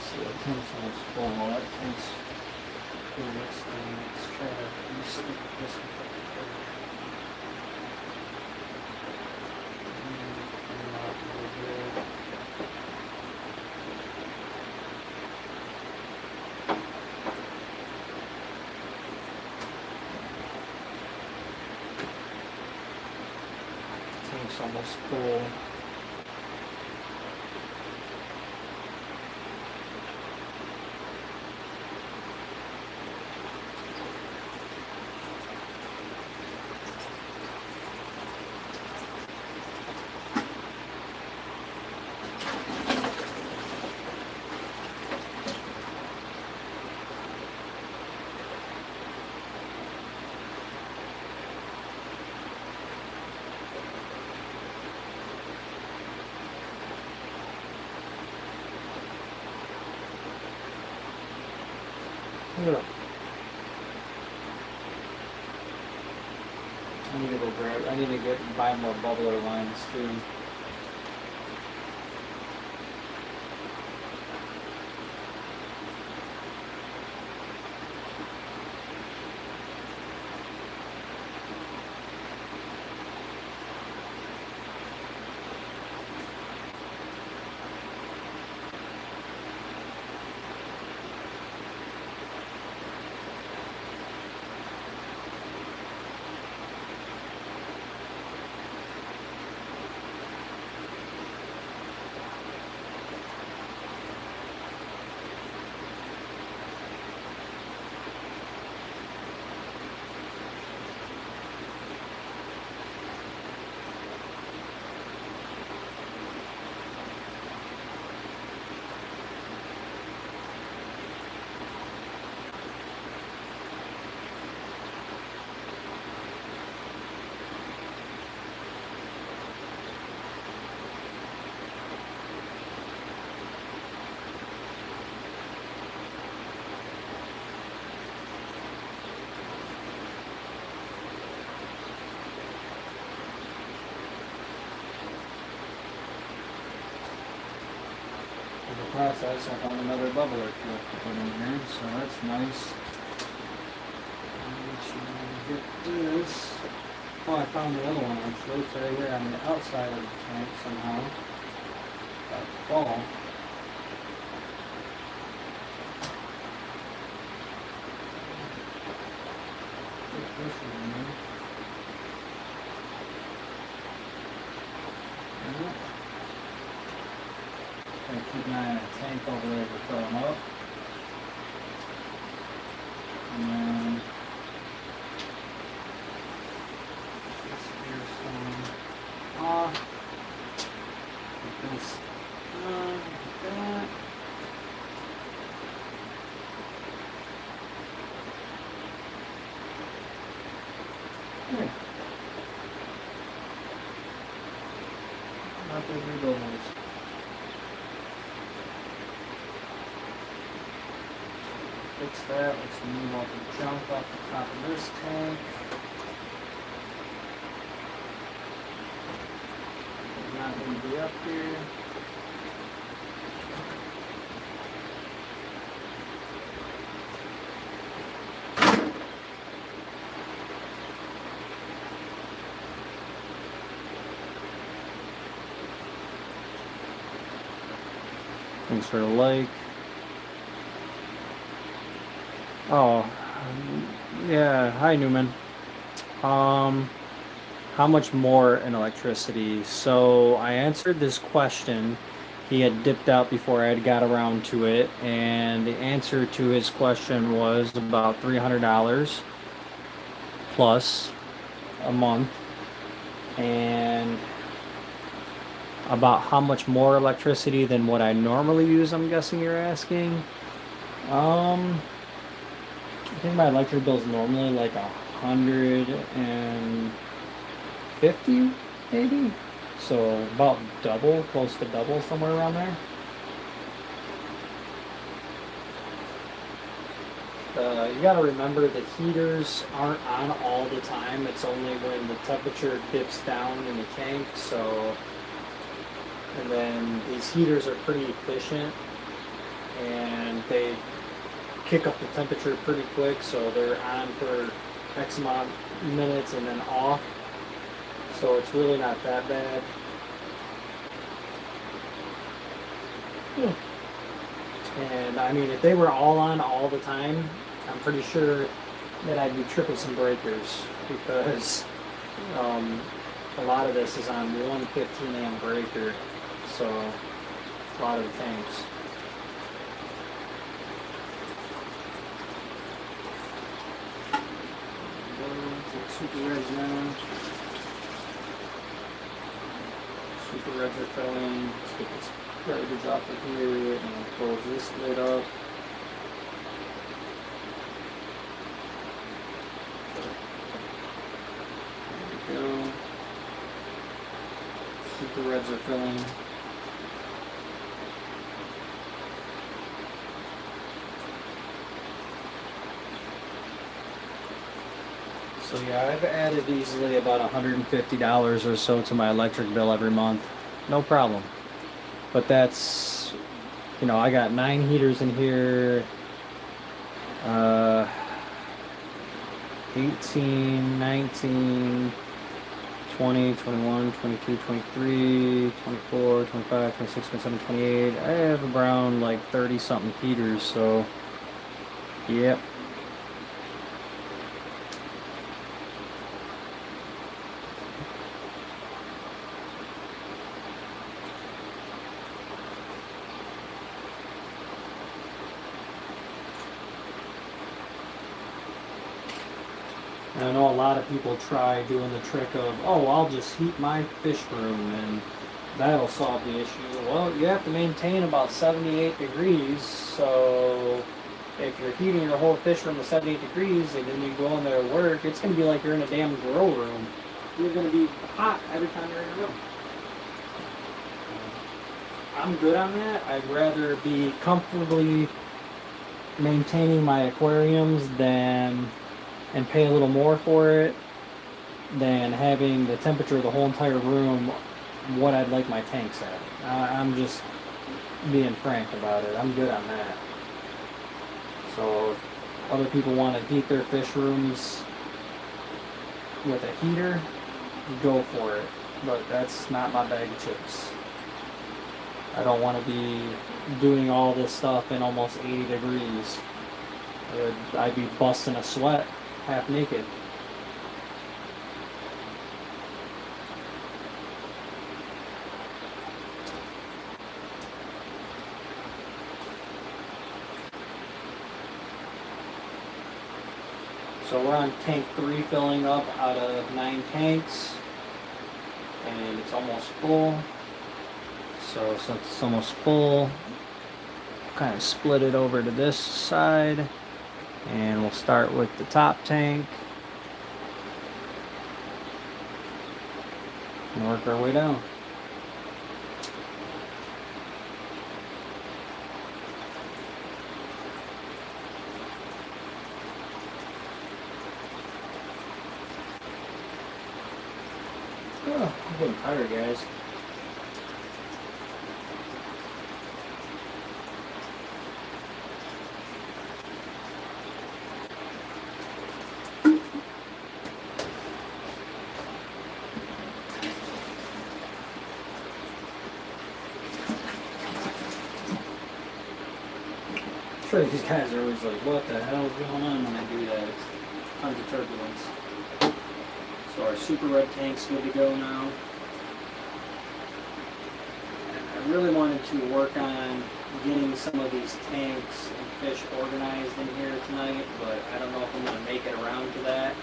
see, the tank's almost full. That tank's doing its thing. Let's try to disinfect this one. Not really good. Tank's almost full. Yeah. I need to go grab. I need to buy more bubbler lines too. In the process, I found another bubbler clip to put in here, so that's nice. Get this. Oh, I found the other one actually. It's right here on the outside of the tank somehow. That fall. Get this one in there. Gonna keep an eye on a tank over there to fill them up. And then this here's some off. Like this. Like that. Yeah. Not the rebuild ones. Fix that. Let's remove all the junk off the top of this tank. It's not going to be up here. Thanks for the like. Oh, yeah. Hi, Newman. How much more in electricity? So I answered this question. He had dipped out before I had got around to it, and the answer to his question was about $300 plus a month. And about how much more electricity than what I normally use, I'm guessing you're asking. I think my electric bill is normally like 150, maybe. So about double, close to double, somewhere around there. You got to remember the heaters aren't on all the time. It's only when the temperature dips down in the tank. So, and then these heaters are pretty efficient, and they kick up the temperature pretty quick. So they're on for X amount of minutes and then off. So it's really not that bad. And I mean, if they were all on all the time, I'm pretty sure that I'd be tripping some breakers, because a lot of this is on one 15 amp breaker, so a lot of the tanks. Go to Super Reds now. Super Reds are filling. Let's get this garbage off of here and close this lid up. There we go. Super Reds are filling. So yeah, I've added easily about $150 or so to my electric bill every month. No problem. But that's, you know, I got 9 heaters in here. 18, 19, 20, 21, 22, 23, 24, 25, 26, 27, 28. I have around like 30 something heaters, so yep. And I know a lot of people try doing the trick of, oh, I'll just heat my fish room and that'll solve the issue. Well, you have to maintain about 78 degrees, so if you're heating your whole fish room to 78 degrees and then you go in there to work, it's going to be like you're in a damn grow room. You're going to be hot every time you're in your room. I'm good on that. I'd rather be comfortably maintaining my aquariums than and pay a little more for it than having the temperature of the whole entire room what I'd like my tanks at. I'm just being frank about it. I'm good on that. So if other people want to heat their fish rooms with a heater, go for it. But that's not my bag of chips. I don't want to be doing all this stuff in almost 80 degrees. I'd be busting a sweat half naked. So we're on tank 3 filling up out of 9 tanks, and it's almost full. So since it's almost full, kind of split it over to this side. And we'll start with the top tank and work our way down. Oh, I'm getting tired, guys. Sure, these guys are always like, what the hell is going on when I do that? It's tons of turbulence. So our super red tank's good to go now. And I really wanted to work on getting some of these tanks and fish organized in here tonight, but I don't know if I'm going to make it around to that.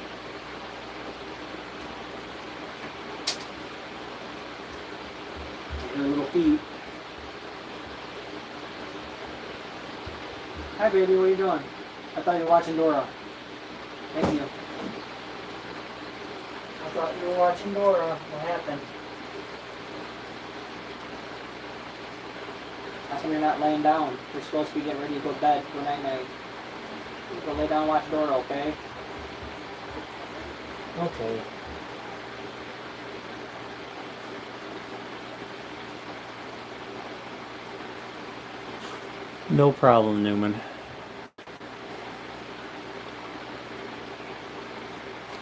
Your little feet. Hi baby, what are you doing? I thought you were watching Dora. Thank you. I thought you were watching Dora. What happened? How come you're not laying down? You're supposed to be getting ready to go to bed for night night. You can lay down and watch the door, okay? Okay. No problem, Newman.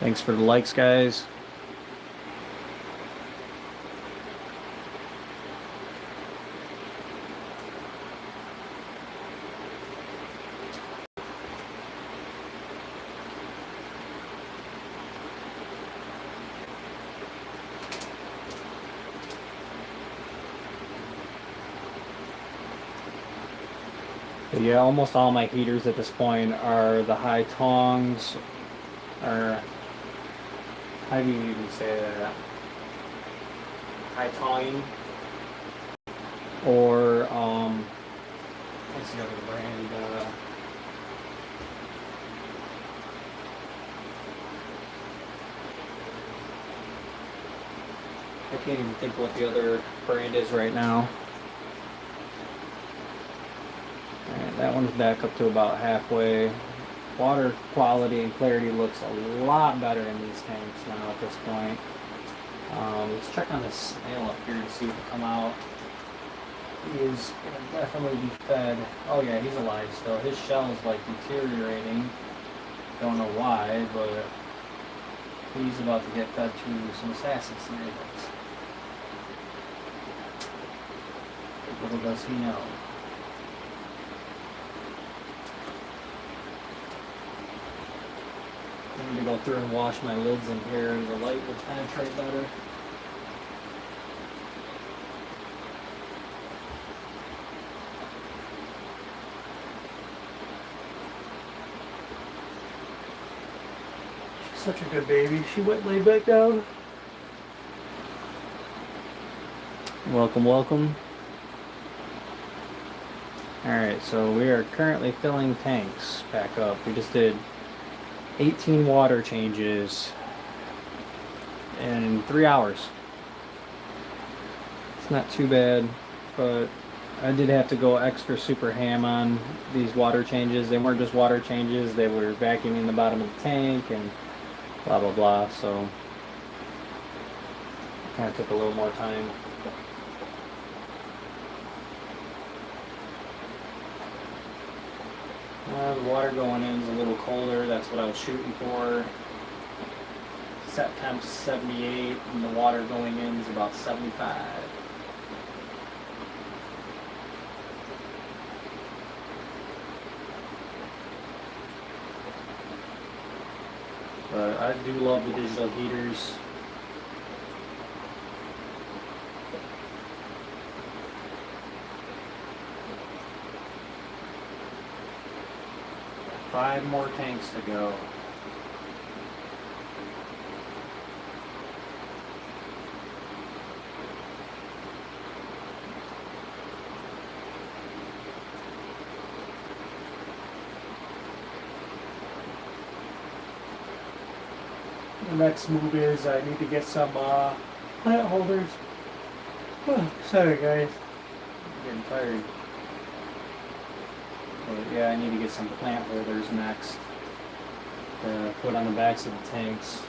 Thanks for the likes, guys. But yeah, almost all my heaters at this point are the high tongs, or how do you even say that? High tonging, or what's the other brand? I can't even think what the other brand is right now. Alright, that one's back up to about halfway. Water quality and clarity looks a lot better in these tanks now at this point. Let's check on this snail up here to see if it'll come out. He is gonna definitely be fed. Oh yeah, he's alive still. His shell is like deteriorating. Don't know why, but he's about to get fed to some assassin snails. Little does he know. I need to go through and wash my lids in here, and the light will penetrate better. She's such a good baby. She went lay back down. Welcome, welcome. Alright, so we are currently filling tanks back up. We just did 18 water changes in 3 hours. It's not too bad, but I did have to go extra super ham on these water changes. They weren't just water changes, they were vacuuming the bottom of the tank and blah blah blah, so it kind of took a little more time. The water going in is a little colder. That's what I was shooting for. Set temp's 78 and the water going in is about 75. But I do love the digital heaters. Five more tanks to go. The next move is I need to get some plant holders. Oh, sorry guys. I'm getting tired. But yeah, I need to get some plant holders next to put on the backs of the tanks.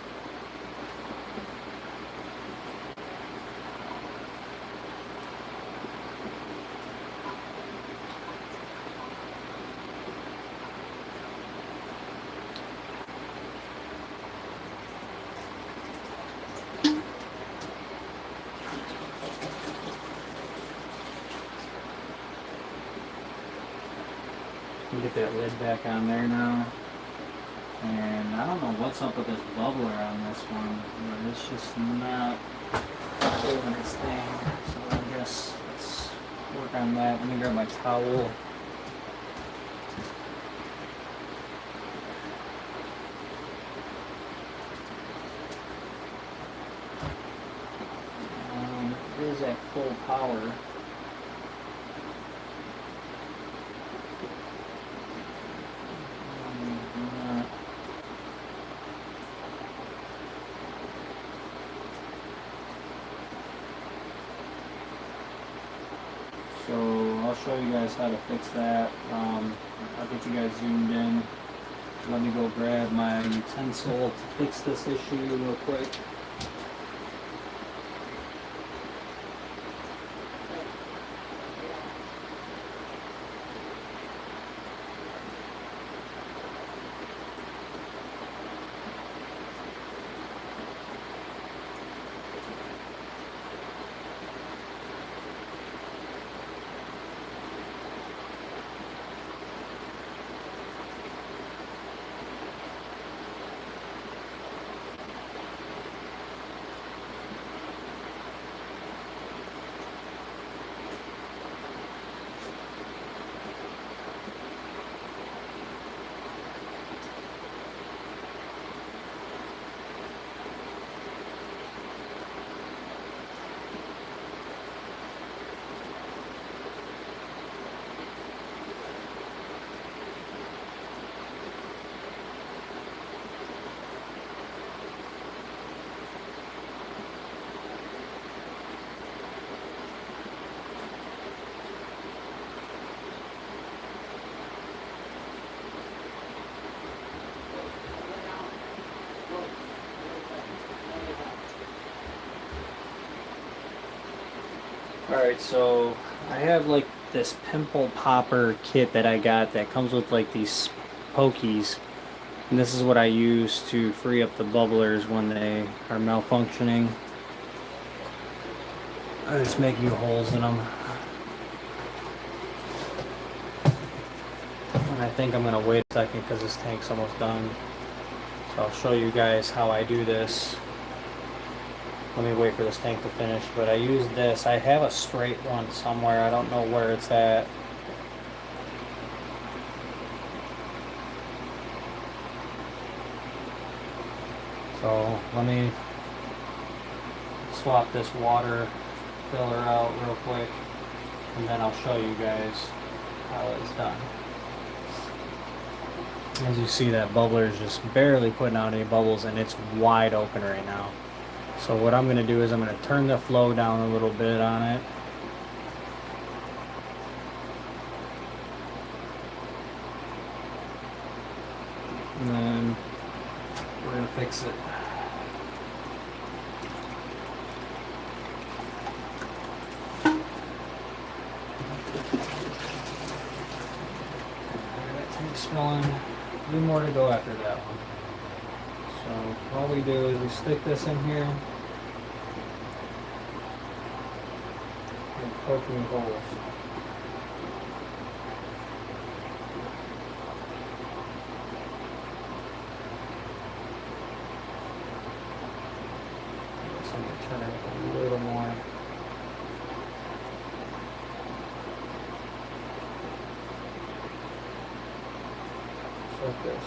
Get that lid back on there now. And I don't know what's up with this bubbler on this one, but it's just not doing its thing. So I guess let's work on that. Let me grab my towel. It is at full power. So I'll show you guys how to fix that. I'll get you guys zoomed in. let me go grab my utensil to fix this issue real quick. Alright, so I have like this pimple popper kit that I got that comes with like these pokies. And this is what I use to free up the bubblers when they are malfunctioning. I just make new holes in them. And I think I'm going to wait a second because this tank's almost done. So I'll show you guys how I do this. Let me wait for this tank to finish, but I use this. I have a straight one somewhere. I don't know where it's at. So let me swap this water filler out real quick, and then I'll show you guys how it's done. As you see, that bubbler is just barely putting out any bubbles, and it's wide open right now. So what I'm going to do is I'm going to turn the flow down a little bit on it. And then we're going to fix it. That tank's filling. A few more to go after that one. So all we do is we stick this in here and poking holes. So I'm going to turn it up a little more. Just like this.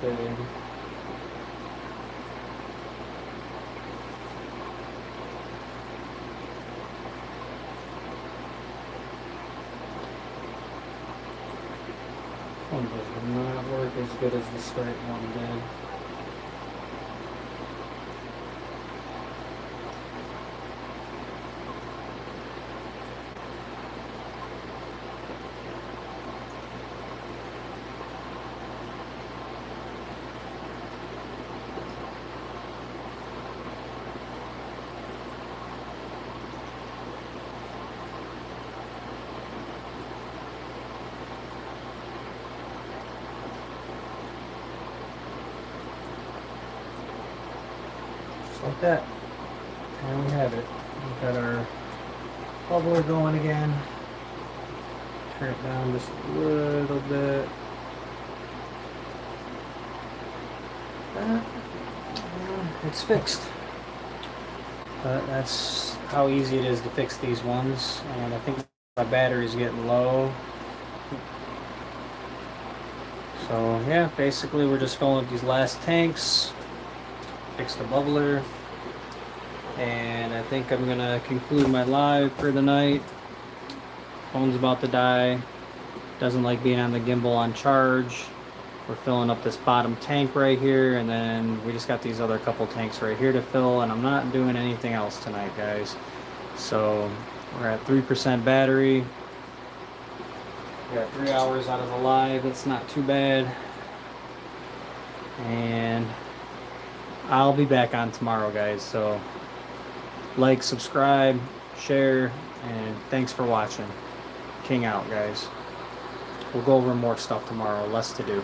Big. One does not work as good as the straight one did. Like that. And we have it. We've got our bubbler going again. Turn it down just a little bit. It's fixed. But that's how easy it is to fix these ones. And I think my battery's getting low. So yeah, basically we're just filling up these last tanks. Fix the bubbler, and I think I'm gonna conclude my live for the night. Phone's about to die. Doesn't like being on the gimbal on charge. We're filling up this bottom tank right here, and then we just got these other couple tanks right here to fill, and I'm not doing anything else tonight, guys. So we're at 3% battery. We got 3 hours out of the live. It's not too bad. And I'll be back on tomorrow, guys. So like, subscribe, share, and thanks for watching. King out, guys. We'll go over more stuff tomorrow. Less to do.